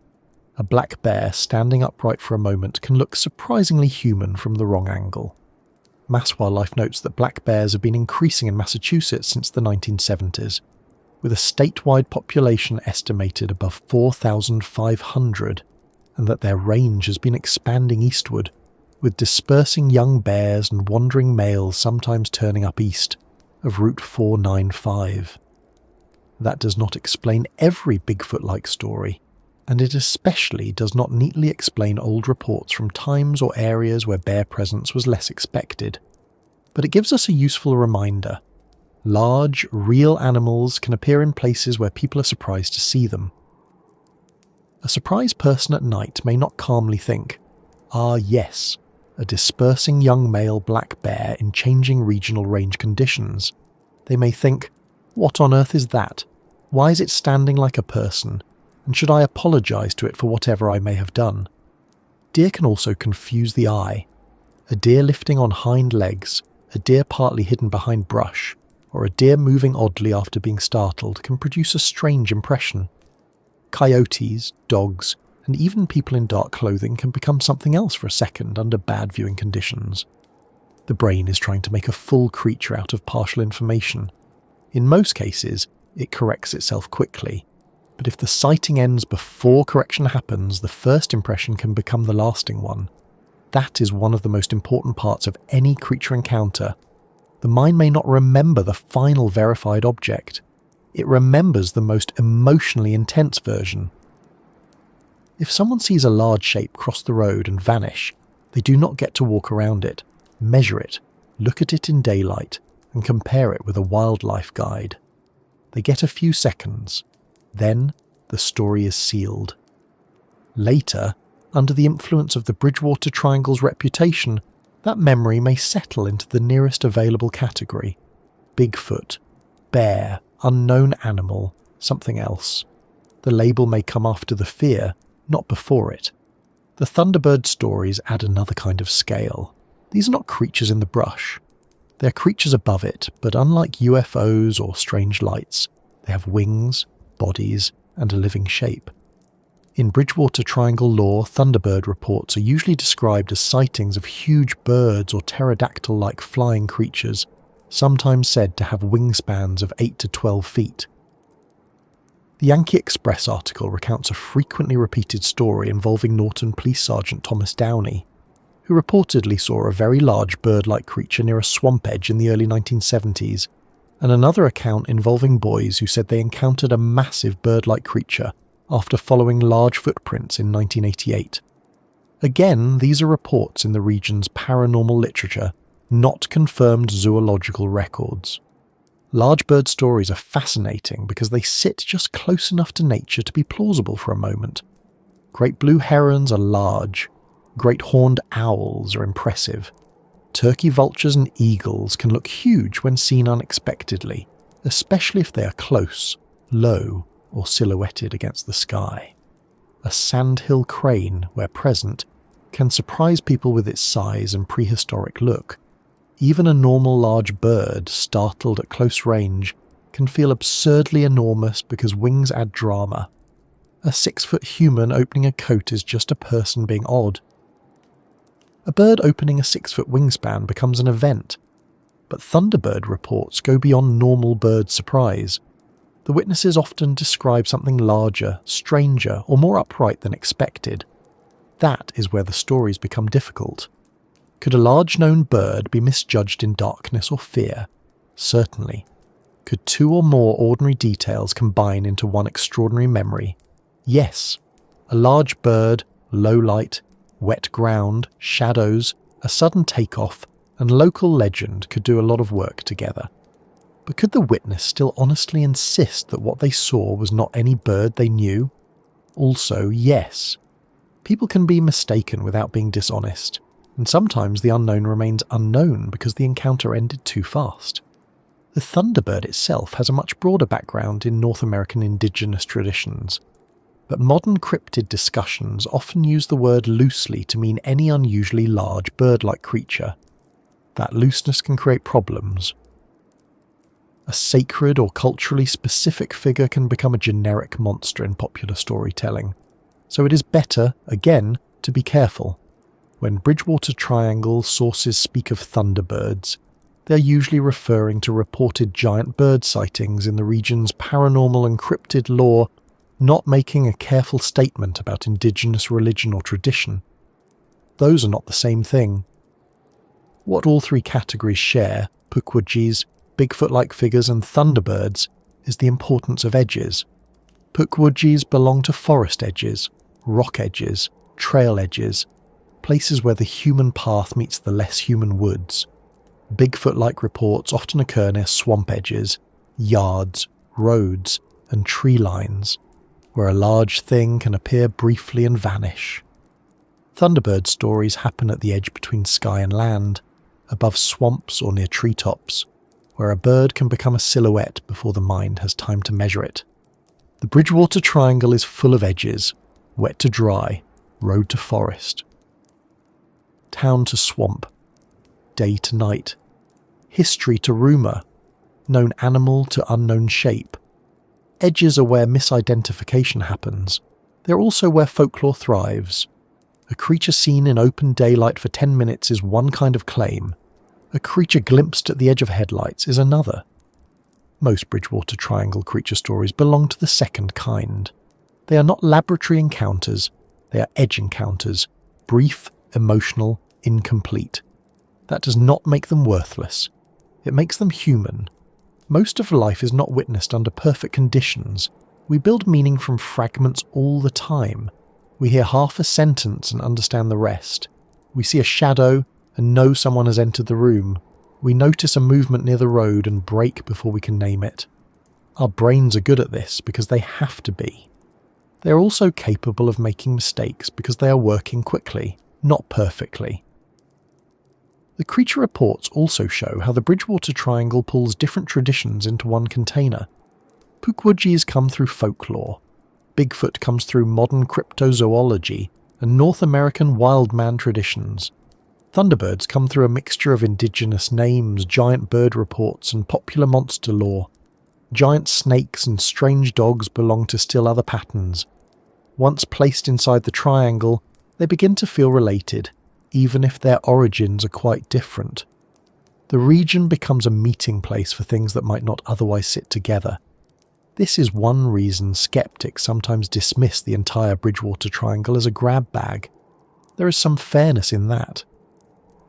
A black bear standing upright for a moment can look surprisingly human from the wrong angle. Mass Wildlife notes that black bears have been increasing in Massachusetts since the 1970s, with a statewide population estimated above 4,500, and that their range has been expanding eastward, with dispersing young bears and wandering males sometimes turning up east of Route 495. That does not explain every Bigfoot-like story, and it especially does not neatly explain old reports from times or areas where bear presence was less expected. But it gives us a useful reminder. Large, real animals can appear in places where people are surprised to see them. A surprised person at night may not calmly think, "Ah yes, a dispersing young male black bear in changing regional range conditions." They may think, "What on earth is that? Why is it standing like a person? And should I apologise to it for whatever I may have done?" Deer can also confuse the eye. A deer lifting on hind legs, a deer partly hidden behind brush, or a deer moving oddly after being startled can produce a strange impression. Coyotes, dogs, and even people in dark clothing can become something else for a second under bad viewing conditions. The brain is trying to make a full creature out of partial information. In most cases, it corrects itself quickly, but if the sighting ends before correction happens, the first impression can become the lasting one. That is one of the most important parts of any creature encounter. The mind may not remember the final verified object. It remembers the most emotionally intense version. If someone sees a large shape cross the road and vanish, they do not get to walk around it, measure it, look at it in daylight, and compare it with a wildlife guide. They get a few seconds. Then, the story is sealed. Later, under the influence of the Bridgewater Triangle's reputation, that memory may settle into the nearest available category. Bigfoot, bear, unknown animal, something else. The label may come after the fear, not before it. The Thunderbird stories add another kind of scale. These are not creatures in the brush. They are creatures above it, but unlike UFOs or strange lights, they have wings, bodies, and a living shape. In Bridgewater Triangle lore, Thunderbird reports are usually described as sightings of huge birds or pterodactyl-like flying creatures, sometimes said to have wingspans of 8 to 12 feet. The Yankee Express article recounts a frequently repeated story involving Norton Police Sergeant Thomas Downey, who reportedly saw a very large bird-like creature near a swamp edge in the early 1970s, and another account involving boys who said they encountered a massive bird-like creature after following large footprints in 1988. Again, these are reports in the region's paranormal literature, not confirmed zoological records. Large bird stories are fascinating because they sit just close enough to nature to be plausible for a moment. Great blue herons are large. Great horned owls are impressive. Turkey vultures and eagles can look huge when seen unexpectedly, especially if they are close, low, or silhouetted against the sky. A sandhill crane, where present, can surprise people with its size and prehistoric look. Even a normal large bird, startled at close range, can feel absurdly enormous because wings add drama. A 6-foot human opening a coat is just a person being odd. A bird opening a 6-foot wingspan becomes an event, but Thunderbird reports go beyond normal bird surprise. The witnesses often describe something larger, stranger, or more upright than expected. That is where the stories become difficult. Could a large known bird be misjudged in darkness or fear? Certainly. Could 2 or more ordinary details combine into one extraordinary memory? Yes. A large bird, low light, wet ground, shadows, a sudden takeoff, and local legend could do a lot of work together. But could the witness still honestly insist that what they saw was not any bird they knew? Also, yes. People can be mistaken without being dishonest, and sometimes the unknown remains unknown because the encounter ended too fast. The Thunderbird itself has a much broader background in North American indigenous traditions, but modern cryptid discussions often use the word loosely to mean any unusually large bird-like creature. That looseness can create problems. A sacred or culturally specific figure can become a generic monster in popular storytelling, so it is better, again, to be careful. When Bridgewater Triangle sources speak of Thunderbirds, they are usually referring to reported giant bird sightings in the region's paranormal and cryptid lore, not making a careful statement about indigenous religion or tradition. Those are not the same thing. What all 3 categories share, Pukwudgies, Bigfoot-like figures and Thunderbirds, is the importance of edges. Pukwudgies belong to forest edges, rock edges, trail edges, places where the human path meets the less human woods. Bigfoot-like reports often occur near swamp edges, yards, roads, and tree lines, where a large thing can appear briefly and vanish. Thunderbird stories happen at the edge between sky and land, above swamps or near treetops, where a bird can become a silhouette before the mind has time to measure it. The Bridgewater Triangle is full of edges, wet to dry, road to forest, town to swamp, day to night, history to rumour, known animal to unknown shape. Edges are where misidentification happens. They're also where folklore thrives. A creature seen in open daylight for 10 minutes is one kind of claim. A creature glimpsed at the edge of headlights is another. Most Bridgewater Triangle creature stories belong to the second kind. They are not laboratory encounters, they are edge encounters, brief, emotional, incomplete. That does not make them worthless. It makes them human. Most of life is not witnessed under perfect conditions. We build meaning from fragments all the time. We hear half a sentence and understand the rest. We see a shadow and know someone has entered the room. We notice a movement near the road and brake before we can name it. Our brains are good at this because they have to be. They are also capable of making mistakes because they are working quickly, not perfectly. The creature reports also show how the Bridgewater Triangle pulls different traditions into one container. Pukwudgies come through folklore, Bigfoot comes through modern cryptozoology and North American wildman traditions. Thunderbirds come through a mixture of indigenous names, giant bird reports and popular monster lore. Giant snakes and strange dogs belong to still other patterns. Once placed inside the triangle, they begin to feel related, even if their origins are quite different. The region becomes a meeting place for things that might not otherwise sit together. This is one reason skeptics sometimes dismiss the entire Bridgewater Triangle as a grab bag. There is some fairness in that.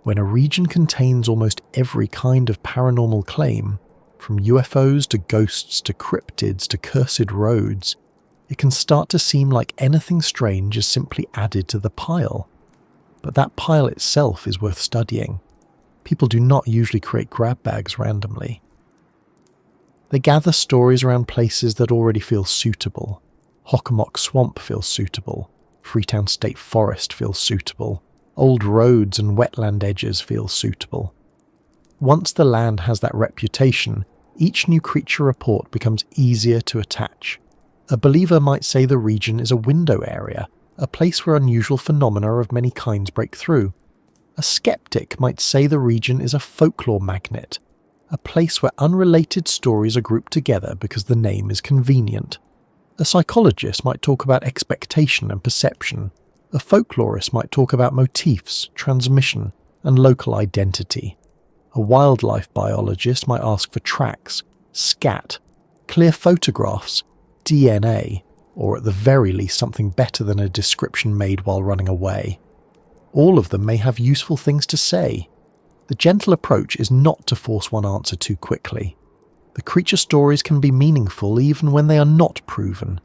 When a region contains almost every kind of paranormal claim, from UFOs to ghosts to cryptids to cursed roads, it can start to seem like anything strange is simply added to the pile. But that pile itself is worth studying. People do not usually create grab bags randomly. They gather stories around places that already feel suitable. Hockomock Swamp feels suitable. Freetown State Forest feels suitable. Old roads and wetland edges feel suitable. Once the land has that reputation, each new creature report becomes easier to attach. A believer might say the region is a window area, a place where unusual phenomena of many kinds break through. A skeptic might say the region is a folklore magnet, a place where unrelated stories are grouped together because the name is convenient. A psychologist might talk about expectation and perception. A folklorist might talk about motifs, transmission, and local identity. A wildlife biologist might ask for tracks, scat, clear photographs, DNA, or at the very least something better than a description made while running away. All of them may have useful things to say. The gentle approach is not to force one answer too quickly. The creature stories can be meaningful even when they are not proven.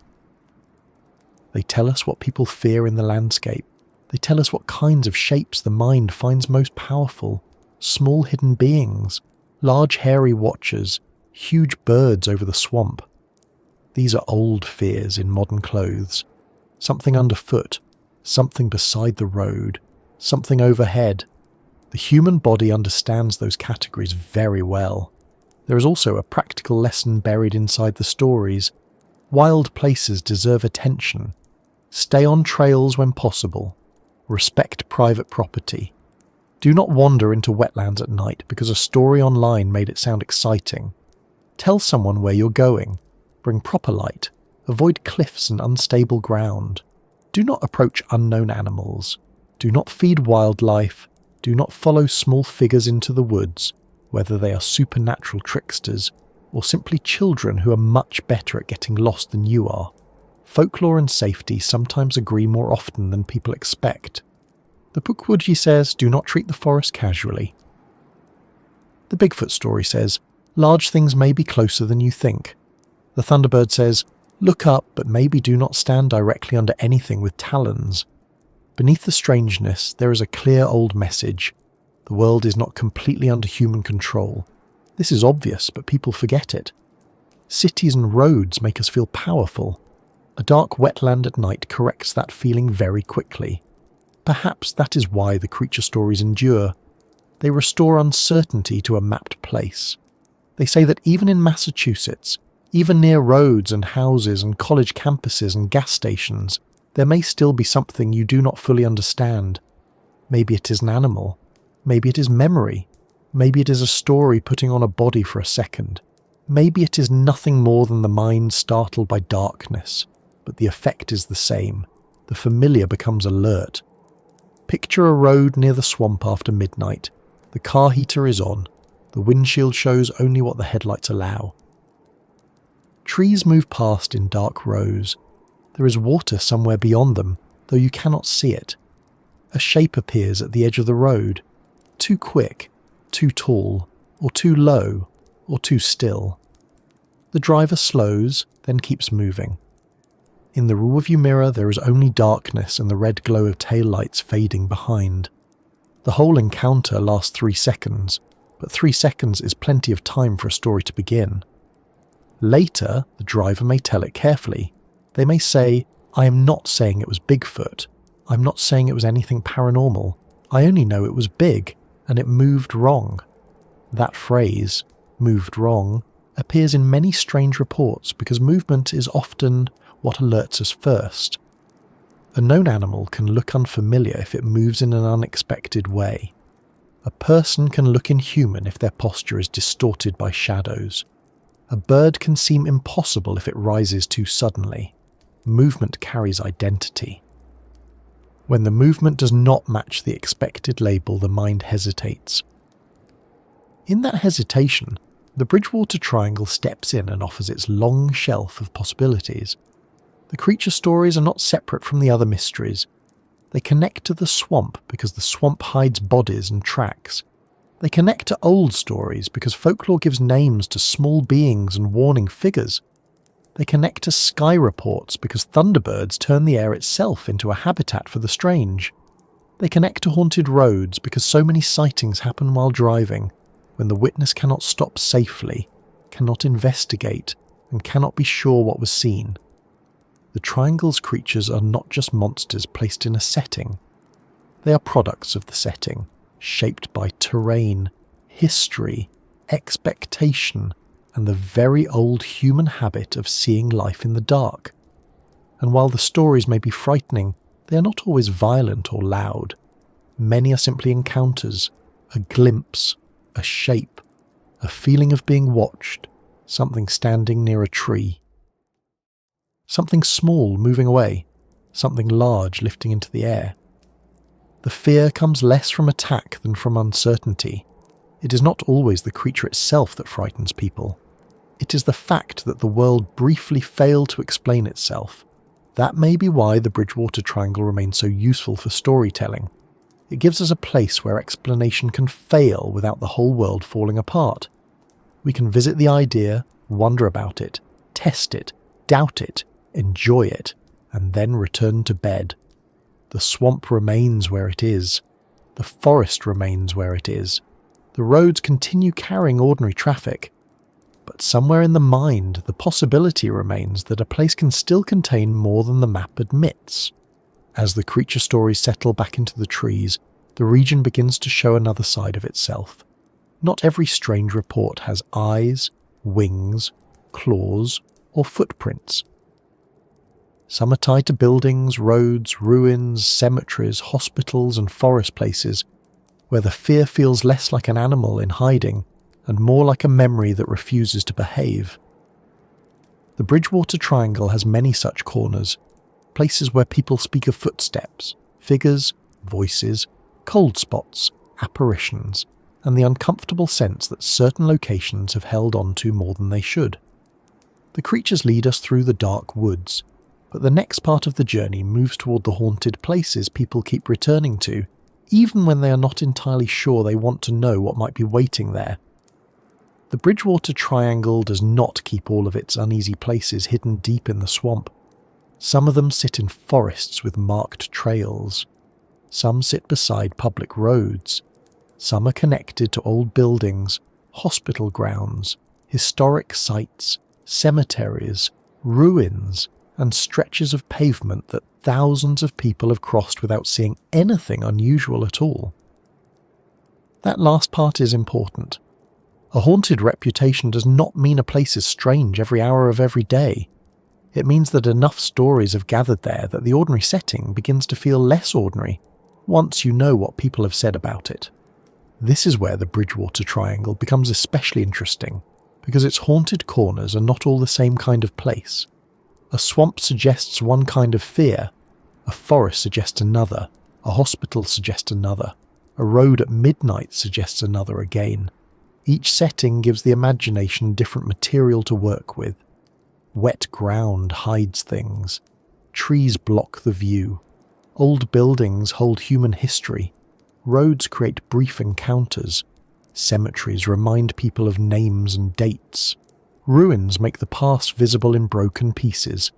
They tell us what people fear in the landscape. They tell us what kinds of shapes the mind finds most powerful. Small hidden beings, large hairy watchers, huge birds over the swamp. These are old fears in modern clothes. Something underfoot, something beside the road, something overhead. The human body understands those categories very well. There is also a practical lesson buried inside the stories. Wild places deserve attention. Stay on trails when possible. Respect private property. Do not wander into wetlands at night because a story online made it sound exciting. Tell someone where you're going. Bring proper light. Avoid cliffs and unstable ground. Do not approach unknown animals. Do not feed wildlife. Do not follow small figures into the woods, whether they are supernatural tricksters or simply children who are much better at getting lost than you are. Folklore and safety sometimes agree more often than people expect. The Pukwudgie says, do not treat the forest casually. The Bigfoot story says, large things may be closer than you think. The Thunderbird says, look up but maybe do not stand directly under anything with talons. Beneath the strangeness, there is a clear old message. The world is not completely under human control. This is obvious, but people forget it. Cities and roads make us feel powerful. A dark wetland at night corrects that feeling very quickly. Perhaps that is why the creature stories endure. They restore uncertainty to a mapped place. They say that even in Massachusetts, even near roads and houses and college campuses and gas stations, there may still be something you do not fully understand. Maybe it is an animal. Maybe it is memory. Maybe it is a story putting on a body for a second. Maybe it is nothing more than the mind startled by darkness, but the effect is the same. The familiar becomes alert. Picture a road near the swamp after midnight. The car heater is on. The windshield shows only what the headlights allow. Trees move past in dark rows. There is water somewhere beyond them, though you cannot see it. A shape appears at the edge of the road, too quick, too tall, or too low, or too still. The driver slows, then keeps moving. In the rearview mirror there is only darkness and the red glow of taillights fading behind. The whole encounter lasts 3 seconds, but 3 seconds is plenty of time for a story to begin. Later, the driver may tell it carefully. They may say, "I am not saying it was Bigfoot. I'm not saying it was anything paranormal. I only know it was big, and it moved wrong." That phrase, "moved wrong," appears in many strange reports because movement is often what alerts us first. A known animal can look unfamiliar if it moves in an unexpected way. A person can look inhuman if their posture is distorted by shadows. A bird can seem impossible if it rises too suddenly. Movement carries identity. When the movement does not match the expected label, the mind hesitates. In that hesitation, the Bridgewater Triangle steps in and offers its long shelf of possibilities. The creature stories are not separate from the other mysteries. They connect to the swamp because the swamp hides bodies and tracks. They connect to old stories because folklore gives names to small beings and warning figures. They connect to sky reports because thunderbirds turn the air itself into a habitat for the strange. They connect to haunted roads because so many sightings happen while driving, when the witness cannot stop safely, cannot investigate, and cannot be sure what was seen. The Triangle's creatures are not just monsters placed in a setting. They are products of the setting, shaped by terrain, history, expectation, and the very old human habit of seeing life in the dark. And while the stories may be frightening, they are not always violent or loud. Many are simply encounters, a glimpse, a shape, a feeling of being watched, something standing near a tree. Something small moving away, something large lifting into the air. The fear comes less from attack than from uncertainty. It is not always the creature itself that frightens people. It is the fact that the world briefly failed to explain itself. That may be why the Bridgewater Triangle remains so useful for storytelling. It gives us a place where explanation can fail without the whole world falling apart. We can visit the idea, wonder about it, test it, doubt it, enjoy it, and then return to bed. The swamp remains where it is. The forest remains where it is. The roads continue carrying ordinary traffic. But somewhere in the mind, the possibility remains that a place can still contain more than the map admits. As the creature stories settle back into the trees, the region begins to show another side of itself. Not every strange report has eyes, wings, claws, or footprints. Some are tied to buildings, roads, ruins, cemeteries, hospitals, and forest places, where the fear feels less like an animal in hiding and more like a memory that refuses to behave. The Bridgewater Triangle has many such corners, places where people speak of footsteps, figures, voices, cold spots, apparitions, and the uncomfortable sense that certain locations have held on to more than they should. The creatures lead us through the dark woods, but the next part of the journey moves toward the haunted places people keep returning to, even when they are not entirely sure they want to know what might be waiting there. The Bridgewater Triangle does not keep all of its uneasy places hidden deep in the swamp. Some of them sit in forests with marked trails. Some sit beside public roads. Some are connected to old buildings, hospital grounds, historic sites, cemeteries, ruins, and stretches of pavement that thousands of people have crossed without seeing anything unusual at all. That last part is important. A haunted reputation does not mean a place is strange every hour of every day. It means that enough stories have gathered there that the ordinary setting begins to feel less ordinary once you know what people have said about it. This is where the Bridgewater Triangle becomes especially interesting, because its haunted corners are not all the same kind of place. A swamp suggests one kind of fear, a forest suggests another, a hospital suggests another, a road at midnight suggests another again. Each setting gives the imagination different material to work with. Wet ground hides things. Trees block the view. Old buildings hold human history. Roads create brief encounters. Cemeteries remind people of names and dates. Ruins make the past visible in broken pieces.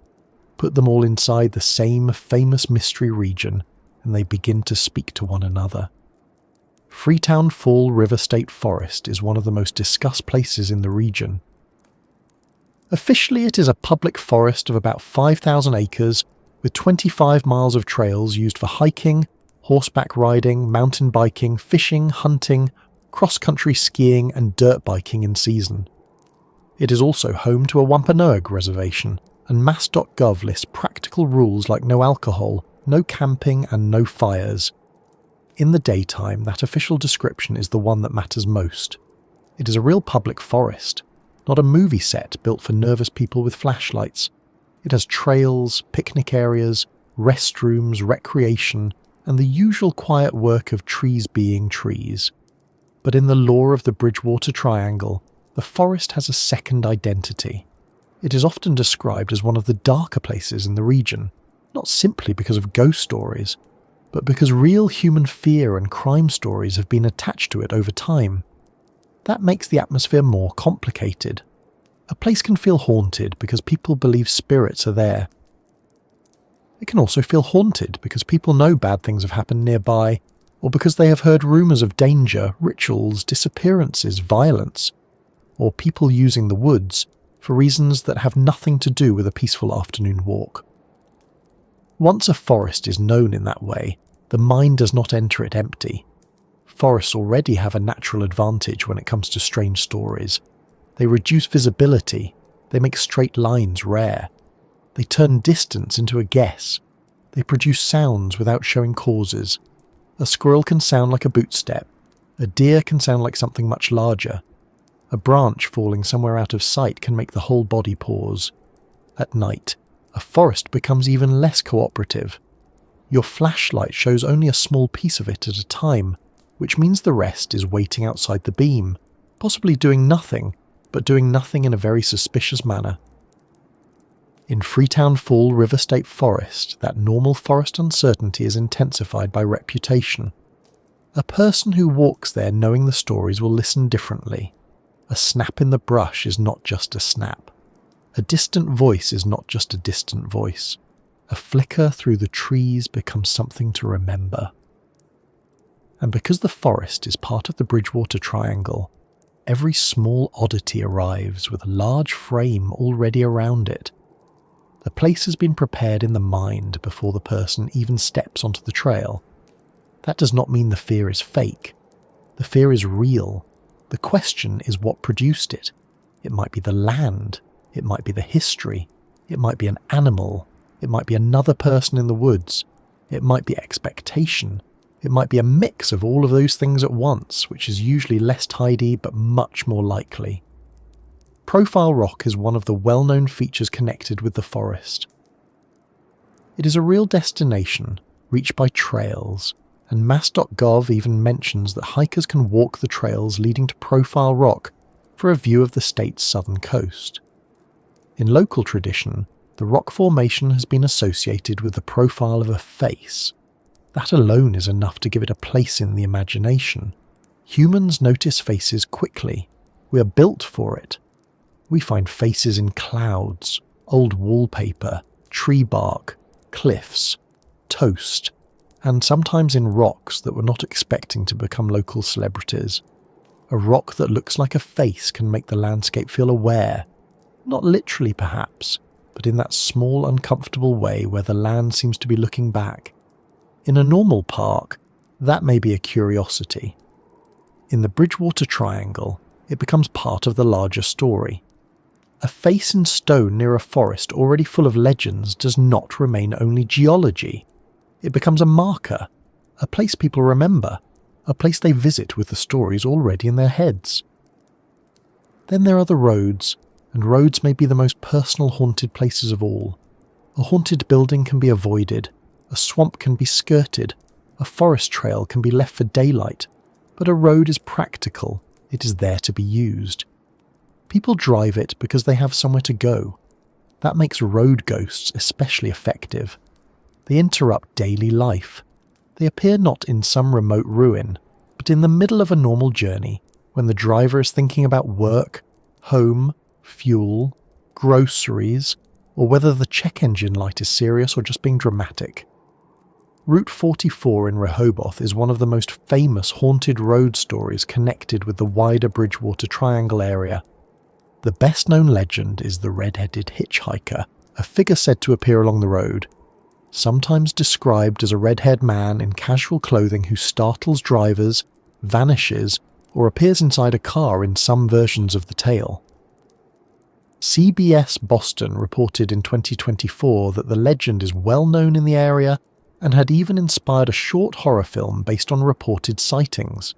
Put them all inside the same famous mystery region, and they begin to speak to one another. Freetown Fall River State Forest is one of the most discussed places in the region. Officially, it is a public forest of about 5,000 acres with 25 miles of trails used for hiking, horseback riding, mountain biking, fishing, hunting, cross-country skiing and dirt biking in season. It is also home to a Wampanoag reservation, and mass.gov lists practical rules like no alcohol, no camping and no fires. In the daytime, that official description is the one that matters most. It is a real public forest, not a movie set built for nervous people with flashlights. It has trails, picnic areas, restrooms, recreation, and the usual quiet work of trees being trees. But in the lore of the Bridgewater Triangle, the forest has a second identity. It is often described as one of the darker places in the region, not simply because of ghost stories, but because real human fear and crime stories have been attached to it over time. That makes the atmosphere more complicated. A place can feel haunted because people believe spirits are there. It can also feel haunted because people know bad things have happened nearby, or because they have heard rumours of danger, rituals, disappearances, violence, or people using the woods for reasons that have nothing to do with a peaceful afternoon walk. Once a forest is known in that way, the mind does not enter it empty. Forests already have a natural advantage when it comes to strange stories. They reduce visibility, they make straight lines rare. They turn distance into a guess. They produce sounds without showing causes. A squirrel can sound like a bootstep. A deer can sound like something much larger. A branch falling somewhere out of sight can make the whole body pause. At night, a forest becomes even less cooperative. Your flashlight shows only a small piece of it at a time, which means the rest is waiting outside the beam, possibly doing nothing, but doing nothing in a very suspicious manner. In Freetown Fall River State Forest, that normal forest uncertainty is intensified by reputation. A person who walks there knowing the stories will listen differently. A snap in the brush is not just a snap. A distant voice is not just a distant voice. A flicker through the trees becomes something to remember. And because the forest is part of the Bridgewater Triangle, every small oddity arrives with a large frame already around it. The place has been prepared in the mind before the person even steps onto the trail. That does not mean the fear is fake. The fear is real. The question is what produced it. It might be the land. It might be the history. It might be an animal. It might be another person in the woods. It might be expectation. It might be a mix of all of those things at once, which is usually less tidy but much more likely. Profile rock is one of the well-known features connected with the forest. It is a real destination, reached by trails, and mass.gov even mentions that hikers can walk the trails leading to Profile Rock for a view of the state's southern coast. In local tradition, the rock formation has been associated with the profile of a face. That alone is enough to give it a place in the imagination. Humans notice faces quickly. We are built for it. We find faces in clouds, old wallpaper, tree bark, cliffs, toast, and sometimes in rocks that we're not expecting to become local celebrities. A rock that looks like a face can make the landscape feel aware, not literally perhaps, but in that small uncomfortable way where the land seems to be looking back. In a normal park, that may be a curiosity. In the Bridgewater Triangle, it becomes part of the larger story. A face in stone near a forest already full of legends does not remain only geology. It becomes a marker, a place people remember, a place they visit with the stories already in their heads. Then there are the roads, and roads may be the most personal haunted places of all. A haunted building can be avoided, a swamp can be skirted, a forest trail can be left for daylight, but a road is practical, it is there to be used. People drive it because they have somewhere to go. That makes road ghosts especially effective. They interrupt daily life. They appear not in some remote ruin, but in the middle of a normal journey, when the driver is thinking about work, home, fuel, groceries, or whether the check engine light is serious or just being dramatic. Route 44 in Rehoboth is one of the most famous haunted road stories connected with the wider Bridgewater Triangle area. The best-known legend is the red-headed hitchhiker, a figure said to appear along the road, sometimes described as a red-haired man in casual clothing who startles drivers, vanishes, or appears inside a car in some versions of the tale. CBS Boston reported in 2024 that the legend is well known in the area and had even inspired a short horror film based on reported sightings.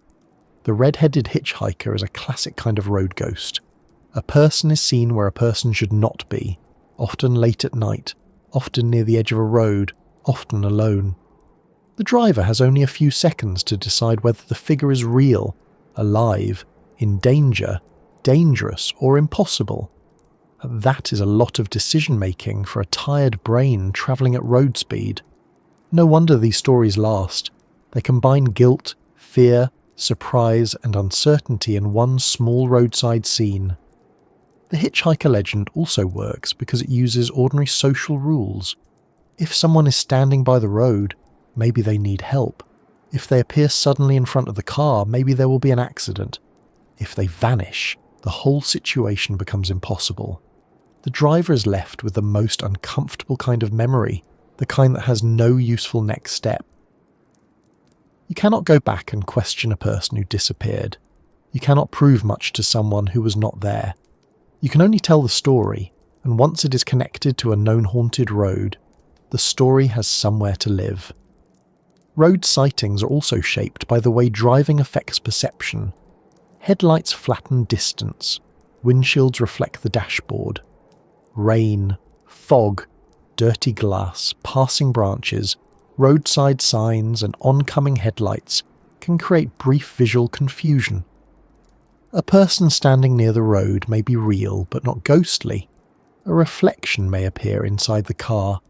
The red-headed hitchhiker is a classic kind of road ghost. A person is seen where a person should not be, often late at night, often near the edge of a road, often alone. The driver has only a few seconds to decide whether the figure is real, alive, in danger, dangerous, or impossible. That is a lot of decision-making for a tired brain travelling at road speed. No wonder these stories last. They combine guilt, fear, surprise, and uncertainty in one small roadside scene. The hitchhiker legend also works because it uses ordinary social rules. If someone is standing by the road, maybe they need help. If they appear suddenly in front of the car, maybe there will be an accident. If they vanish, the whole situation becomes impossible. The driver is left with the most uncomfortable kind of memory, the kind that has no useful next step. You cannot go back and question a person who disappeared. You cannot prove much to someone who was not there. You can only tell the story, and once it is connected to a known haunted road, the story has somewhere to live. Road sightings are also shaped by the way driving affects perception. Headlights flatten distance, windshields reflect the dashboard. Rain, fog, dirty glass, passing branches, roadside signs, and oncoming headlights can create brief visual confusion. A person standing near the road may be real but not ghostly. A reflection may appear inside the car.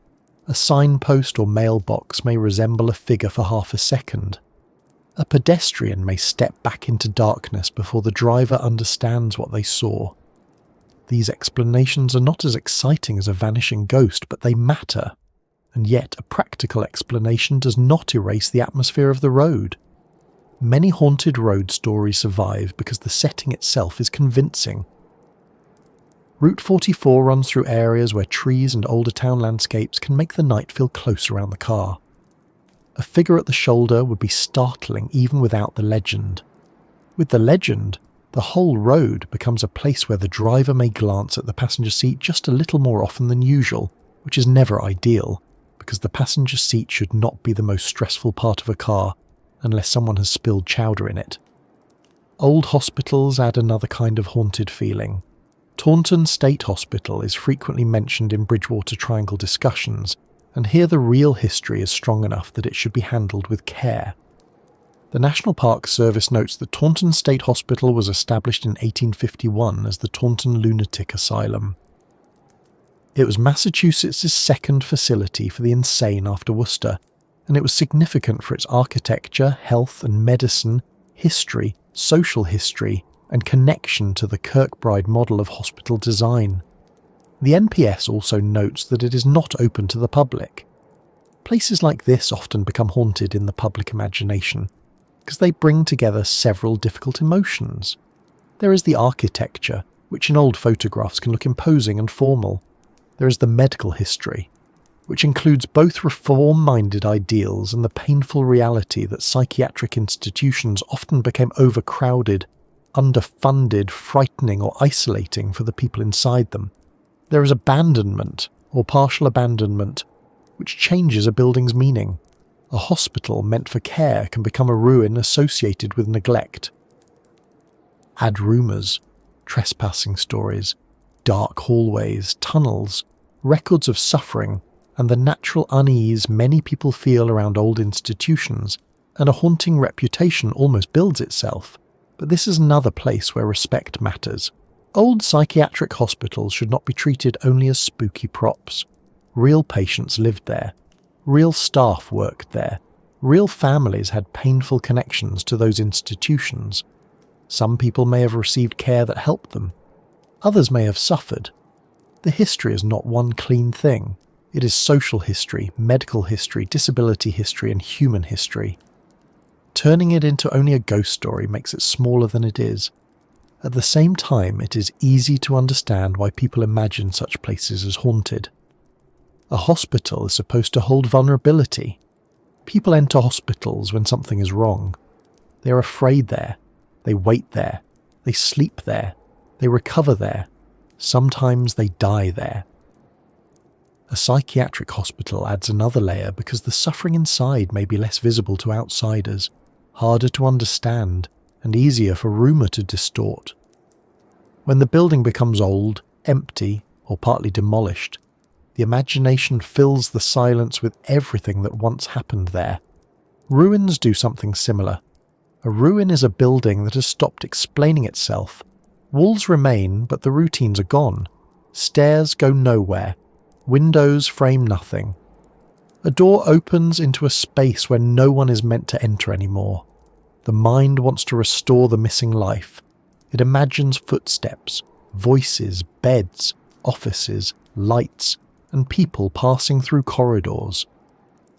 A signpost or mailbox may resemble a figure for half a second. A pedestrian may step back into darkness before the driver understands what they saw. These explanations are not as exciting as a vanishing ghost, but they matter. And yet a practical explanation does not erase the atmosphere of the road. Many haunted road stories survive because the setting itself is convincing. Route 44 runs through areas where trees and older town landscapes can make the night feel close around the car. A figure at the shoulder would be startling even without the legend. With the legend, the whole road becomes a place where the driver may glance at the passenger seat just a little more often than usual, which is never ideal, because the passenger seat should not be the most stressful part of a car, unless someone has spilled chowder in it. Old hospitals add another kind of haunted feeling. Taunton State Hospital is frequently mentioned in Bridgewater Triangle discussions, and here the real history is strong enough that it should be handled with care. The National Park Service notes that Taunton State Hospital was established in 1851 as the Taunton Lunatic Asylum. It was Massachusetts' second facility for the insane after Worcester, and it was significant for its architecture, health and medicine, history, social history, and connection to the Kirkbride model of hospital design. The NPS also notes that it is not open to the public. Places like this often become haunted in the public imagination, because they bring together several difficult emotions. There is the architecture, which in old photographs can look imposing and formal. There is the medical history, which includes both reform-minded ideals and the painful reality that psychiatric institutions often became overcrowded, underfunded, frightening or isolating for the people inside them. There is abandonment, or partial abandonment, which changes a building's meaning. A hospital meant for care can become a ruin associated with neglect. Add rumours, trespassing stories, dark hallways, tunnels, records of suffering, and the natural unease many people feel around old institutions, and a haunting reputation almost builds itself. But this is another place where respect matters. Old psychiatric hospitals should not be treated only as spooky props. Real patients lived there. Real staff worked there. Real families had painful connections to those institutions. Some people may have received care that helped them. Others may have suffered. The history is not one clean thing. It is social history, medical history, disability history, and human history. Turning it into only a ghost story makes it smaller than it is. At the same time, it is easy to understand why people imagine such places as haunted. A hospital is supposed to hold vulnerability. People enter hospitals when something is wrong. They are afraid there. They wait there. They sleep there. They recover there. Sometimes they die there. A psychiatric hospital adds another layer because the suffering inside may be less visible to outsiders, harder to understand, and easier for rumour to distort. When the building becomes old, empty, or partly demolished, the imagination fills the silence with everything that once happened there. Ruins do something similar. A ruin is a building that has stopped explaining itself. Walls remain, but the routines are gone. Stairs go nowhere. Windows frame nothing. A door opens into a space where no one is meant to enter anymore. The mind wants to restore the missing life. It imagines footsteps, voices, beds, offices, lights, and people passing through corridors.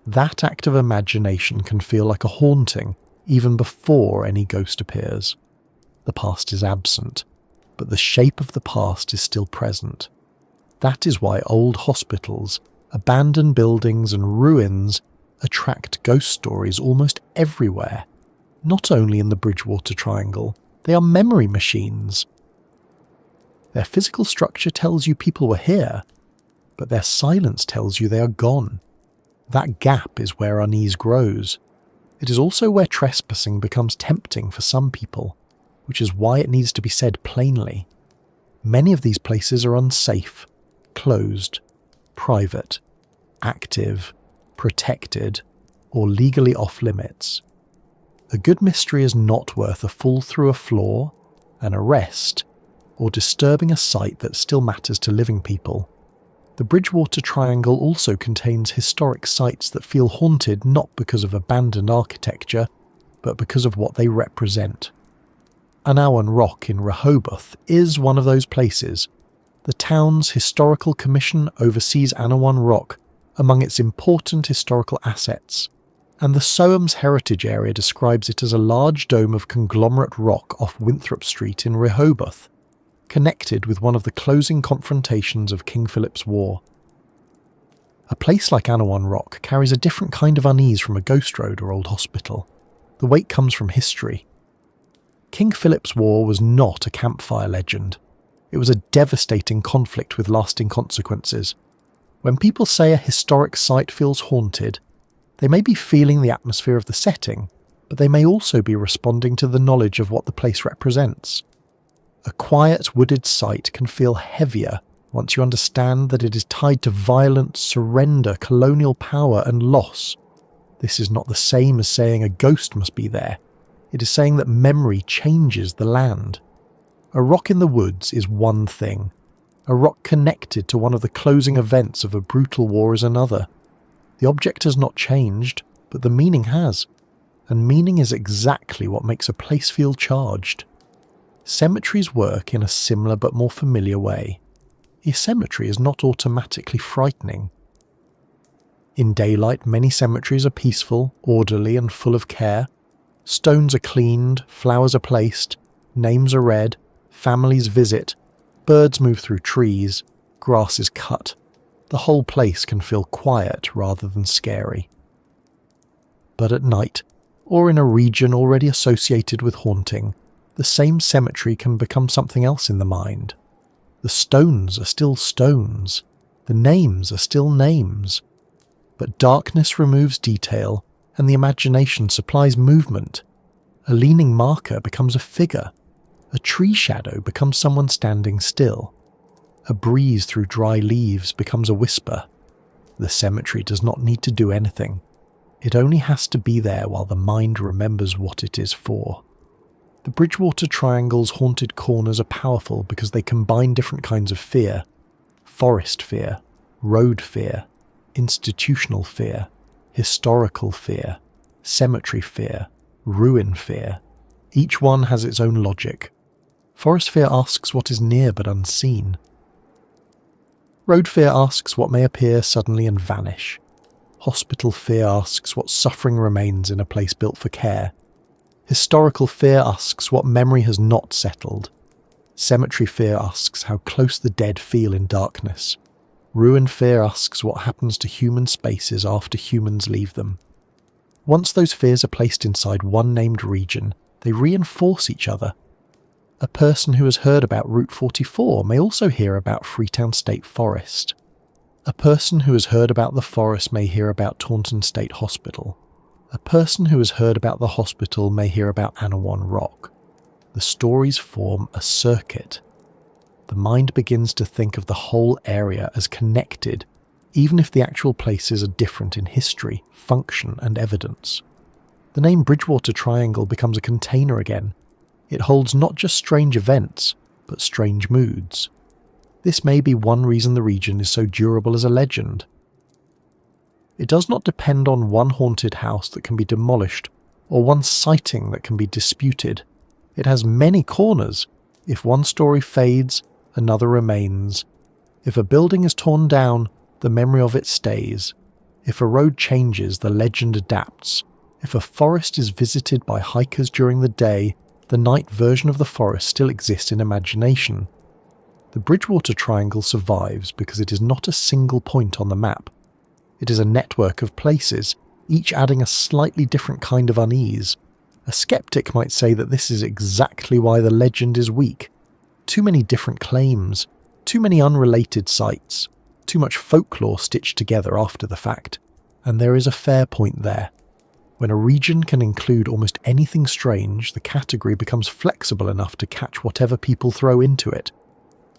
That act of imagination can feel like a haunting even before any ghost appears. The past is absent, but the shape of the past is still present. That is why old hospitals, abandoned buildings and ruins attract ghost stories almost everywhere. Not only in the Bridgewater Triangle, they are memory machines. Their physical structure tells you people were here, but their silence tells you they are gone. That gap is where unease grows. It is also where trespassing becomes tempting for some people, which is why it needs to be said plainly. Many of these places are unsafe, closed, private, active, protected, or legally off limits. A good mystery is not worth a fall through a floor, an arrest, or disturbing a site that still matters to living people. The Bridgewater Triangle also contains historic sites that feel haunted not because of abandoned architecture, but because of what they represent. Anawan Rock in Rehoboth is one of those places. The town's historical commission oversees Anawan Rock among its important historical assets, and the Soam's Heritage Area describes it as a large dome of conglomerate rock off Winthrop Street in Rehoboth, connected with one of the closing confrontations of King Philip's War. A place like Anawan Rock carries a different kind of unease from a ghost road or old hospital. The weight comes from history. King Philip's War was not a campfire legend. It was a devastating conflict with lasting consequences. When people say a historic site feels haunted, they may be feeling the atmosphere of the setting, but they may also be responding to the knowledge of what the place represents. A quiet wooded site can feel heavier once you understand that it is tied to violence, surrender, colonial power, and loss. This is not the same as saying a ghost must be there. It is saying that memory changes the land. A rock in the woods is one thing. A rock connected to one of the closing events of a brutal war is another. The object has not changed, but the meaning has. And meaning is exactly what makes a place feel charged. Cemeteries work in a similar but more familiar way. A cemetery is not automatically frightening. In daylight, many cemeteries are peaceful, orderly, and full of care. Stones are cleaned, flowers are placed, names are read, families visit, birds move through trees, grass is cut. The whole place can feel quiet rather than scary. But at night, or in a region already associated with haunting, the same cemetery can become something else in the mind. The stones are still stones. The names are still names. But darkness removes detail, and the imagination supplies movement. A leaning marker becomes a figure. A tree shadow becomes someone standing still. A breeze through dry leaves becomes a whisper. The cemetery does not need to do anything. It only has to be there while the mind remembers what it is for. The Bridgewater Triangle's haunted corners are powerful because they combine different kinds of fear. Forest fear, road fear, institutional fear. historical fear, cemetery fear, ruin fear. Each one has its own logic. Forest fear asks what is near but unseen. Road fear asks what may appear suddenly and vanish. Hospital fear asks what suffering remains in a place built for care. Historical fear asks what memory has not settled. Cemetery fear asks how close the dead feel in darkness. Ruin fear asks what happens to human spaces after humans leave them. Once those fears are placed inside one named region, they reinforce each other. A person who has heard about Route 44 may also hear about Freetown State Forest. A person who has heard about the forest may hear about Taunton State Hospital. A person who has heard about the hospital may hear about Anawan Rock. The stories form a circuit. The mind begins to think of the whole area as connected, even if the actual places are different in history, function, and evidence. The name Bridgewater Triangle becomes a container again. It holds not just strange events, but strange moods. This may be one reason the region is so durable as a legend. It does not depend on one haunted house that can be demolished, or one sighting that can be disputed. It has many corners. If one story fades, another remains. If a building is torn down, the memory of it stays. If a road changes, the legend adapts. If a forest is visited by hikers during the day, the night version of the forest still exists in imagination. The Bridgewater Triangle survives because it is not a single point on the map. It is a network of places, each adding a slightly different kind of unease. A skeptic might say that this is exactly why the legend is weak. Too many different claims, too many unrelated sites, too much folklore stitched together after the fact. And there is a fair point there. When a region can include almost anything strange, the category becomes flexible enough to catch whatever people throw into it.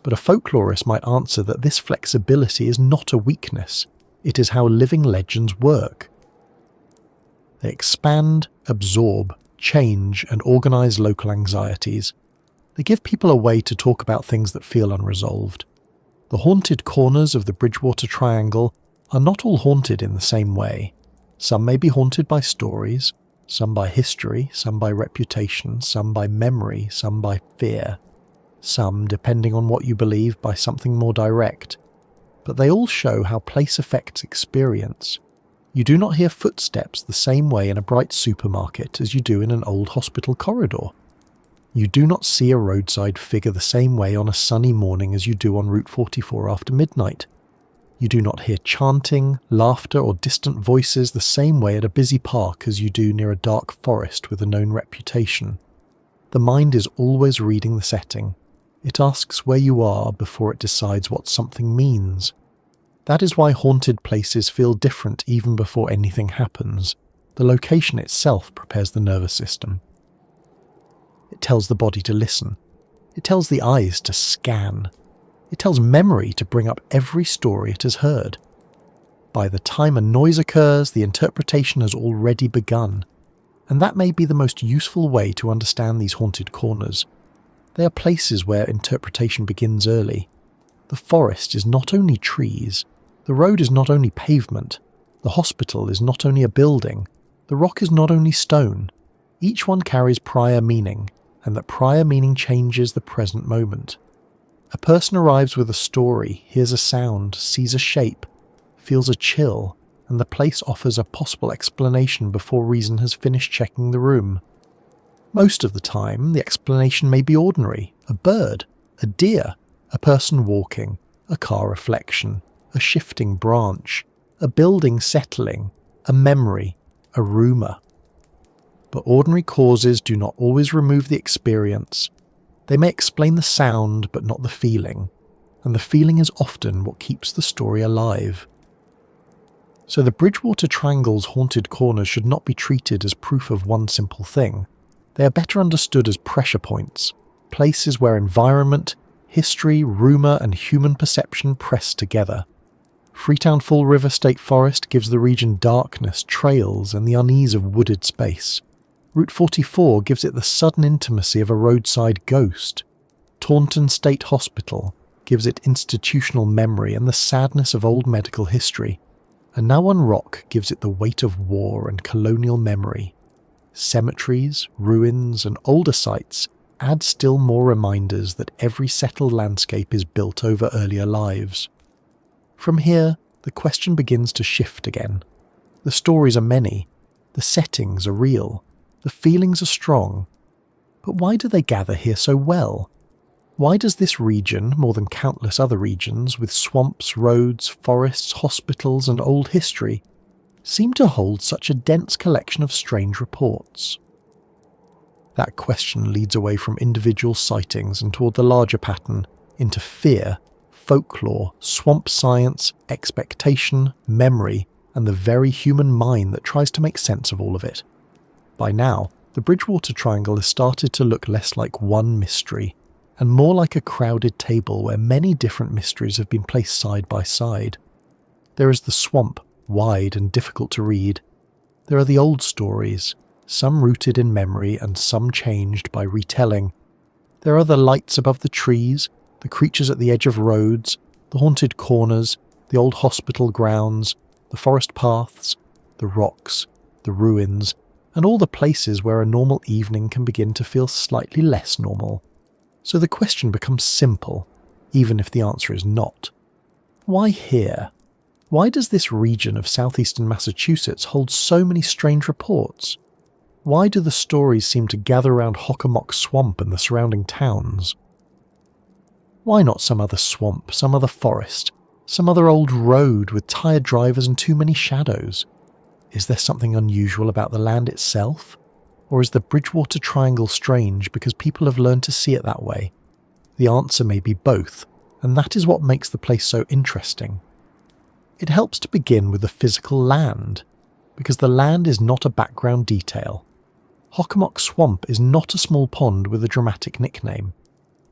But a folklorist might answer that this flexibility is not a weakness. It is how living legends work. They expand, absorb, change, and organise local anxieties. They give people a way to talk about things that feel unresolved. The haunted corners of the Bridgewater Triangle are not all haunted in the same way. Some may be haunted by stories, some by history, some by reputation, some by memory, some by fear. Some, depending on what you believe, by something more direct. But they all show how place affects experience. You do not hear footsteps the same way in a bright supermarket as you do in an old hospital corridor. You do not see a roadside figure the same way on a sunny morning as you do on Route 44 after midnight. You do not hear chanting, laughter, or distant voices the same way at a busy park as you do near a dark forest with a known reputation. The mind is always reading the setting. It asks where you are before it decides what something means. That is why haunted places feel different even before anything happens. The location itself prepares the nervous system. It tells the body to listen. It tells the eyes to scan. It tells memory to bring up every story it has heard. By the time a noise occurs, the interpretation has already begun. And that may be the most useful way to understand these haunted corners. They are places where interpretation begins early. The forest is not only trees. The road is not only pavement. The hospital is not only a building. The rock is not only stone. Each one carries prior meaning, and that prior meaning changes the present moment. A person arrives with a story, hears a sound, sees a shape, feels a chill, and the place offers a possible explanation before reason has finished checking the room. Most of the time, the explanation may be ordinary: a bird, a deer, a person walking, a car reflection, a shifting branch, a building settling, a memory, a rumour. But ordinary causes do not always remove the experience. They may explain the sound, but not the feeling, and the feeling is often what keeps the story alive. So the Bridgewater Triangle's haunted corners should not be treated as proof of one simple thing. They are better understood as pressure points, places where environment, history, rumour, and human perception press together. Freetown Fall River State Forest gives the region darkness, trails, and the unease of wooded space. Route 44 gives it the sudden intimacy of a roadside ghost. Taunton State Hospital gives it institutional memory and the sadness of old medical history. and now one rock gives it the weight of war and colonial memory. Cemeteries, ruins, and older sites add still more reminders that every settled landscape is built over earlier lives. From here, the question begins to shift again. The stories are many, the settings are real, the feelings are strong. But why do they gather here so well? Why does this region, more than countless other regions with swamps, roads, forests, hospitals, and old history, seem to hold such a dense collection of strange reports? That question leads away from individual sightings and toward the larger pattern, into fear, folklore, swamp science, expectation, memory, and the very human mind that tries to make sense of all of it. By now, the Bridgewater Triangle has started to look less like one mystery, and more like a crowded table where many different mysteries have been placed side by side. There is the swamp, wide and difficult to read. There are the old stories, some rooted in memory and some changed by retelling. There are the lights above the trees, the creatures at the edge of roads, the haunted corners, the old hospital grounds, the forest paths, the rocks, the ruins, and all the places where a normal evening can begin to feel slightly less normal. So the question becomes simple, even if the answer is not. Why here? Why does this region of southeastern Massachusetts hold so many strange reports? Why do the stories seem to gather around Hockomock Swamp and the surrounding towns? Why not some other swamp, some other forest, some other old road with tired drivers and too many shadows? Is there something unusual about the land itself? Or is the Bridgewater Triangle strange because people have learned to see it that way? The answer may be both, and that is what makes the place so interesting. It helps to begin with the physical land, because the land is not a background detail. Hockomock Swamp is not a small pond with a dramatic nickname.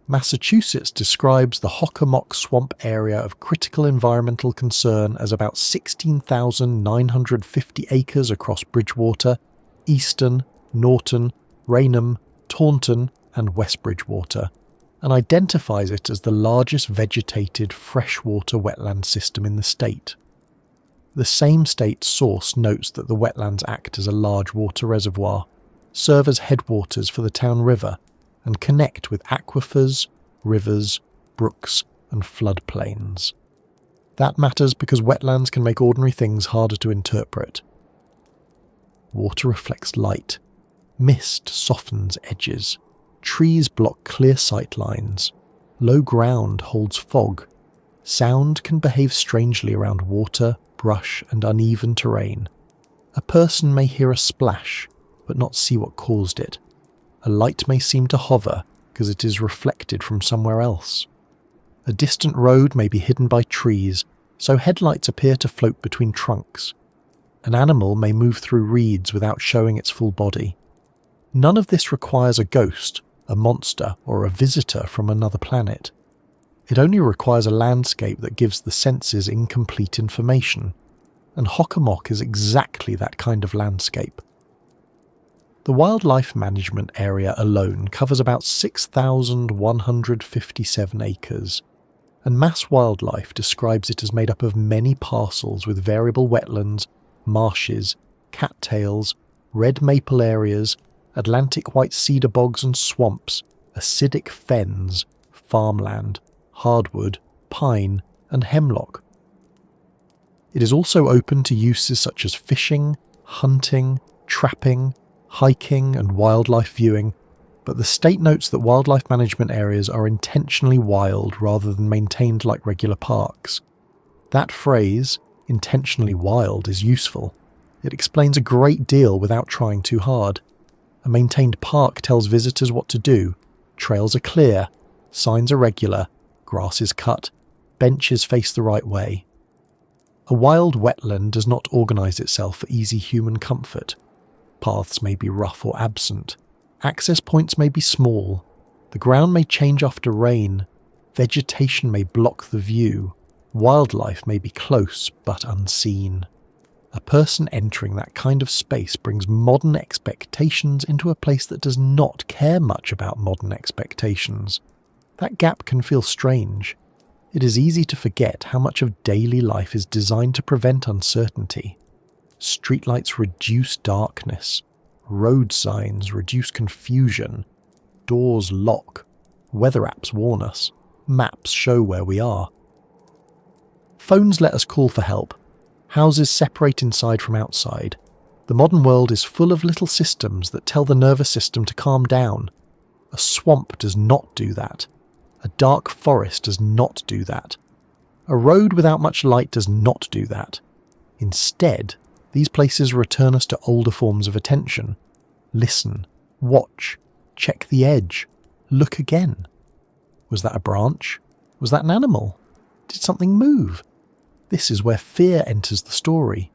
Massachusetts describes the Hockomock Swamp area of critical environmental concern as about 16,950 acres across Bridgewater, Easton, Norton, Raynham, Taunton, and West Bridgewater, and identifies it as the largest vegetated freshwater wetland system in the state. The same state source notes that the wetlands act as a large water reservoir, serve as headwaters for the town river, and connect with aquifers, rivers, brooks, and floodplains. That matters because wetlands can make ordinary things harder to interpret. Water reflects light. Mist softens edges. Trees block clear sight lines. Low ground holds fog. Sound can behave strangely around water, brush, and uneven terrain. A person may hear a splash, but not see what caused it. A light may seem to hover because it is reflected from somewhere else. A distant road may be hidden by trees, so headlights appear to float between trunks. An animal may move through reeds without showing its full body. None of this requires a ghost, a monster, or a visitor from another planet. It only requires a landscape that gives the senses incomplete information, and Hockomock is exactly that kind of landscape. The wildlife management area alone covers about 6,157 acres, and Mass Wildlife describes it as made up of many parcels with variable wetlands, marshes, cattails, red maple areas, Atlantic white cedar bogs and swamps, acidic fens, farmland, hardwood, pine, and hemlock. It is also open to uses such as fishing, hunting, trapping, hiking, and wildlife viewing, but the state notes that wildlife management areas are intentionally wild rather than maintained like regular parks. That phrase, intentionally wild, is useful. It explains a great deal without trying too hard. A maintained park tells visitors what to do. Trails are clear, signs are regular, grass is cut, benches face the right way. A wild wetland does not organise itself for easy human comfort. Paths may be rough or absent. Access points may be small. The ground may change after rain. Vegetation may block the view. Wildlife may be close but unseen. A person entering that kind of space brings modern expectations into a place that does not care much about modern expectations. That gap can feel strange. It is easy to forget how much of daily life is designed to prevent uncertainty. Streetlights reduce darkness. Road signs reduce confusion. Doors lock. Weather apps warn us. Maps show where we are. Phones let us call for help. Houses separate inside from outside. The modern world is full of little systems that tell the nervous system to calm down. A swamp does not do that. A dark forest does not do that. A road without much light does not do that. Instead, these places return us to older forms of attention. Listen, watch, check the edge, look again. Was that a branch? Was that an animal? Did something move? This is where fear enters the story.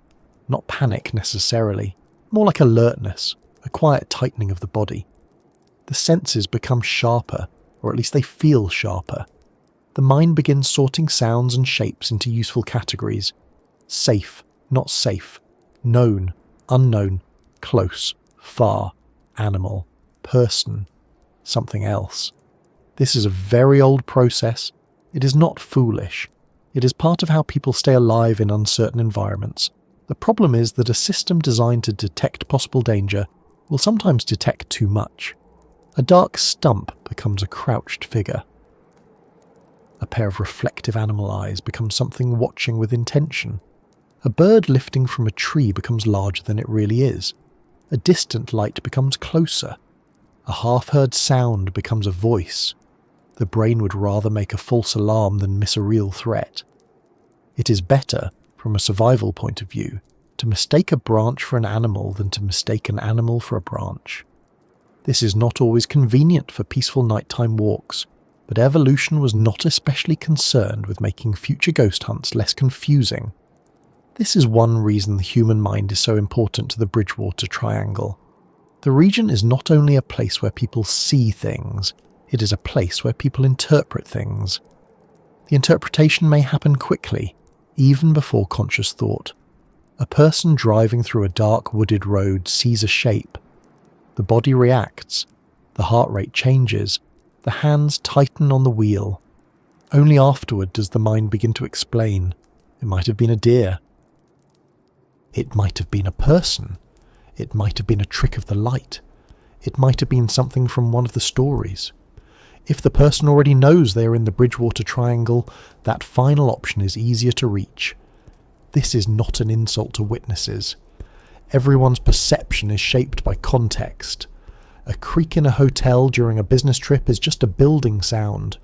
Not panic necessarily, more like alertness, a quiet tightening of the body. The senses become sharper, or at least they feel sharper. The mind begins sorting sounds and shapes into useful categories. Safe, not safe. Known, unknown, close, far, animal, person, something else. This is a very old process. It is not foolish. It is part of how people stay alive in uncertain environments. The problem is that a system designed to detect possible danger will sometimes detect too much. A dark stump becomes a crouched figure. A pair of reflective animal eyes becomes something watching with intention. A bird lifting from a tree becomes larger than it really is. A distant light becomes closer. A half-heard sound becomes a voice. The brain would rather make a false alarm than miss a real threat. It is better, from a survival point of view, to mistake a branch for an animal than to mistake an animal for a branch. This is not always convenient for peaceful nighttime walks, but evolution was not especially concerned with making future ghost hunts less confusing. This is one reason the human mind is so important to the Bridgewater Triangle. The region is not only a place where people see things, it is a place where people interpret things. The interpretation may happen quickly, even before conscious thought. A person driving through a dark wooded road sees a shape. The body reacts, the heart rate changes, the hands tighten on the wheel. Only afterward does the mind begin to explain. It might have been a deer. It might have been a person. It might have been a trick of the light. It might have been something from one of the stories. If the person already knows they are in the Bridgewater Triangle, that final option is easier to reach. This is not an insult to witnesses. Everyone's perception is shaped by context. A creak in a hotel during a business trip is just a building sound.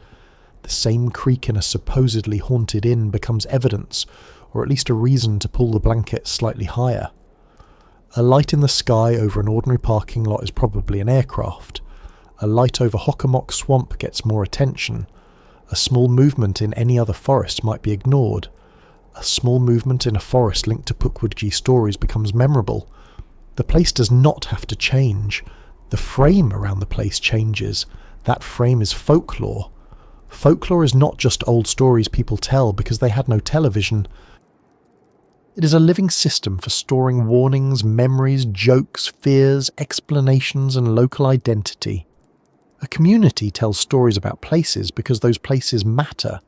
The same creak in a supposedly haunted inn becomes evidence, or at least a reason to pull the blanket slightly higher. A light in the sky over an ordinary parking lot is probably an aircraft. A light over Hockomock Swamp gets more attention. A small movement in any other forest might be ignored. A small movement in a forest linked to Pukwudgie stories becomes memorable. The place does not have to change. The frame around the place changes. That frame is folklore. Folklore is not just old stories people tell because they had no television. It is a living system for storing warnings, memories, jokes, fears, explanations, and local identity. A community tells stories about places because those places matter.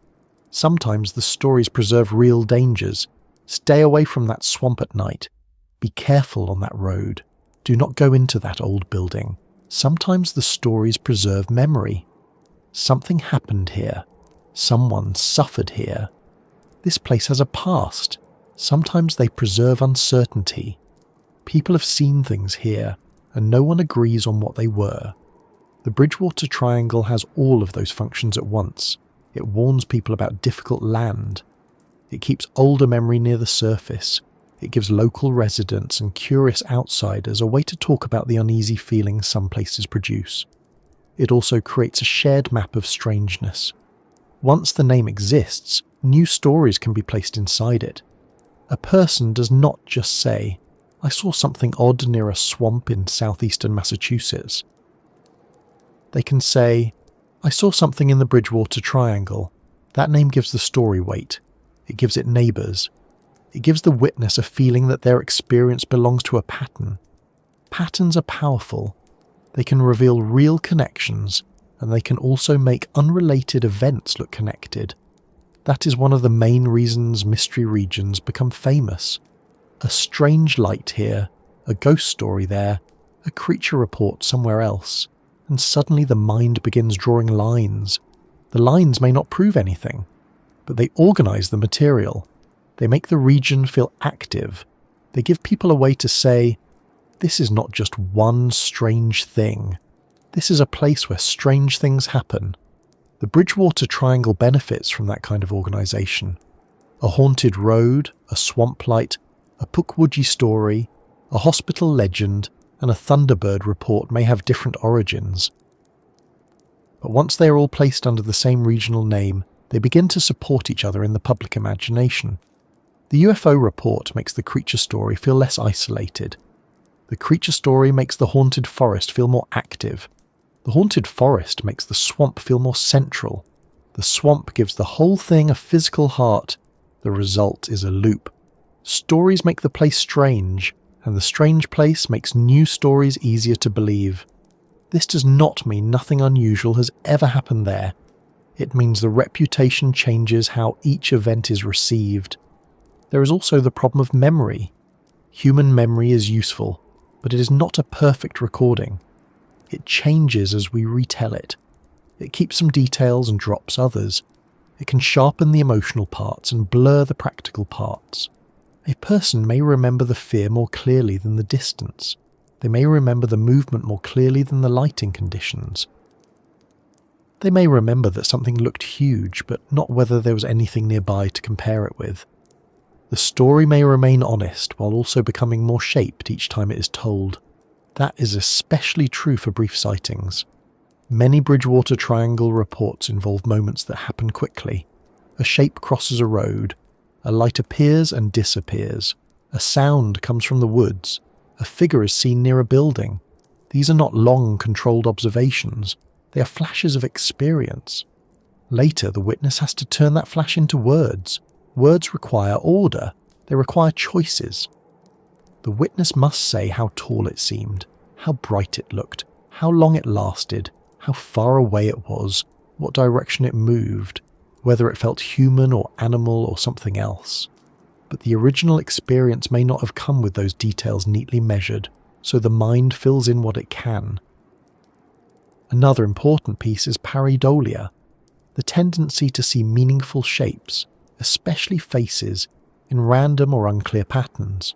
Sometimes the stories preserve real dangers. Stay away from that swamp at night. Be careful on that road. Do not go into that old building. Sometimes the stories preserve memory. Something happened here. Someone suffered here. This place has a past. Sometimes they preserve uncertainty. People have seen things here, and no one agrees on what they were. The Bridgewater Triangle has all of those functions at once. It warns people about difficult land. It keeps older memory near the surface. It gives local residents and curious outsiders a way to talk about the uneasy feelings some places produce. It also creates a shared map of strangeness. Once the name exists, new stories can be placed inside it. A person does not just say, "I saw something odd near a swamp in southeastern Massachusetts." They can say, "I saw something in the Bridgewater Triangle." That name gives the story weight. It gives it neighbours. It gives the witness a feeling that their experience belongs to a pattern. Patterns are powerful. They can reveal real connections, and they can also make unrelated events look connected. That is one of the main reasons mystery regions become famous. A strange light here, a ghost story there, a creature report somewhere else, and suddenly the mind begins drawing lines. The lines may not prove anything, but they organise the material. They make the region feel active. They give people a way to say, this is not just one strange thing. This is a place where strange things happen. The Bridgewater Triangle benefits from that kind of organisation. A haunted road, a swamp light, a Pukwudgie story, a hospital legend, and a Thunderbird report may have different origins. But once they are all placed under the same regional name, they begin to support each other in the public imagination. The UFO report makes the creature story feel less isolated. The creature story makes the haunted forest feel more active. The haunted forest makes the swamp feel more central. The swamp gives the whole thing a physical heart. The result is a loop. Stories make the place strange, and the strange place makes new stories easier to believe. This does not mean nothing unusual has ever happened there. It means the reputation changes how each event is received. There is also the problem of memory. Human memory is useful, but it is not a perfect recording. It changes as we retell it. It keeps some details and drops others. It can sharpen the emotional parts and blur the practical parts. A person may remember the fear more clearly than the distance. They may remember the movement more clearly than the lighting conditions. They may remember that something looked huge, but not whether there was anything nearby to compare it with. The story may remain honest while also becoming more shaped each time it is told. That is especially true for brief sightings. Many Bridgewater Triangle reports involve moments that happen quickly. A shape crosses a road. A light appears and disappears. A sound comes from the woods. A figure is seen near a building. These are not long, controlled observations. They are flashes of experience. Later, the witness has to turn that flash into words. Words require order. They require choices. The witness must say how tall it seemed, how bright it looked, how long it lasted, how far away it was, what direction it moved, whether it felt human or animal or something else. But the original experience may not have come with those details neatly measured, so the mind fills in what it can. Another important piece is pareidolia, the tendency to see meaningful shapes, especially faces, in random or unclear patterns.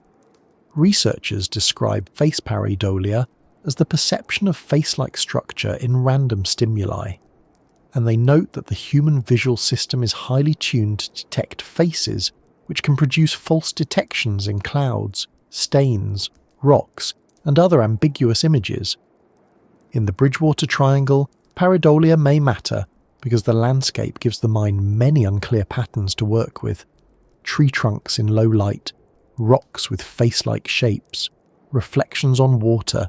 Researchers describe face pareidolia as the perception of face-like structure in random stimuli, and they note that the human visual system is highly tuned to detect faces which can produce false detections in clouds, stains, rocks, and other ambiguous images. In the Bridgewater Triangle, pareidolia may matter because the landscape gives the mind many unclear patterns to work with. Tree trunks in low light, rocks with face-like shapes, reflections on water,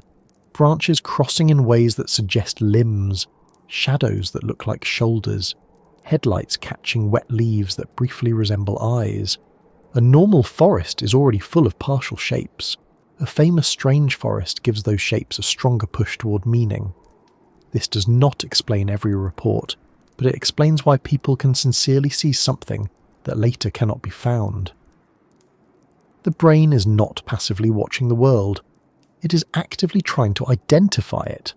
branches crossing in ways that suggest limbs, shadows that look like shoulders, headlights catching wet leaves that briefly resemble eyes. A normal forest is already full of partial shapes. A famous strange forest gives those shapes a stronger push toward meaning. This does not explain every report, but it explains why people can sincerely see something that later cannot be found. The brain is not passively watching the world. It is actively trying to identify it.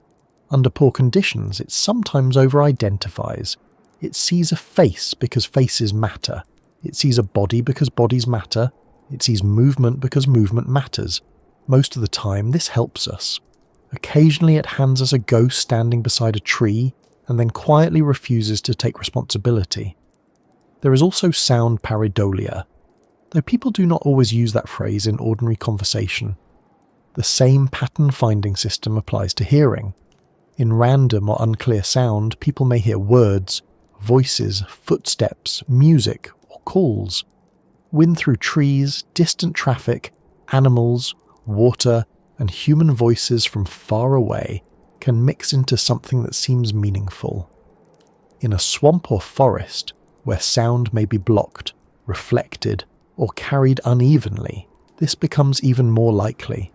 Under poor conditions, it sometimes over-identifies. It sees a face because faces matter. It sees a body because bodies matter. It sees movement because movement matters. Most of the time, this helps us. Occasionally, it hands us a ghost standing beside a tree and then quietly refuses to take responsibility. There is also sound pareidolia, though people do not always use that phrase in ordinary conversation. The same pattern-finding system applies to hearing. In random or unclear sound, people may hear words, voices, footsteps, music, or calls. Wind through trees, distant traffic, animals, water, and human voices from far away can mix into something that seems meaningful. In a swamp or forest, where sound may be blocked, reflected, or carried unevenly, this becomes even more likely.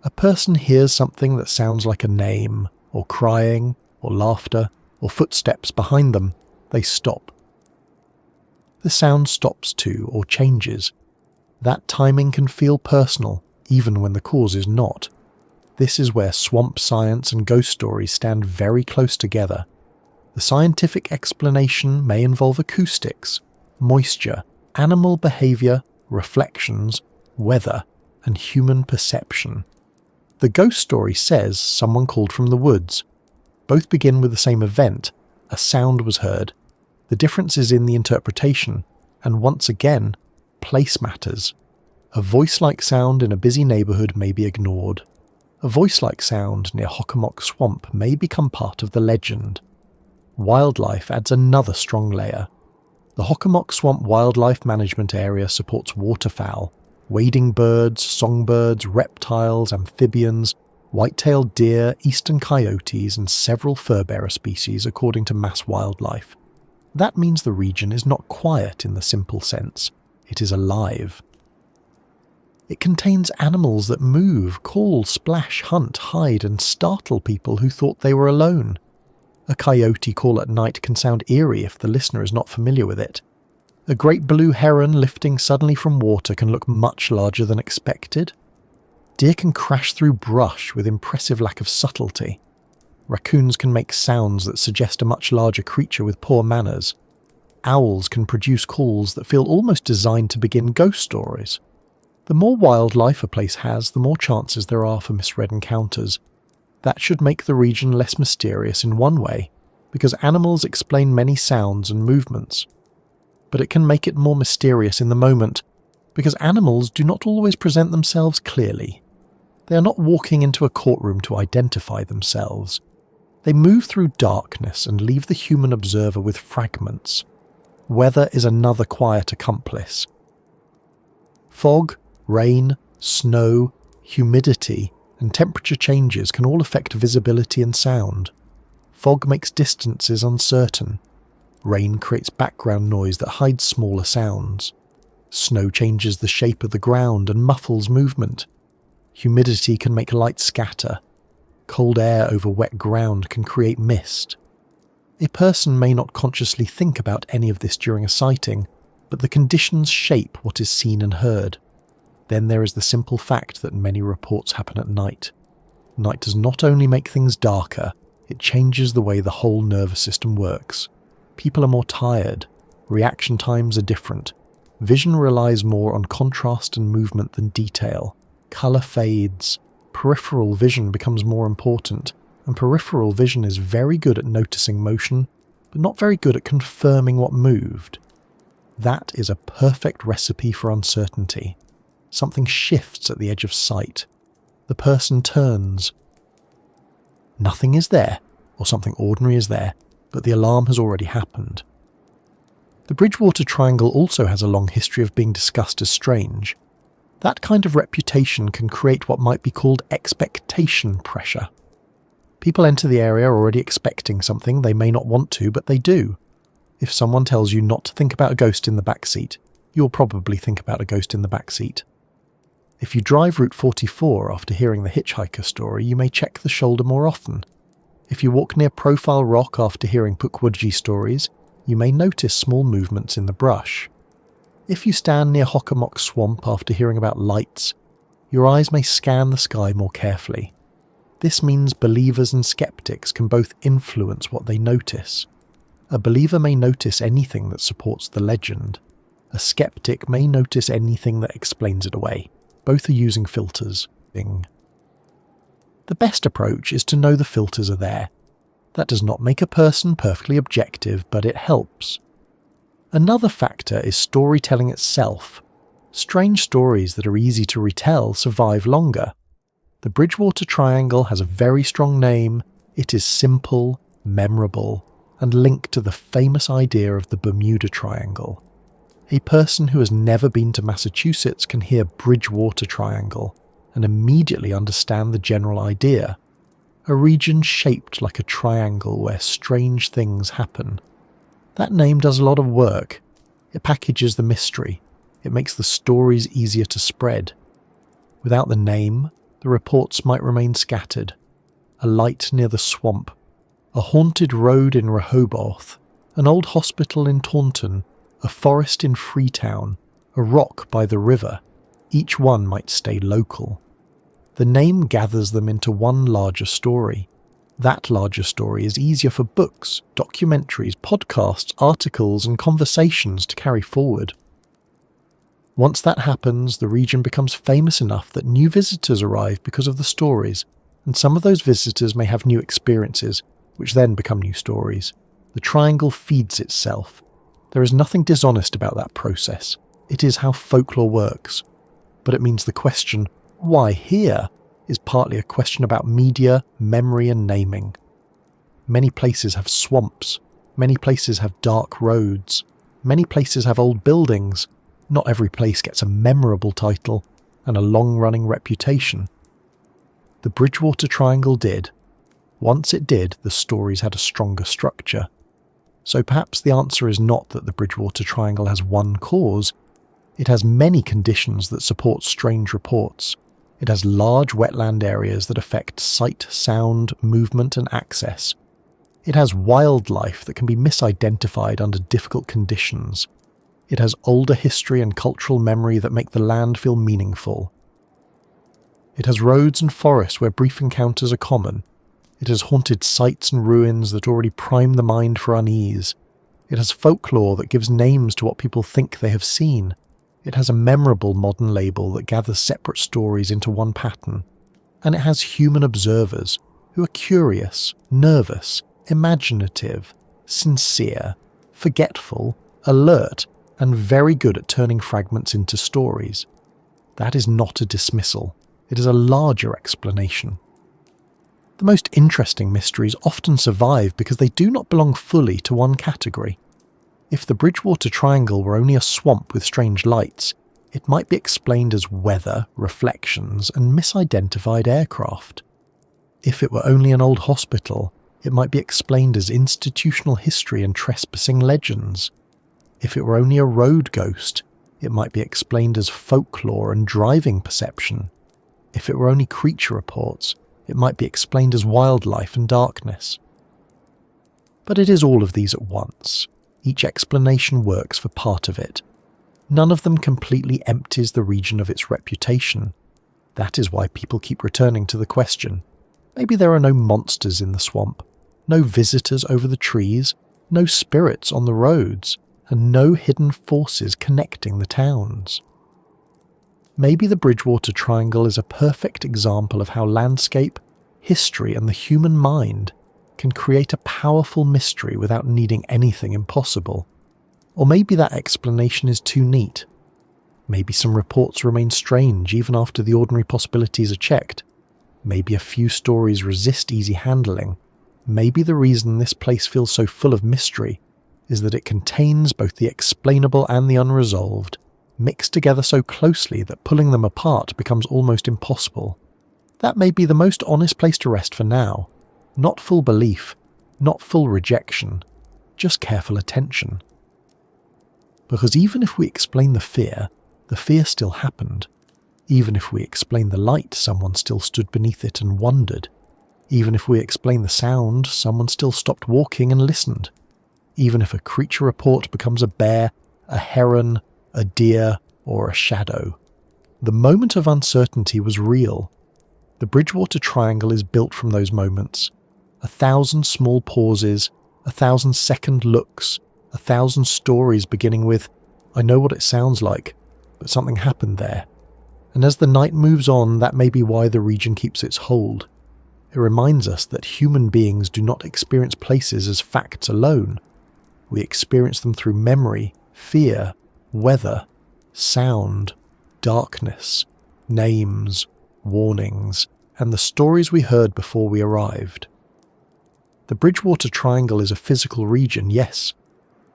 A person hears something that sounds like a name, or crying, or laughter, or footsteps behind them. They stop. the sound stops too or changes. That timing can feel personal, even when the cause is not. This is where swamp science and ghost stories stand very close together. The scientific explanation may involve acoustics, moisture, animal behaviour, reflections, weather, and human perception. The ghost story says someone called from the woods. Both begin with the same event. A sound was heard. The difference is in the interpretation, and once again, place matters. A voice-like sound in a busy neighbourhood may be ignored. A voice-like sound near Hockomock Swamp may become part of the legend. Wildlife adds another strong layer. The Hockomock Swamp Wildlife Management Area supports waterfowl, wading birds, songbirds, reptiles, amphibians, white-tailed deer, eastern coyotes, and several fur-bearer species according to Mass Wildlife. That means the region is not quiet in the simple sense. It is alive. It contains animals that move, call, splash, hunt, hide, and startle people who thought they were alone. A coyote call at night can sound eerie if the listener is not familiar with it. A great blue heron lifting suddenly from water can look much larger than expected. Deer can crash through brush with impressive lack of subtlety. Raccoons can make sounds that suggest a much larger creature with poor manners. Owls can produce calls that feel almost designed to begin ghost stories. The more wildlife a place has, the more chances there are for misread encounters. That should make the region less mysterious in one way, because animals explain many sounds and movements. But it can make it more mysterious in the moment, because animals do not always present themselves clearly. They are not walking into a courtroom to identify themselves. They move through darkness and leave the human observer with fragments. Weather is another quiet accomplice. Fog, rain, snow, humidity, and temperature changes can all affect visibility and sound. Fog makes distances uncertain. Rain creates background noise that hides smaller sounds. Snow changes the shape of the ground and muffles movement. Humidity can make light scatter. Cold air over wet ground can create mist. A person may not consciously think about any of this during a sighting, but the conditions shape what is seen and heard. Then there is the simple fact that many reports happen at night. Night does not only make things darker, it changes the way the whole nervous system works. People are more tired. Reaction times are different. Vision relies more on contrast and movement than detail. Colour fades. Peripheral vision becomes more important, and peripheral vision is very good at noticing motion, but not very good at confirming what moved. That is a perfect recipe for uncertainty. Something shifts at the edge of sight. The person turns. Nothing is there, or something ordinary is there, but the alarm has already happened. The Bridgewater Triangle also has a long history of being discussed as strange. That kind of reputation can create what might be called expectation pressure. People enter the area already expecting something they may not want to, but they do. If someone tells you not to think about a ghost in the backseat, you'll probably think about a ghost in the backseat. If you drive Route 44 after hearing the hitchhiker story, you may check the shoulder more often. If you walk near Profile Rock after hearing Pukwudgie stories, you may notice small movements in the brush. If you stand near Hockomock Swamp after hearing about lights, your eyes may scan the sky more carefully. This means believers and skeptics can both influence what they notice. A believer may notice anything that supports the legend. A skeptic may notice anything that explains it away. Both are using filters. The best approach is to know the filters are there. That does not make a person perfectly objective, but it helps. Another factor is storytelling itself. Strange stories that are easy to retell survive longer. The Bridgewater Triangle has a very strong name. It is simple, memorable, and linked to the famous idea of the Bermuda Triangle. A person who has never been to Massachusetts can hear Bridgewater Triangle and immediately understand the general idea. A region shaped like a triangle where strange things happen. That name does a lot of work. It packages the mystery. It makes the stories easier to spread. Without the name, the reports might remain scattered. A light near the swamp, a haunted road in Rehoboth, an old hospital in Taunton, a forest in Freetown, a rock by the river. Each one might stay local. The name gathers them into one larger story. That larger story is easier for books, documentaries, podcasts, articles, and conversations to carry forward. Once that happens, the region becomes famous enough that new visitors arrive because of the stories, and some of those visitors may have new experiences, which then become new stories. The triangle feeds itself. There is nothing dishonest about that process. It is how folklore works. But it means the question, why here, is partly a question about media, memory, and naming. Many places have swamps. Many places have dark roads. Many places have old buildings. Not every place gets a memorable title and a long-running reputation. The Bridgewater Triangle did. Once it did, the stories had a stronger structure. So perhaps the answer is not that the Bridgewater Triangle has one cause. It has many conditions that support strange reports. It has large wetland areas that affect sight, sound, movement, and access. It has wildlife that can be misidentified under difficult conditions. It has older history and cultural memory that make the land feel meaningful. It has roads and forests where brief encounters are common. It has haunted sites and ruins that already prime the mind for unease. It has folklore that gives names to what people think they have seen. It has a memorable modern label that gathers separate stories into one pattern. And it has human observers who are curious, nervous, imaginative, sincere, forgetful, alert, and very good at turning fragments into stories. That is not a dismissal. It is a larger explanation. The most interesting mysteries often survive because they do not belong fully to one category. If the Bridgewater Triangle were only a swamp with strange lights, it might be explained as weather, reflections, and misidentified aircraft. If it were only an old hospital, it might be explained as institutional history and trespassing legends. If it were only a road ghost, it might be explained as folklore and driving perception. If it were only creature reports, it might be explained as wildlife and darkness. But it is all of these at once. Each explanation works for part of it. None of them completely empties the region of its reputation. That is why people keep returning to the question. Maybe there are no monsters in the swamp, no visitors over the trees, no spirits on the roads, and no hidden forces connecting the towns. Maybe the Bridgewater Triangle is a perfect example of how landscape, history, and the human mind can create a powerful mystery without needing anything impossible. Or maybe that explanation is too neat. Maybe some reports remain strange even after the ordinary possibilities are checked. Maybe a few stories resist easy handling. Maybe the reason this place feels so full of mystery is that it contains both the explainable and the unresolved, mixed together so closely that pulling them apart becomes almost impossible. That may be the most honest place to rest for now. Not full belief, not full rejection, just careful attention. Because even if we explain the fear still happened. Even if we explain the light, someone still stood beneath it and wondered. Even if we explain the sound, someone still stopped walking and listened. Even if a creature report becomes a bear, a heron, a deer, or a shadow. The moment of uncertainty was real. The Bridgewater Triangle is built from those moments. 1,000 small pauses, 1,000 second looks, 1,000 stories beginning with, "I know what it sounds like, but something happened there." And as the night moves on, that may be why the region keeps its hold. It reminds us that human beings do not experience places as facts alone. We experience them through memory, fear, weather, sound, darkness, names, warnings, and the stories we heard before we arrived. The Bridgewater Triangle is a physical region, yes,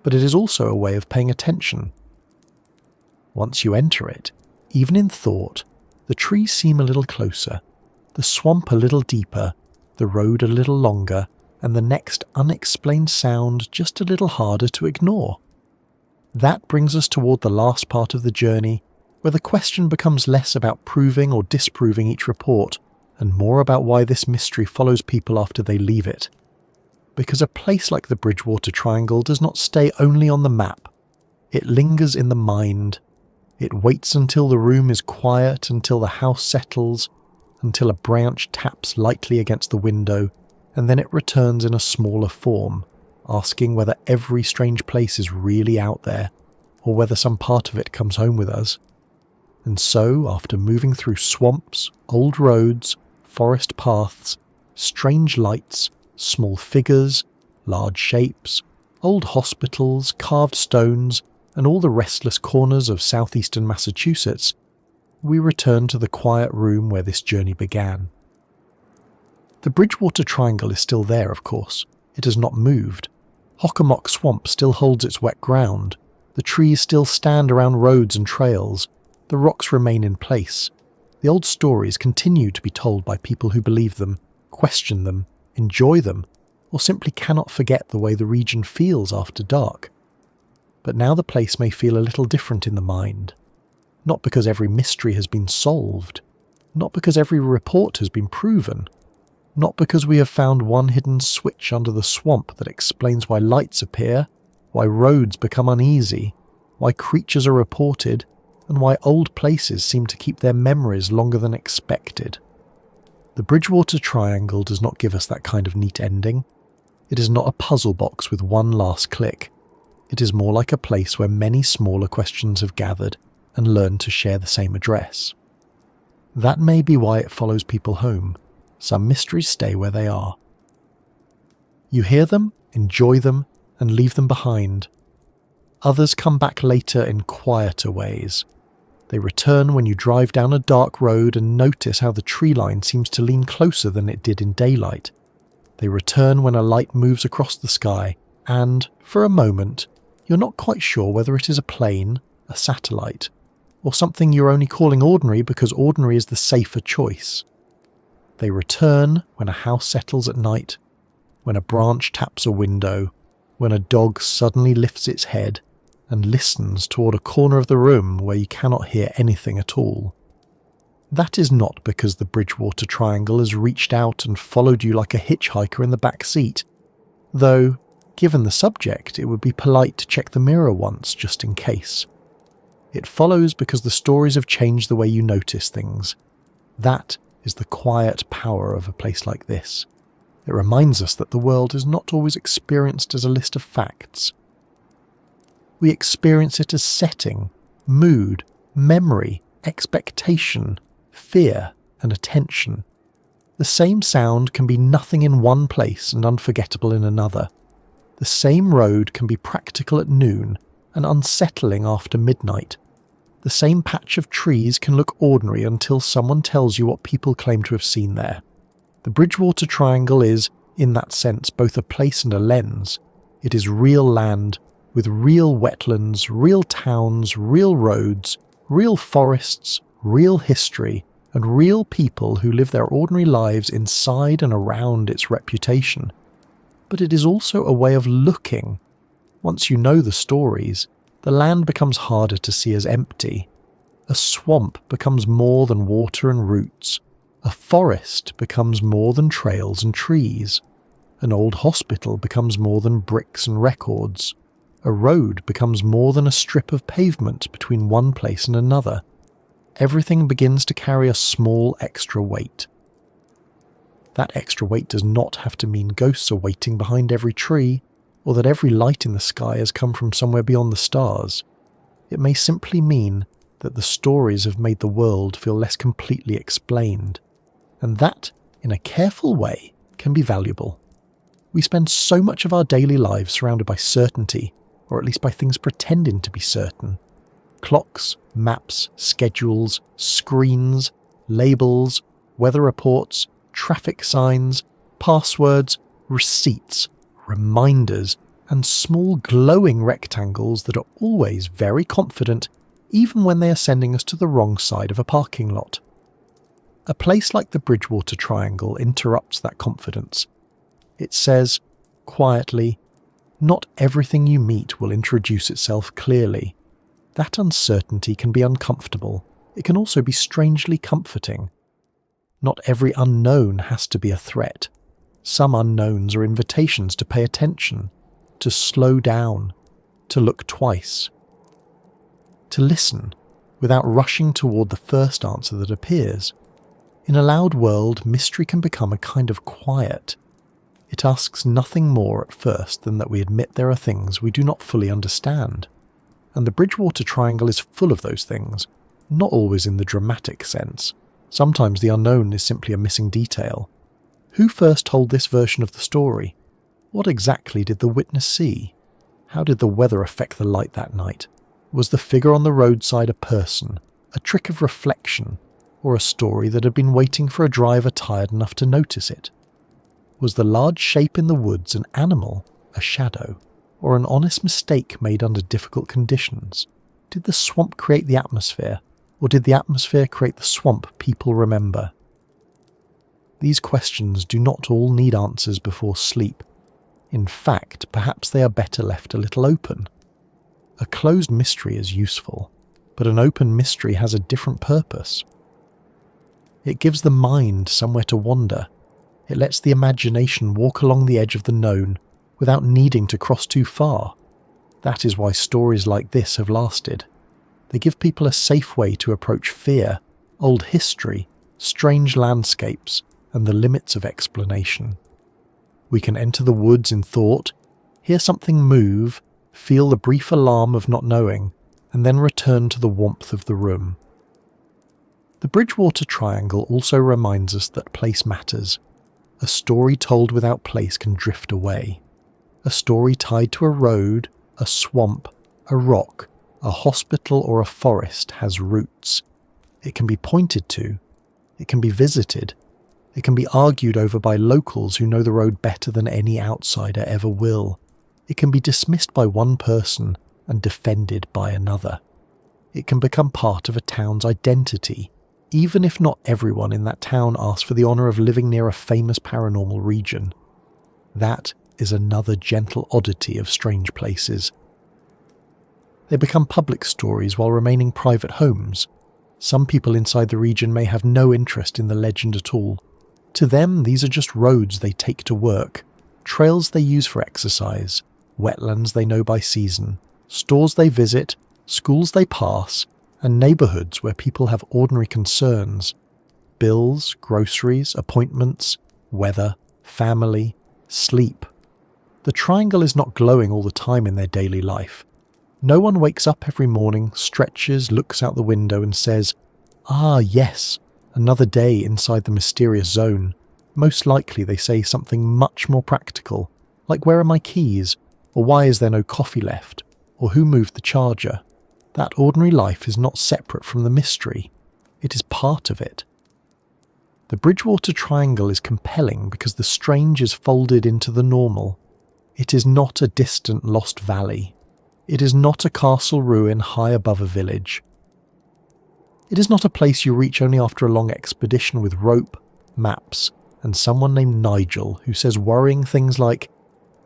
but it is also a way of paying attention. Once you enter it, even in thought, the trees seem a little closer, the swamp a little deeper, the road a little longer, and the next unexplained sound just a little harder to ignore. That brings us toward the last part of the journey, where the question becomes less about proving or disproving each report, and more about why this mystery follows people after they leave it. Because a place like the Bridgewater Triangle does not stay only on the map. It lingers in the mind. It waits until the room is quiet, until the house settles, until a branch taps lightly against the window, and then it returns in a smaller form, asking whether every strange place is really out there, or whether some part of it comes home with us. And so, after moving through swamps, old roads, forest paths, strange lights, small figures, large shapes, old hospitals, carved stones, and all the restless corners of southeastern Massachusetts, we return to the quiet room where this journey began. The Bridgewater Triangle is still there, of course. It has not moved. Hockomock Swamp still holds its wet ground. The trees still stand around roads and trails. The rocks remain in place. The old stories continue to be told by people who believe them, question them, enjoy them, or simply cannot forget the way the region feels after dark. But now the place may feel a little different in the mind. Not because every mystery has been solved. Not because every report has been proven. Not because we have found one hidden switch under the swamp that explains why lights appear, why roads become uneasy, why creatures are reported, and why old places seem to keep their memories longer than expected. The Bridgewater Triangle does not give us that kind of neat ending. It is not a puzzle box with one last click. It is more like a place where many smaller questions have gathered and learned to share the same address. That may be why it follows people home. Some mysteries stay where they are. You hear them, enjoy them, and leave them behind. Others come back later in quieter ways. They return when you drive down a dark road and notice how the tree line seems to lean closer than it did in daylight. They return when a light moves across the sky, and, for a moment, you're not quite sure whether it is a plane, a satellite, or something you're only calling ordinary because ordinary is the safer choice. They return when a house settles at night, when a branch taps a window, when a dog suddenly lifts its head and listens toward a corner of the room where you cannot hear anything at all. That is not because the Bridgewater Triangle has reached out and followed you like a hitchhiker in the back seat, though, given the subject, it would be polite to check the mirror once just in case. It follows because the stories have changed the way you notice things. That is the quiet power of a place like this. It reminds us that the world is not always experienced as a list of facts. We experience it as setting, mood, memory, expectation, fear, and attention. The same sound can be nothing in one place and unforgettable in another. The same road can be practical at noon and unsettling after midnight. The same patch of trees can look ordinary until someone tells you what people claim to have seen there. The Bridgewater Triangle is, in that sense, both a place and a lens. It is real land, with real wetlands, real towns, real roads, real forests, real history, and real people who live their ordinary lives inside and around its reputation. But it is also a way of looking. Once you know the stories, the land becomes harder to see as empty. A swamp becomes more than water and roots. A forest becomes more than trails and trees. An old hospital becomes more than bricks and records. A road becomes more than a strip of pavement between one place and another. Everything begins to carry a small extra weight. That extra weight does not have to mean ghosts are waiting behind every tree, or that every light in the sky has come from somewhere beyond the stars. It may simply mean that the stories have made the world feel less completely explained, and that, in a careful way, can be valuable. We spend so much of our daily lives surrounded by certainty, or at least by things pretending to be certain. Clocks, maps, schedules, screens, labels, weather reports, traffic signs, passwords, receipts, reminders, and small glowing rectangles that are always very confident even when they are sending us to the wrong side of a parking lot. A place like the Bridgewater Triangle interrupts that confidence. It says, quietly, not everything you meet will introduce itself clearly. That uncertainty can be uncomfortable. It can also be strangely comforting. Not every unknown has to be a threat. Some unknowns are invitations to pay attention, to slow down, to look twice. to listen without rushing toward the first answer that appears. In a loud world, mystery can become a kind of quiet. It asks nothing more at first than that we admit there are things we do not fully understand. And the Bridgewater Triangle is full of those things, not always in the dramatic sense. Sometimes the unknown is simply a missing detail. Who first told this version of the story? What exactly did the witness see? How did the weather affect the light that night? Was the figure on the roadside a person, a trick of reflection, or a story that had been waiting for a driver tired enough to notice it? Was the large shape in the woods an animal, a shadow, or an honest mistake made under difficult conditions? Did the swamp create the atmosphere, or did the atmosphere create the swamp people remember? These questions do not all need answers before sleep. In fact, perhaps they are better left a little open. A closed mystery is useful, but an open mystery has a different purpose. It gives the mind somewhere to wander. It lets the imagination walk along the edge of the known without needing to cross too far. That is why stories like this have lasted. They give people a safe way to approach fear, old history, strange landscapes, and the limits of explanation. We can enter the woods in thought, hear something move, feel the brief alarm of not knowing, and then return to the warmth of the room. The Bridgewater Triangle also reminds us that place matters. A story told without place can drift away. A story tied to a road, a swamp, a rock, a hospital, or a forest has roots. It can be pointed to. It can be visited. It can be argued over by locals who know the road better than any outsider ever will. It can be dismissed by one person and defended by another. It can become part of a town's identity, even if not everyone in that town asks for the honour of living near a famous paranormal region. That is another gentle oddity of strange places. They become public stories while remaining private homes. Some people inside the region may have no interest in the legend at all. To them, these are just roads they take to work, trails they use for exercise, wetlands they know by season, stores they visit, schools they pass, and neighbourhoods where people have ordinary concerns. Bills, groceries, appointments, weather, family, sleep. The triangle is not glowing all the time in their daily life. No one wakes up every morning, stretches, looks out the window and says, "Ah, yes, another day inside the mysterious zone." Most likely they say something much more practical, like "Where are my keys?" or "Why is there no coffee left?" or "Who moved the charger?" That ordinary life is not separate from the mystery. It is part of it. The Bridgewater Triangle is compelling because the strange is folded into the normal. It is not a distant lost valley. It is not a castle ruin high above a village. It is not a place you reach only after a long expedition with rope, maps, and someone named Nigel who says worrying things like,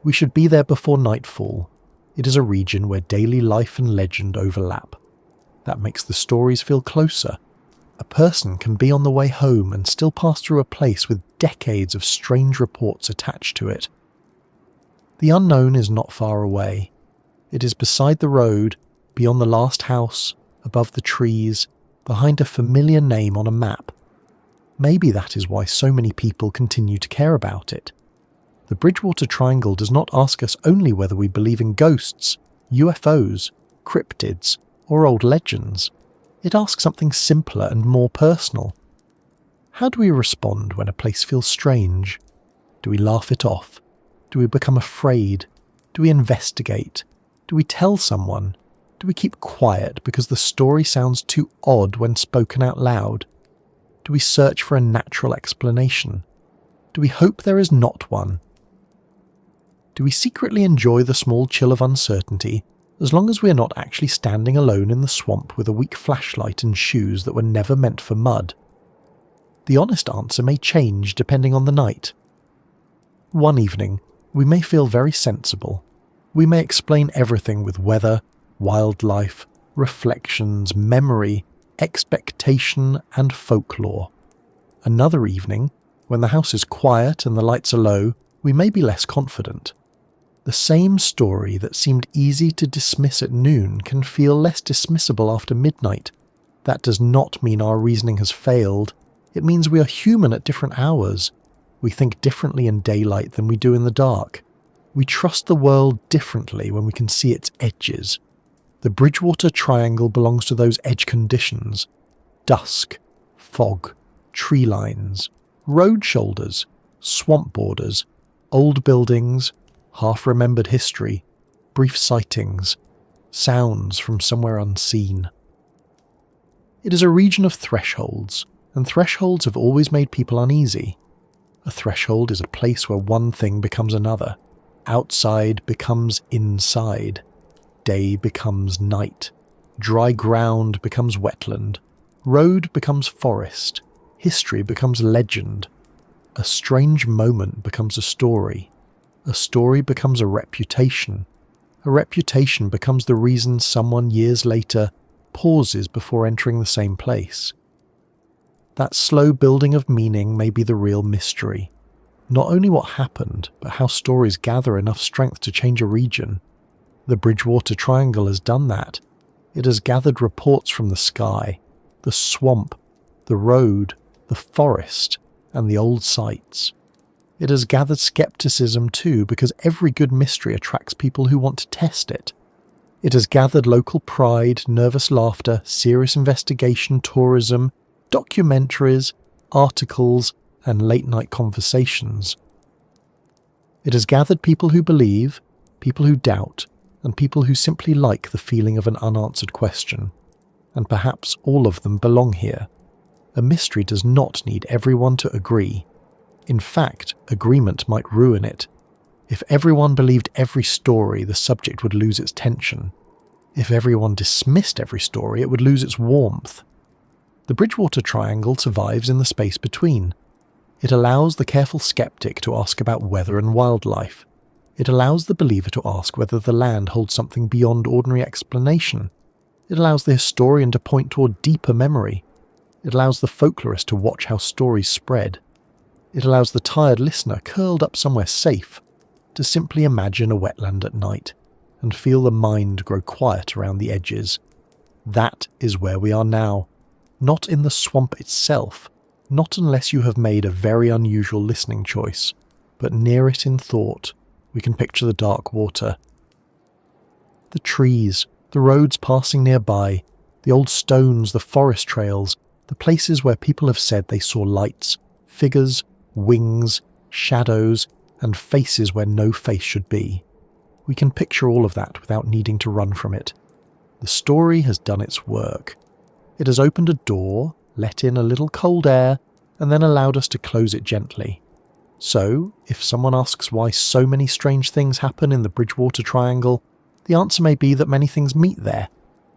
"We should be there before nightfall." It is a region where daily life and legend overlap. That makes the stories feel closer. A person can be on the way home and still pass through a place with decades of strange reports attached to it. The unknown is not far away. It is beside the road, beyond the last house, above the trees, behind a familiar name on a map. Maybe that is why so many people continue to care about it. The Bridgewater Triangle does not ask us only whether we believe in ghosts, UFOs, cryptids, or old legends. It asks something simpler and more personal. How do we respond when a place feels strange? Do we laugh it off? Do we become afraid? Do we investigate? Do we tell someone? Do we keep quiet because the story sounds too odd when spoken out loud? Do we search for a natural explanation? Do we hope there is not one? Do we secretly enjoy the small chill of uncertainty, as long as we are not actually standing alone in the swamp with a weak flashlight and shoes that were never meant for mud? The honest answer may change depending on the night. One evening, we may feel very sensible. We may explain everything with weather, wildlife, reflections, memory, expectation, and folklore. Another evening, when the house is quiet and the lights are low, we may be less confident. The same story that seemed easy to dismiss at noon can feel less dismissible after midnight. That does not mean our reasoning has failed. It means we are human at different hours. We think differently in daylight than we do in the dark. We trust the world differently when we can see its edges. The Bridgewater Triangle belongs to those edge conditions. Dusk, fog, tree lines, road shoulders, swamp borders, old buildings, half-remembered history, brief sightings, sounds from somewhere unseen. It is a region of thresholds, and thresholds have always made people uneasy. A threshold is a place where one thing becomes another. Outside becomes inside. Day becomes night. Dry ground becomes wetland. Road becomes forest. History becomes legend. A strange moment becomes a story. A story becomes a reputation. A reputation becomes the reason someone years later pauses before entering the same place. That slow building of meaning may be the real mystery. Not only what happened, but how stories gather enough strength to change a region. The Bridgewater Triangle has done that. It has gathered reports from the sky, the swamp, the road, the forest, and the old sites. It has gathered skepticism too, because every good mystery attracts people who want to test it. It has gathered local pride, nervous laughter, serious investigation, tourism, documentaries, articles, and late-night conversations. It has gathered people who believe, people who doubt, and people who simply like the feeling of an unanswered question. And perhaps all of them belong here. A mystery does not need everyone to agree. In fact, agreement might ruin it. If everyone believed every story, the subject would lose its tension. If everyone dismissed every story, it would lose its warmth. The Bridgewater Triangle survives in the space between. It allows the careful skeptic to ask about weather and wildlife. It allows the believer to ask whether the land holds something beyond ordinary explanation. It allows the historian to point toward deeper memory. It allows the folklorist to watch how stories spread. It allows the tired listener curled up somewhere safe to simply imagine a wetland at night and feel the mind grow quiet around the edges. That is where we are now. Not in the swamp itself, not unless you have made a very unusual listening choice, but near it in thought. We can picture the dark water. The trees, the roads passing nearby, the old stones, the forest trails, the places where people have said they saw lights, figures, wings, shadows, and faces where no face should be. We can picture all of that without needing to run from it. The story has done its work. It has opened a door, let in a little cold air, and then allowed us to close it gently. So, if someone asks why so many strange things happen in the Bridgewater Triangle, the answer may be that many things meet there.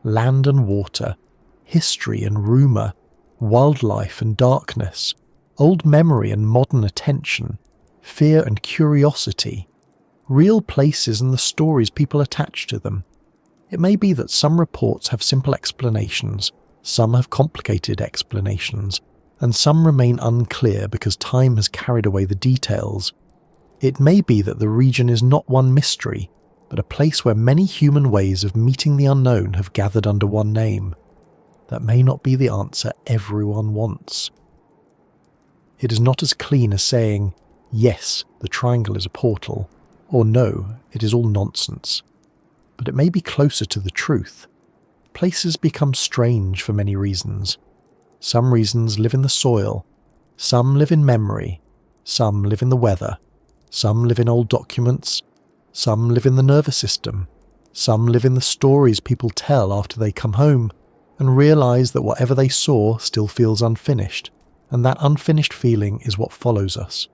Land and water, history and rumour, wildlife and darkness, old memory and modern attention, fear and curiosity, real places and the stories people attach to them. It may be that some reports have simple explanations, some have complicated explanations, and some remain unclear because time has carried away the details. It may be that the region is not one mystery, but a place where many human ways of meeting the unknown have gathered under one name. That may not be the answer everyone wants. It is not as clean as saying, yes, the triangle is a portal, or no, it is all nonsense. But it may be closer to the truth. Places become strange for many reasons. Some reasons live in the soil, some live in memory, some live in the weather, some live in old documents, some live in the nervous system, some live in the stories people tell after they come home and realise that whatever they saw still feels unfinished, and that unfinished feeling is what follows us.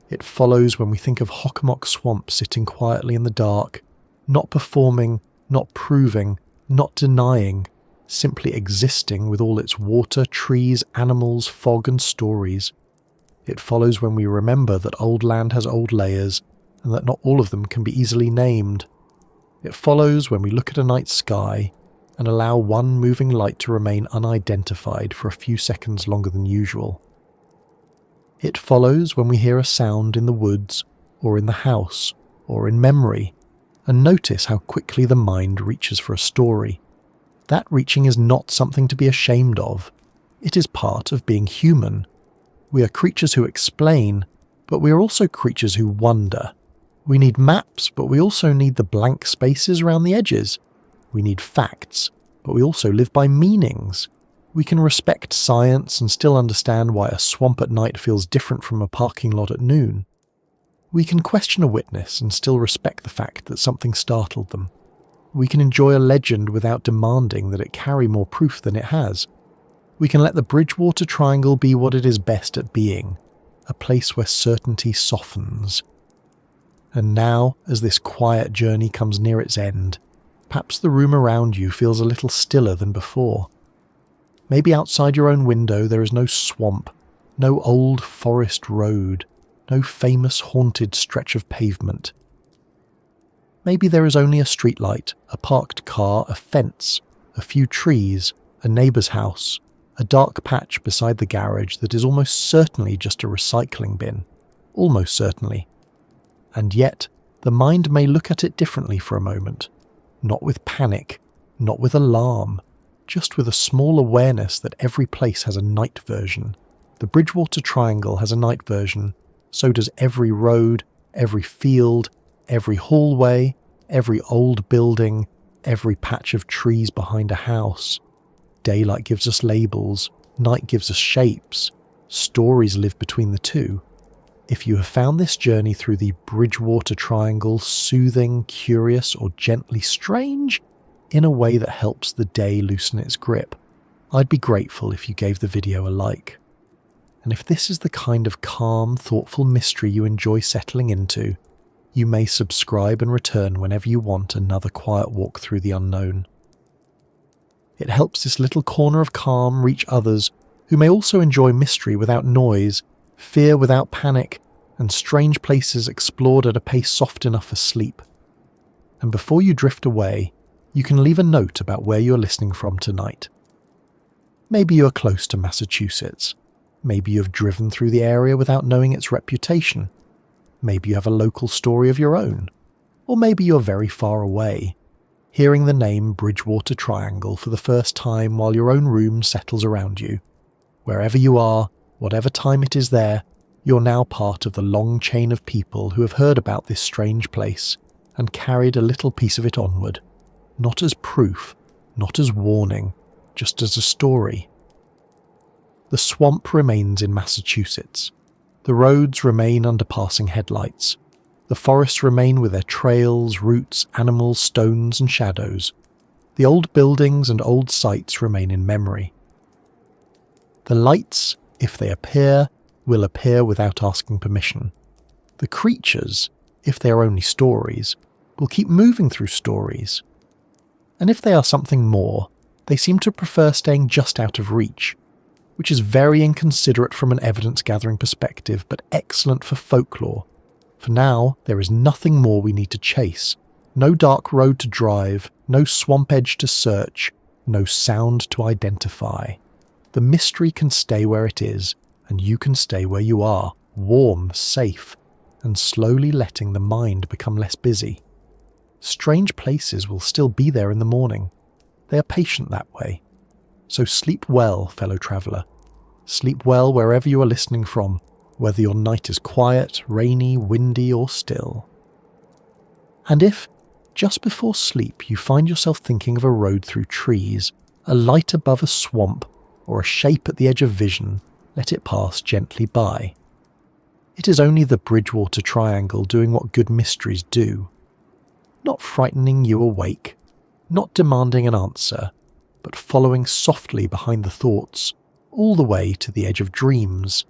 It follows when we think of Hockomock Swamp sitting quietly in the dark, not performing, not proving, not denying, simply existing with all its water, trees, animals, fog and stories. It follows when we remember that old land has old layers and that not all of them can be easily named. It follows when we look at a night sky and allow one moving light to remain unidentified for a few seconds longer than usual. It follows when we hear a sound in the woods or in the house or in memory and notice how quickly the mind reaches for a story. That reaching is not something to be ashamed of. It is part of being human. We are creatures who explain, but we are also creatures who wonder. We need maps, but we also need the blank spaces around the edges. We need facts, but we also live by meanings. We can respect science and still understand why a swamp at night feels different from a parking lot at noon. We can question a witness and still respect the fact that something startled them. We can enjoy a legend without demanding that it carry more proof than it has. We can let the Bridgewater Triangle be what it is best at being, a place where certainty softens. And now, as this quiet journey comes near its end, perhaps the room around you feels a little stiller than before. Maybe outside your own window there is no swamp, no old forest road, no famous haunted stretch of pavement. Maybe there is only a streetlight, a parked car, a fence, a few trees, a neighbour's house, a dark patch beside the garage that is almost certainly just a recycling bin. Almost certainly. And yet, the mind may look at it differently for a moment. Not with panic, not with alarm, just with a small awareness that every place has a night version. The Bridgewater Triangle has a night version. So does every road, every field, every hallway, every old building, every patch of trees behind a house. Daylight gives us labels, night gives us shapes, stories live between the two. If you have found this journey through the Bridgewater Triangle soothing, curious, or gently strange, in a way that helps the day loosen its grip, I'd be grateful if you gave the video a like. And if this is the kind of calm, thoughtful mystery you enjoy settling into, you may subscribe and return whenever you want another quiet walk through the unknown. It helps this little corner of calm reach others who may also enjoy mystery without noise, fear without panic, and strange places explored at a pace soft enough for sleep. And before you drift away, you can leave a note about where you're listening from tonight. Maybe you are close to Massachusetts. Maybe you have driven through the area without knowing its reputation. Maybe you have a local story of your own. Or maybe you're very far away, hearing the name Bridgewater Triangle for the first time while your own room settles around you. Wherever you are, whatever time it is there, you're now part of the long chain of people who have heard about this strange place and carried a little piece of it onward. Not as proof, not as warning, just as a story. The swamp remains in Massachusetts. The roads remain under passing headlights. The forests remain with their trails, roots, animals, stones and shadows. The old buildings and old sites remain in memory. The lights, if they appear, will appear without asking permission. The creatures, if they are only stories, will keep moving through stories. And if they are something more, they seem to prefer staying just out of reach, which is very inconsiderate from an evidence-gathering perspective, but excellent for folklore. For now, there is nothing more we need to chase. No dark road to drive, no swamp edge to search, no sound to identify. The mystery can stay where it is, and you can stay where you are, warm, safe, and slowly letting the mind become less busy. Strange places will still be there in the morning. They are patient that way. So sleep well, fellow traveller. Sleep well wherever you are listening from, whether your night is quiet, rainy, windy, or still. And if, just before sleep, you find yourself thinking of a road through trees, a light above a swamp, or a shape at the edge of vision, let it pass gently by. It is only the Bridgewater Triangle doing what good mysteries do. Not frightening you awake, not demanding an answer, but following softly behind the thoughts, all the way to the edge of dreams,